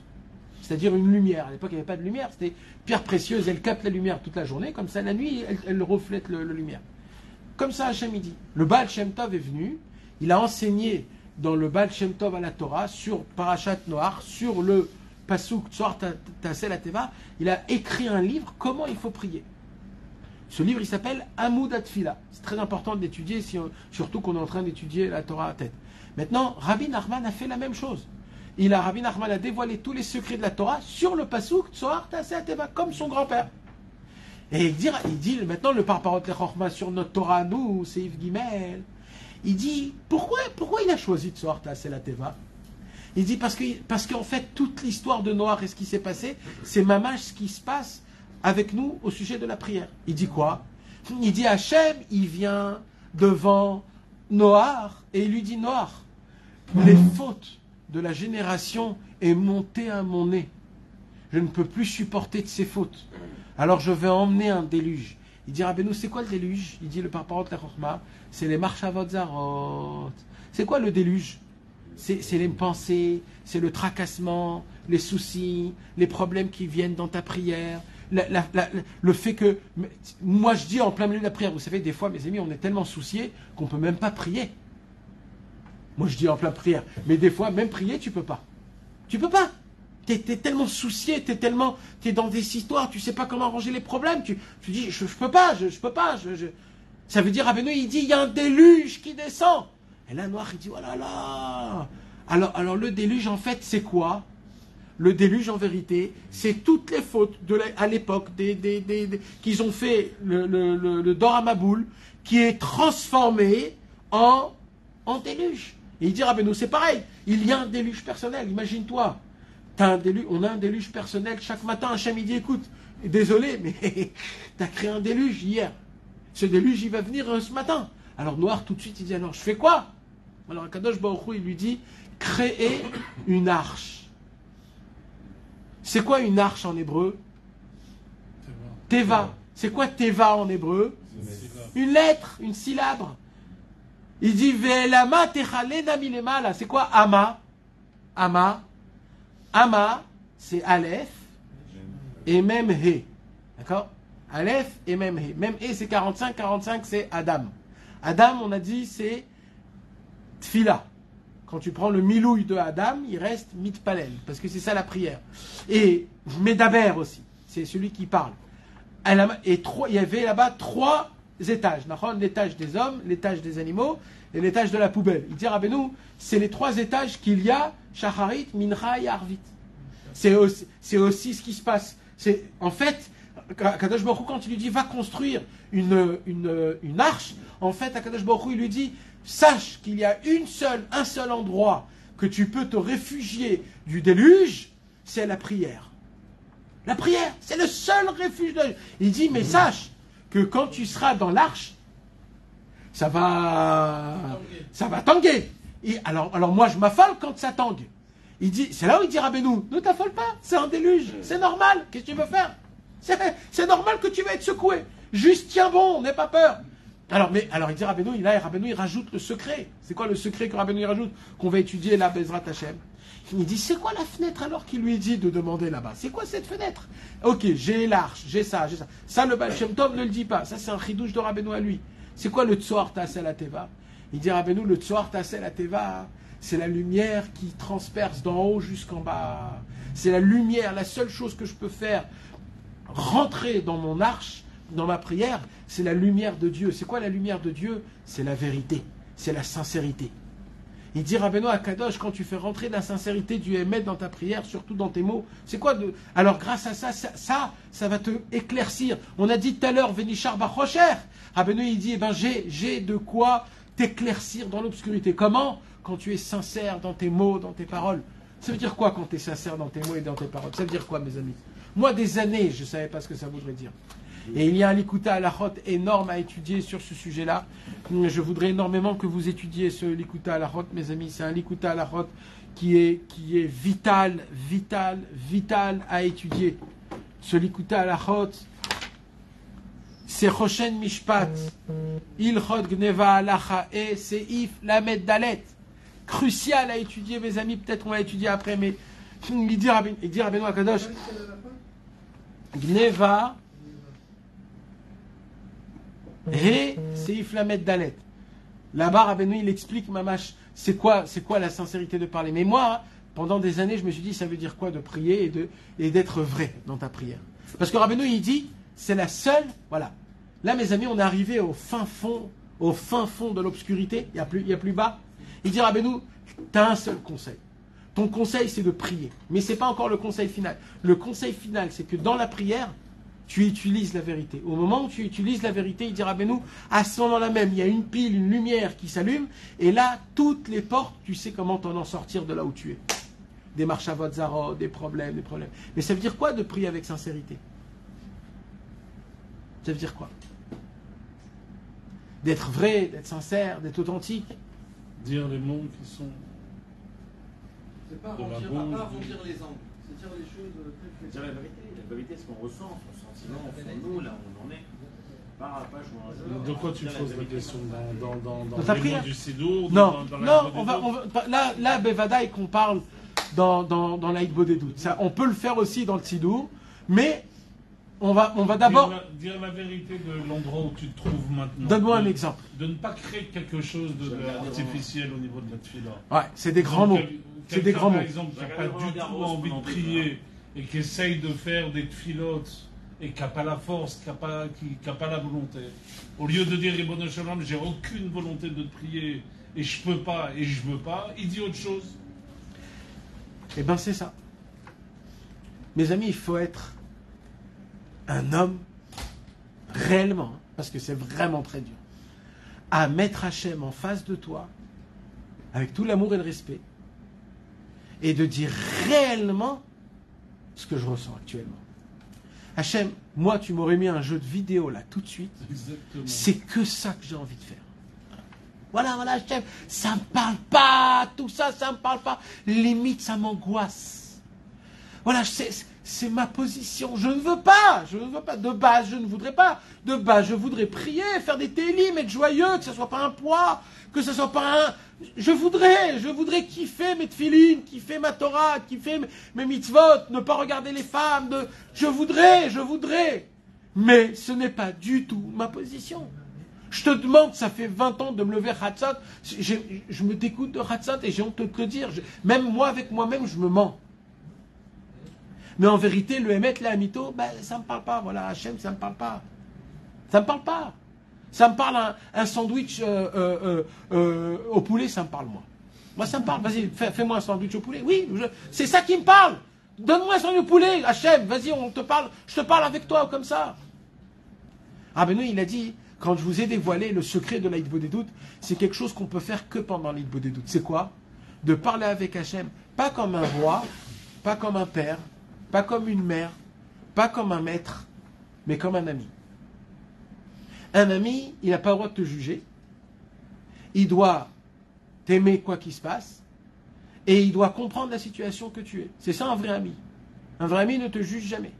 Speaker 1: C'est-à-dire une lumière. À l'époque, il n'y avait pas de lumière, c'était pierre précieuse, elle capte la lumière toute la journée, comme ça, la nuit, elle reflète la lumière. Comme ça, Hachem, il dit. Le Baal Shem Tov est venu, il a enseigné dans le Baal Shem Tov à la Torah, sur Parashat Noach, sur le Pasuk Tzohar Taaseh la Teva, il a écrit un livre, comment il faut prier. Ce livre, il s'appelle Amoud Atfila. C'est très important de l'étudier, surtout qu'on est en train d'étudier la Torah à tête. Maintenant, Rabbi Nachman a fait la même chose. Rabbi Nachman a dévoilé tous les secrets de la Torah sur le Pasuk Tzohar Taaseh la Teva, comme son grand-père. Et il dit maintenant le Paparot le Chorma sur notre Torah, nous, Seif Gimel. Il dit, pourquoi il a choisi Tzohar Taaseh la Teva? Il dit, parce qu'en fait, toute l'histoire de Noach et ce qui s'est passé, c'est mamash ce qui se passe avec nous au sujet de la prière. Il dit quoi? Il dit, Hachem, il vient devant Noach et il lui dit, Noach, les fautes de la génération est montée à mon nez. Je ne peux plus supporter de ces fautes. Alors je vais emmener un déluge. Il dit, Rabbeinu, c'est quoi le déluge? Il dit, le Paparot le Chorma, c'est les Marchavot Zarot. C'est quoi le déluge? C'est les pensées, c'est le tracassement, les soucis, les problèmes qui viennent dans ta prière. Le fait que, moi je dis en plein milieu de la prière, vous savez, des fois, mes amis, on est tellement souciés qu'on ne peut même pas prier. Moi je dis en plein prière, mais des fois, même prier, tu peux pas. Tu peux pas. Tu es tellement soucié, tu es dans des histoires, tu sais pas comment arranger les problèmes. Tu dis, je peux pas, je peux pas. Ça veut dire, Rabbeinu, il dit, il y a un déluge qui descend. Et là, Noach, il dit, oh là là. Alors le déluge, en fait, c'est quoi? Le déluge, en vérité, c'est toutes les fautes à l'époque qu'ils ont fait le Dor HaMaboul, qui est transformé en déluge. Et il dit, Rabbeinu, c'est pareil. Il y a un déluge personnel. Imagine-toi. On a un déluge personnel. Chaque matin, Hachem, il dit, écoute, désolé, mais tu as créé un déluge hier. Ce déluge, il va venir ce matin. Alors Noach, tout de suite, il dit, alors je fais quoi? Alors Akadosh Baruch Hu, il lui dit, créer une arche. C'est quoi une arche en hébreu? Teva. C'est quoi Teva en hébreu? Une lettre, une syllabe. Il dit, Ve'elama techalena milemala. C'est quoi Ama? Ama, c'est Aleph et même He. D'accord? Aleph et même He. Même He, c'est 45. 45, c'est Adam. Adam, on a dit, c'est Tfila. Quand tu prends le milouï de Adam, il reste mitpalel, parce que c'est ça la prière. Et Medaber aussi, c'est celui qui parle. Et il y avait là-bas 3 étages. L'étage des hommes, l'étage des animaux et l'étage de la poubelle. Il dit, Rabbeinu, c'est les 3 étages qu'il y a, Shacharit, Mincha et Arvit. C'est aussi ce qui se passe. En fait, Kadosh Baruch Hu, quand il lui dit, va construire une arche, en fait, Kadosh Baruch Hu, il lui dit, sache qu'il y a un seul endroit que tu peux te réfugier du déluge, c'est la prière. La prière, c'est le seul refuge. Il dit, mais sache que quand tu seras dans l'arche, ça va tanguer. Et alors moi, je m'affole quand ça tangue. C'est là où il dit, Rabbeinu, ne t'affole pas, c'est un déluge, c'est normal, qu'est-ce que tu veux faire? C'est normal que tu vas être secoué. Juste tiens bon, n'aie pas peur. Alors il dit Rabbeinu, il rajoute le secret. C'est quoi le secret que Rabbeinu il rajoute? Qu'on va étudier là, Bezrat Hashem. Il dit, c'est quoi la fenêtre alors qu'il lui dit de demander là-bas? C'est quoi cette fenêtre? Ok, j'ai l'arche, j'ai ça, j'ai ça. Ça, le Baal Shem Tov ne le dit pas. Ça, c'est un chidouche de Rabbeinu à lui. C'est quoi le Tzohar Tassel Ateva? Il dit Rabbeinu, le Tzohar Tassel Ateva, c'est la lumière qui transperce d'en haut jusqu'en bas. C'est la lumière, la seule chose que je peux faire rentrer dans mon arche, dans ma prière, c'est la lumière de Dieu. C'est quoi la lumière de Dieu? C'est la vérité, c'est la sincérité. Il dit Rabbeinu Akadosh, quand tu fais rentrer la sincérité du Hémet dans ta prière, surtout dans tes mots, c'est quoi de... Alors grâce à ça va te éclaircir. On a dit tout à l'heure, Vénichar Bachocher. Rabbeinu il dit, j'ai de quoi t'éclaircir dans l'obscurité. Comment? Quand tu es sincère dans tes mots, dans tes paroles. Ça veut dire quoi quand tu es sincère dans tes mots et dans tes paroles? Ça veut dire quoi, mes amis? Moi, des années, je ne savais pas ce que ça voudrait dire. Et il y a un Likuta Halachot énorme à étudier sur ce sujet-là. Je voudrais énormément que vous étudiez ce Likuta Halachot, mes amis. C'est un Likuta Halachot qui est vital à étudier. Ce Likuta Halachot, c'est Choshen Mishpat, Ilchot Gneva Halacha et Seif Lamed Dalet. Crucial à étudier, mes amis. Peut-être on va étudier après, mais il dit Rabbeinu Akadosh, Gneva et Seif Lamed Dalet. Là-bas, Rabbeinu, il explique, Mamash, c'est quoi la sincérité de parler. Mais moi, pendant des années, je me suis dit, ça veut dire quoi de prier et d'être vrai dans ta prière. Parce que Rabbeinu, il dit, c'est la seule, voilà. Là, mes amis, on est arrivé au fin fond de l'obscurité, il y a plus bas. Il dit, Rabbeinu, tu as un seul conseil. Ton conseil, c'est de prier. Mais ce n'est pas encore le conseil final. Le conseil final, c'est que dans la prière, tu utilises la vérité. Au moment où tu utilises la vérité, il dit Rabbeinu, à ce moment-là même, il y a une pile, une lumière qui s'allume, et là, toutes les portes, tu sais comment t'en sortir de là où tu es. Des marchavot zarot, des problèmes. Mais ça veut dire quoi de prier avec sincérité? Ça veut dire quoi? D'être vrai, d'être sincère, d'être authentique.
Speaker 2: Dire les mots qui sont...
Speaker 5: C'est pas
Speaker 2: De la
Speaker 5: arrondir
Speaker 2: boue,
Speaker 5: les angles, c'est dire les choses telles
Speaker 3: Dire la vérité, ce qu'on ressent, son sentiment, au fond de nous, là où on en est. Pas jouer un jeu.
Speaker 2: De quoi tu poses la question? Dans
Speaker 1: ta
Speaker 2: les
Speaker 1: prière?
Speaker 2: mots du Sidour?
Speaker 1: Non,
Speaker 2: dans
Speaker 1: on va là, Bevadaï, qu'on parle dans l'Aïd Bodedut. Ça, on peut le faire aussi dans le Sidour, mais on va d'abord...
Speaker 2: Dire la vérité de l'endroit où tu te trouves maintenant.
Speaker 1: Donne-moi un exemple.
Speaker 2: De ne pas créer quelque chose d'artificiel au niveau de la tefila.
Speaker 1: Ouais, c'est des grands mots. C'est des grands mots.
Speaker 2: Par exemple, qui n'a pas du tout envie de prier et qui essaye de faire des tefilotes et qui n'a pas la force, qui n'a pas la volonté. Au lieu de dire Ribono Shalom, j'ai aucune volonté de prier et je peux pas et je veux pas, il dit autre chose.
Speaker 1: Eh bien, c'est ça. Mes amis, il faut être un homme réellement, parce que c'est vraiment très dur, à mettre Hachem en face de toi, avec tout l'amour et le respect, et de dire réellement ce que je ressens actuellement. Hachem, moi, tu m'aurais mis un jeu de vidéo là tout de suite.
Speaker 2: Exactement.
Speaker 1: C'est que ça que j'ai envie de faire. Voilà, Hachem, ça me parle pas, tout ça, ça me parle pas. Limite, ça m'angoisse. Voilà, c'est ma position. Je ne veux pas. De base, je ne voudrais pas. De base, je voudrais prier, faire des télim, être joyeux, que ce soit pas un poids, que ce soit pas un... Je voudrais kiffer mes tefilines, kiffer ma Torah, kiffer mes mitzvot, ne pas regarder les femmes. Je voudrais. Mais ce n'est pas du tout ma position. Je te demande, ça fait 20 ans de me lever Hatzat, je me dégoûte de Hatzat et j'ai honte de te le dire. Même moi, avec moi-même, je me mens. Mais en vérité, le Hémet, la Hamito, ça ne me parle pas. Voilà, Hachem, ça ne me parle pas. Ça ne me parle pas. Ça me parle un sandwich au poulet, ça me parle moi. Moi, ça me parle. Vas-y, fais-moi un sandwich au poulet. Oui, c'est ça qui me parle. Donne-moi un sandwich au poulet, Hachem. Vas-y, je te parle avec toi comme ça. Rabbeinu, il a dit, quand je vous ai dévoilé le secret de l'Aïd Bodedut, c'est quelque chose qu'on peut faire que pendant l'Aïd Bodedut. C'est quoi? De parler avec Hachem, pas comme un roi, pas comme un père, pas comme une mère, pas comme un maître, mais comme un ami. Un ami, il n'a pas le droit de te juger. Il doit t'aimer quoi qu'il se passe. Et il doit comprendre la situation que tu es. C'est ça un vrai ami. Un vrai ami ne te juge jamais.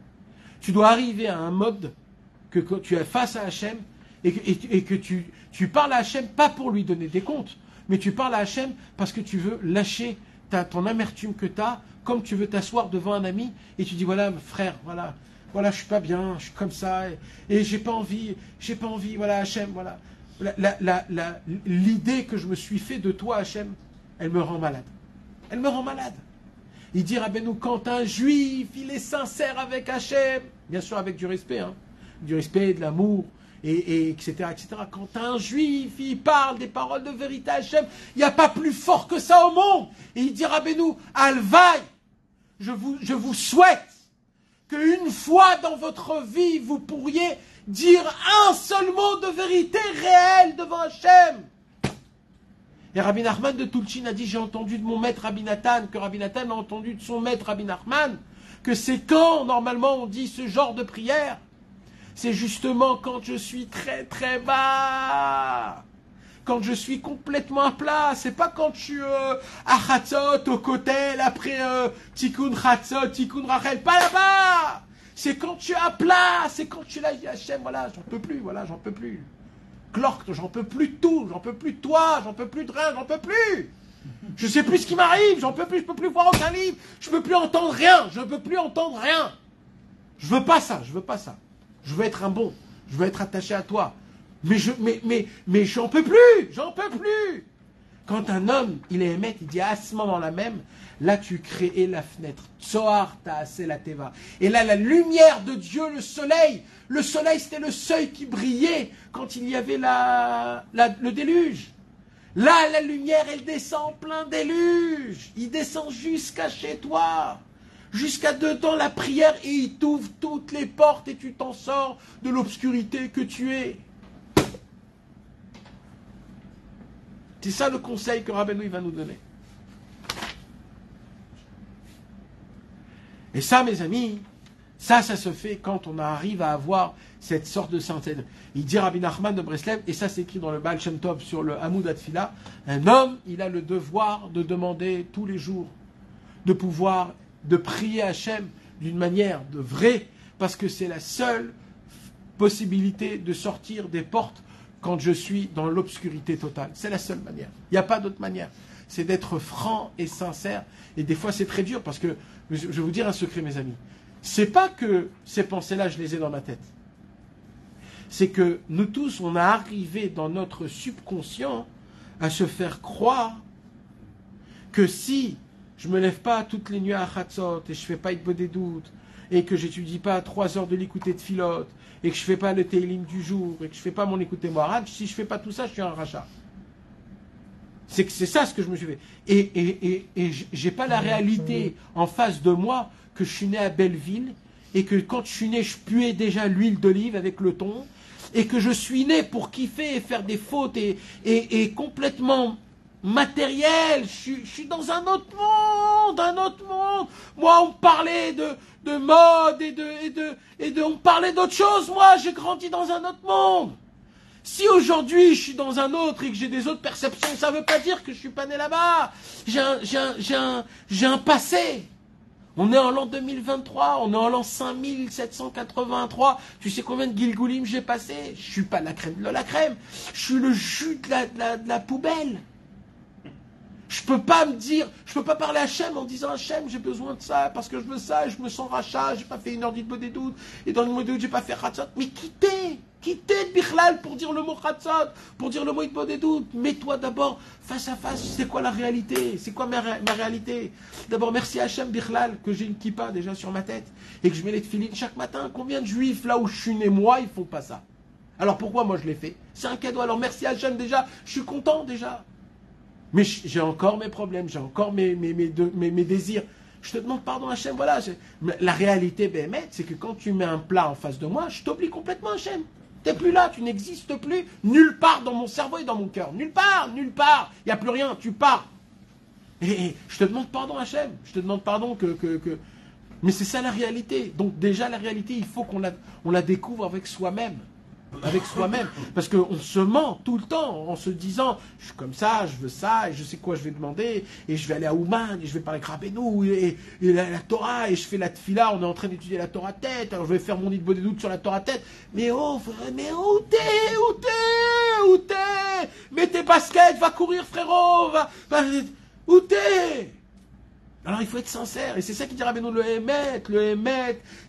Speaker 1: Tu dois arriver à un mode que quand tu es face à Hachem, et que tu parles à Hachem pas pour lui donner des comptes, mais tu parles à Hachem parce que tu veux lâcher ton amertume que tu as, comme tu veux t'asseoir devant un ami et tu dis voilà frère, voilà, je suis pas bien, je suis comme ça et j'ai pas envie, voilà Hachem, voilà. L'idée que je me suis fait de toi Hachem, elle me rend malade. Elle me rend malade. Il dit Rabbeinu, quand un juif, il est sincère avec Hachem, bien sûr avec du respect, de l'amour, et etc., etc. Quand un juif, il parle des paroles de vérité à Hachem, il n'y a pas plus fort que ça au monde. Et il dit Rabbeinu, Alvaï, je vous souhaite qu'une fois dans votre vie, vous pourriez dire un seul mot de vérité réelle devant Hachem. Et Rabbi Nachman de Tulchin a dit, j'ai entendu de mon maître Rabbi Nathan, que Rabbi Nathan a entendu de son maître Rabbi Nachman, que c'est quand, normalement, on dit ce genre de prière, c'est justement quand je suis très très bas, quand je suis complètement à plat, c'est pas quand je suis à Chatzot, au Kotel, après Tikkun Chatzot, Tikkun Rachel, pas là-bas. C'est quand tu es à plat, c'est quand tu l'as dit Hachem, voilà, j'en peux plus, voilà, j'en peux plus. Clork, j'en peux plus de tout, j'en peux plus de toi, j'en peux plus de rien, j'en peux plus. Je sais plus ce qui m'arrive, j'en peux plus, je peux plus voir aucun livre, je peux plus entendre rien, je peux plus entendre rien. Je veux pas ça, je veux pas ça. Je veux être un bon, je veux être attaché à toi. Mais j'en peux plus, j'en peux plus. Quand un homme, il est émet, il dit à ce moment-là même, là tu crées la fenêtre. Tsoar ta'aseh la teva. Et là, la lumière de Dieu, le soleil c'était le seuil qui brillait quand il y avait le déluge. Là, la lumière, elle descend plein déluge. Il descend jusqu'à chez toi. Jusqu'à dedans la prière et il t'ouvre toutes les portes et tu t'en sors de l'obscurité que tu es. C'est ça le conseil que Rabbeinu va nous donner. Et ça, mes amis, ça se fait quand on arrive à avoir cette sorte de sainteté. Il dit Rabbi Nachman de Breslev, et ça c'est écrit dans le Baal Shem Tov sur le Hamoud Atfila, un homme, il a le devoir de demander tous les jours de prier Hachem d'une manière de vraie, parce que c'est la seule possibilité de sortir des portes quand je suis dans l'obscurité totale. C'est la seule manière. Il n'y a pas d'autre manière. C'est d'être franc et sincère. Et des fois, c'est très dur parce que, je vais vous dire un secret, mes amis. C'est pas que ces pensées-là, je les ai dans ma tête. C'est que nous tous, on a arrivé dans notre subconscient à se faire croire que si je me lève pas toutes les nuits à Chatzot et je fais pas de doutes et que j'étudie pas 3 heures de l'écouter de filote et que je fais pas le Teilim du jour et que je fais pas mon écouter Moharad, si je fais pas tout ça, je suis un rachat. C'est ça ce que je me suis fait. Et j'ai pas la réalité en face de moi que je suis né à Belleville et que quand je suis né, je puais déjà l'huile d'olive avec le thon et que je suis né pour kiffer et faire des fautes et complètement matériel. Je suis dans un autre monde. Moi, on me parlait de mode et on me parlait d'autre chose. Moi, j'ai grandi dans un autre monde. Si aujourd'hui je suis dans un autre et que j'ai des autres perceptions, ça ne veut pas dire que je suis pas né là-bas. J'ai un passé. On est en l'an 2023, on est en l'an 5783. Tu sais combien de Gilgoulim j'ai passé? Je suis pas la crème de la crème. Je suis le jus de la poubelle. Je peux pas parler à Hachem en disant Hachem, j'ai besoin de ça parce que je veux ça et je me sens rachat, j'ai pas fait une heure de doute et dans le mot de doute, j'ai pas fait Chatzot. Mais quittez le Bichlal pour dire le mot Chatzot, pour dire le mot de doute. Mets-toi d'abord face à face, c'est quoi la réalité? C'est quoi ma réalité? D'abord, merci à Hachem Bichlal que j'ai une kippa déjà sur ma tête et que je mets les tefilines chaque matin. Combien de juifs là où je suis né, moi, ils font pas ça? Alors pourquoi moi je l'ai fait? C'est un cadeau. Alors merci à Hachem déjà, je suis content déjà. Mais j'ai encore mes problèmes, j'ai encore mes désirs. Je te demande pardon Hachem, voilà. La réalité, c'est que quand tu mets un plat en face de moi, je t'oublie complètement Hachem. T'es plus là, tu n'existes plus nulle part dans mon cerveau et dans mon cœur. Nulle part. Il n'y a plus rien, tu pars. Et je te demande pardon Hachem, je te demande pardon Mais c'est ça la réalité. Donc déjà la réalité, il faut qu'on la découvre avec soi-même. avec soi-même. Parce qu'on se ment tout le temps en se disant, je suis comme ça, je veux ça, et je sais quoi je vais demander, et je vais aller à Ouman, et je vais parler avec Rabbeinu, et la Torah, et je fais la tfila, on est en train d'étudier la Torah tête, alors je vais faire mon nid de doute sur la Torah tête. Mais oh, mais où t'es? Mets tes baskets, va courir frérot, où t'es? Alors il faut être sincère, et c'est ça qui dit Rabbeinu, le Hémet,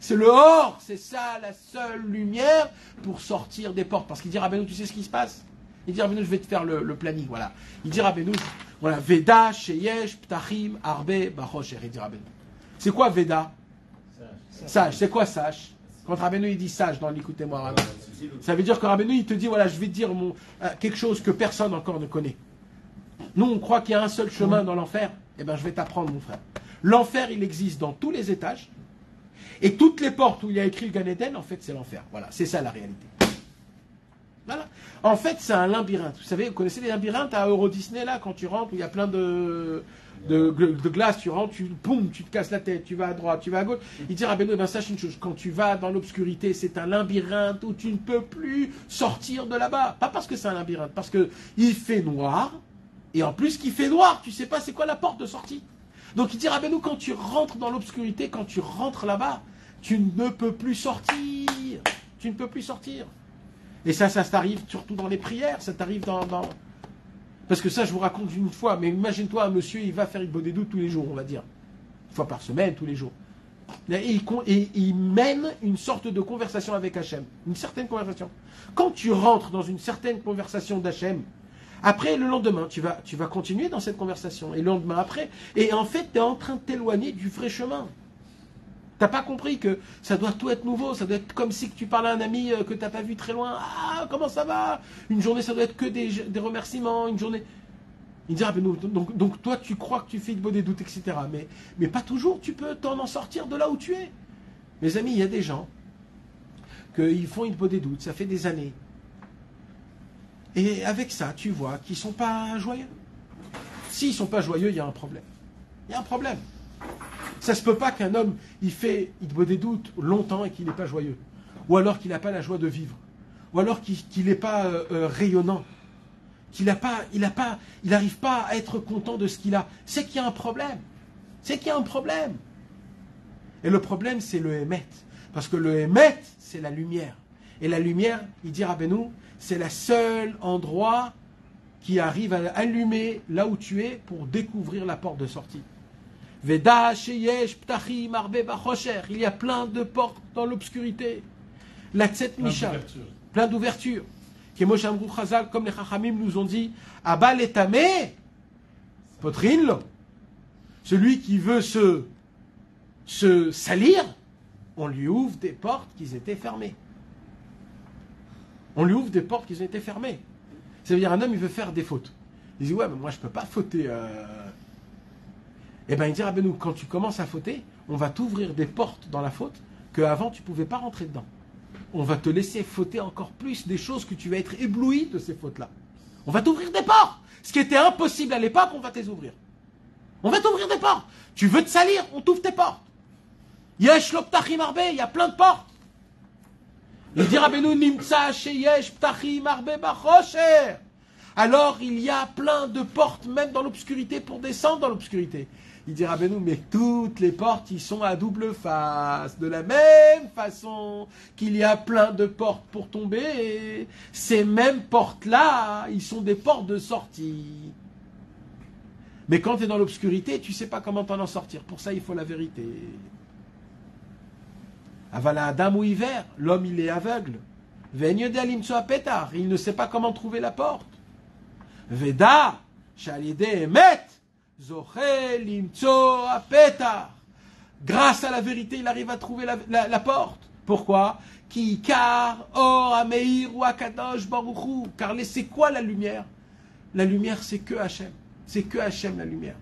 Speaker 1: c'est le Or, c'est ça la seule lumière pour sortir des portes. Parce qu'il dit Rabbeinu, tu sais ce qui se passe? Il dit Rabbeinu, je vais te faire le planning, voilà. Il dit Rabbeinu, voilà, Veda, Sheyesh, Ptachim, Arbe, Bachosher, il dit Rabbeinu. C'est quoi Veda? Sage, c'est quoi sage? Quand Rabbeinu il dit sage dans l'écoutez-moi Rabbeinu, ça veut dire que Rabbeinu il te dit, voilà, je vais te dire quelque chose que personne encore ne connaît. Nous on croit qu'il y a un seul chemin dans l'enfer. Eh bien, je vais t'apprendre, mon frère. L'enfer, il existe dans tous les étages. Et toutes les portes où il y a écrit le Gan Eden, en fait, c'est l'enfer. Voilà, c'est ça la réalité. Voilà. En fait, c'est un labyrinthe. Vous savez, vous connaissez les labyrinthes à Euro Disney, là, quand tu rentres, où il y a plein de glace, tu rentres, boum, tu te casses la tête, tu vas à droite, tu vas à gauche. Il dit, Rabbeinu, ben, sache une chose, quand tu vas dans l'obscurité, c'est un labyrinthe où tu ne peux plus sortir de là-bas. Pas parce que c'est un labyrinthe, parce qu'il fait noir. Et en plus, qu'il fait noir, tu sais pas c'est quoi la porte de sortie. Donc il dit, Rabbeinu, quand tu rentres dans l'obscurité, quand tu rentres là-bas, tu ne peux plus sortir. Tu ne peux plus sortir. Et ça t'arrive surtout dans les prières, ça t'arrive dans... Parce que ça, je vous raconte une fois, mais imagine-toi, un monsieur, il va faire une bodé doute tous les jours, on va dire. Une fois par semaine, tous les jours. Et il mène une sorte de conversation avec Hachem. Une certaine conversation. Quand tu rentres dans une certaine conversation d'Hachem, après, le lendemain, tu vas continuer dans cette conversation. Et le lendemain après. Et en fait, tu es en train de t'éloigner du vrai chemin. Tu n'as pas compris que ça doit tout être nouveau. Ça doit être comme si tu parles à un ami que tu n'as pas vu très loin. Ah, comment ça va? Une journée, ça doit être que des remerciements. Une journée. Il dira, donc toi, tu crois que tu fais des doutes, etc. Mais pas toujours. Tu peux t'en sortir de là où tu es. Mes amis, il y a des gens qu'ils font une des doutes. Ça fait des années. Et avec ça, tu vois qu'ils ne sont pas joyeux. S'ils ne sont pas joyeux, il y a un problème. Il y a un problème. Ça ne se peut pas qu'un homme, il des doutes longtemps et qu'il n'est pas joyeux. Ou alors qu'il n'a pas la joie de vivre. Ou alors qu'il n'est pas rayonnant. Qu'il n'arrive pas à être content de ce qu'il a. C'est qu'il y a un problème. C'est qu'il y a un problème. Et le problème, c'est le Hémet. Parce que le Hémet, c'est la lumière. Et la lumière, il dit Rabbeinu, c'est le seul endroit qui arrive à allumer là où tu es pour découvrir la porte de sortie. Veda, Sheyesh, Ptachim, Arbe, Bachosher. Il y a plein de portes dans l'obscurité. La Tset Misha. Plein d'ouvertures. Kemosh Amrou Chazal, comme les Chachamim nous ont dit, Abal et Tamé, Potrinlo. Celui qui veut se salir, on lui ouvre des portes qui étaient fermées. On lui ouvre des portes qui ont été fermées. Ça veut dire un homme, il veut faire des fautes. Il dit, ouais, mais moi, je ne peux pas fauter. Eh bien, il dit, Rabbeinu, quand tu commences à fauter, on va t'ouvrir des portes dans la faute qu'avant, tu ne pouvais pas rentrer dedans. On va te laisser fauter encore plus des choses que tu vas être ébloui de ces fautes-là. On va t'ouvrir des portes. Ce qui était impossible à l'époque, on va te les ouvrir. On va t'ouvrir des portes. Tu veux te salir, on t'ouvre tes portes. Yesh lo ptachim arbe, il y a plein de portes. Il dit Rabbeinu nimtsa sheyesh ptachim arbe bachosher. Alors il y a plein de portes même dans l'obscurité pour descendre dans l'obscurité. Il dit Rabbeinu, mais toutes les portes ils sont à double face. De la même façon qu'il y a plein de portes pour tomber, ces mêmes portes-là, ils sont des portes de sortie. Mais quand tu es dans l'obscurité, tu ne sais pas comment t'en en sortir. Pour ça, il faut la vérité. Avala Adam ou hiver, l'homme il est aveugle. Il ne sait pas comment trouver la porte. Veda, Shalide Emet, Zochel Imtso Apetar. Grâce à la vérité, il arrive à trouver la porte. Pourquoi? Ki Kar Or Ameir ou Akadosh Baruchu. Car c'est quoi la lumière? La lumière, c'est que Hachem. C'est que Hachem la lumière.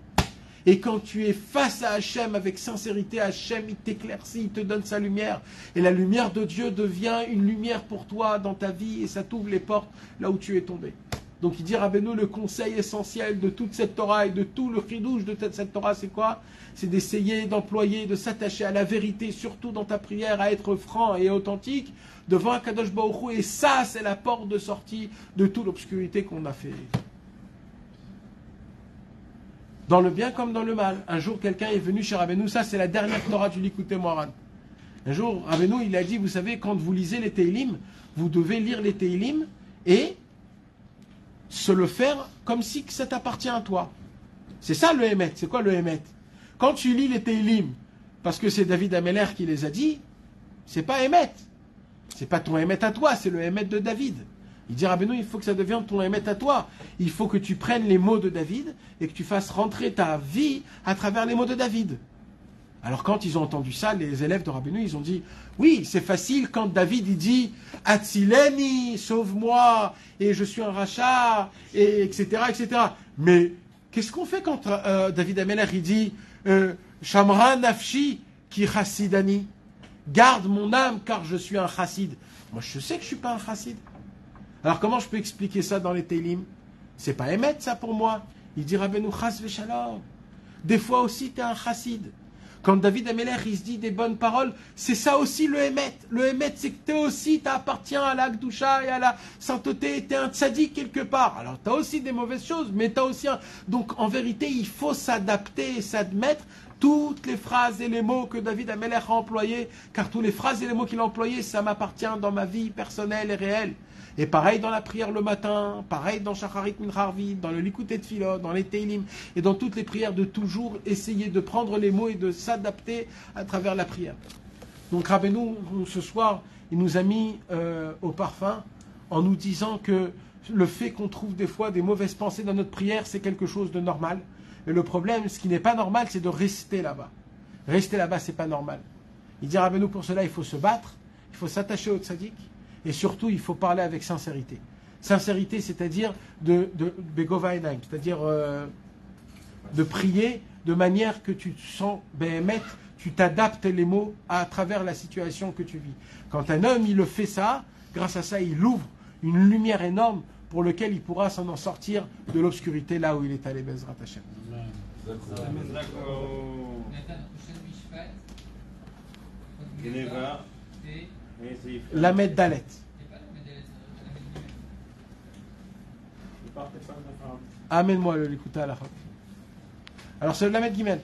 Speaker 1: Et quand tu es face à Hachem avec sincérité, Hachem il t'éclaircit, il te donne sa lumière. Et la lumière de Dieu devient une lumière pour toi dans ta vie et ça t'ouvre les portes là où tu es tombé. Donc il dit Rabbeinu, le conseil essentiel de toute cette Torah et de tout le chidouche de cette Torah, c'est quoi? C'est d'essayer d'employer, de s'attacher à la vérité, surtout dans ta prière, à être franc et authentique devant Akadosh Baruch Hu. Et ça, c'est la porte de sortie de toute l'obscurité qu'on a fait. Dans le bien comme dans le mal. Un jour, quelqu'un est venu chez Rabbeinu, ça c'est la dernière Torah du Likutei Moharan. Un jour, Rabbeinu, il a dit, vous savez, quand vous lisez les Teilim, vous devez lire les Teilim et se le faire comme si ça t'appartient à toi. C'est ça le Hémet. C'est quoi le Hémet? Quand tu lis les Teilim, parce que c'est David Ameller qui les a dit, c'est pas Hémet. C'est pas ton Hémet à toi, c'est le Hémet de David. Il dit Rabbeinu, il faut que ça devienne ton Hémet à toi. Il faut que tu prennes les mots de David et que tu fasses rentrer ta vie à travers les mots de David. Alors quand ils ont entendu ça, les élèves de Rabbeinu, ils ont dit, oui, c'est facile quand David il dit Atzileni, sauve-moi, et je suis un rachat, et etc., etc. Mais qu'est-ce qu'on fait quand David Ameller il dit Shamra nafshi ki chassidani, garde mon âme car je suis un chassid. Moi je sais que je suis pas un chassid. Alors comment je peux expliquer ça dans les Teilim? C'est pas émet ça pour moi. Il dit Rabbeinu chas v'shalom. Des fois aussi tu es un chassid. Quand David Ameller il se dit des bonnes paroles, c'est ça aussi le émet. Le émet, c'est que toi aussi, tu appartiens à la Gdusha et à la sainteté, tu es un tzaddik quelque part. Alors, tu as aussi des mauvaises choses, mais tu as aussi un... Donc, en vérité, il faut s'adapter et s'admettre toutes les phrases et les mots que David Ameller a employés, car tous les phrases et les mots qu'il a employés, ça m'appartient dans ma vie personnelle et réelle. Et pareil dans la prière le matin, pareil dans Shacharit Mincha Arvit, dans le Likutei Tfilot, dans les Teilim, et dans toutes les prières, de toujours essayer de prendre les mots et de s'adapter à travers la prière. Donc Rabbeinu, ce soir, il nous a mis au parfum en nous disant que le fait qu'on trouve des fois des mauvaises pensées dans notre prière, c'est quelque chose de normal. Et le problème, ce qui n'est pas normal, c'est de rester là-bas. Rester là-bas, c'est pas normal. Il dit Rabbeinu, pour cela, il faut se battre, il faut s'attacher au tzaddik. Et surtout, il faut parler avec sincérité. Sincérité, c'est-à-dire de Begova Enaim, c'est-à-dire de prier de manière que tu te sens Behemet, tu t'adaptes les mots à travers la situation que tu vis. Quand un homme, il le fait ça, grâce à ça, il ouvre une lumière énorme pour laquelle il pourra s'en sortir de l'obscurité là où il est allé, Bezrat Hashem. Lamed Dalet. Amène-moi le Likutei Halachot. Alors c'est le Lamed Gimel.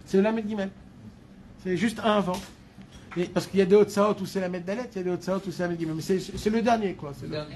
Speaker 1: C'est le Lamed Gimel. C'est juste un avant. Et parce qu'il y a des Hotzaot où c'est Lamed Dalet, il y a des Hotzaot où c'est Lamed Gimel. Mais c'est le dernier quoi. C'est le dernier.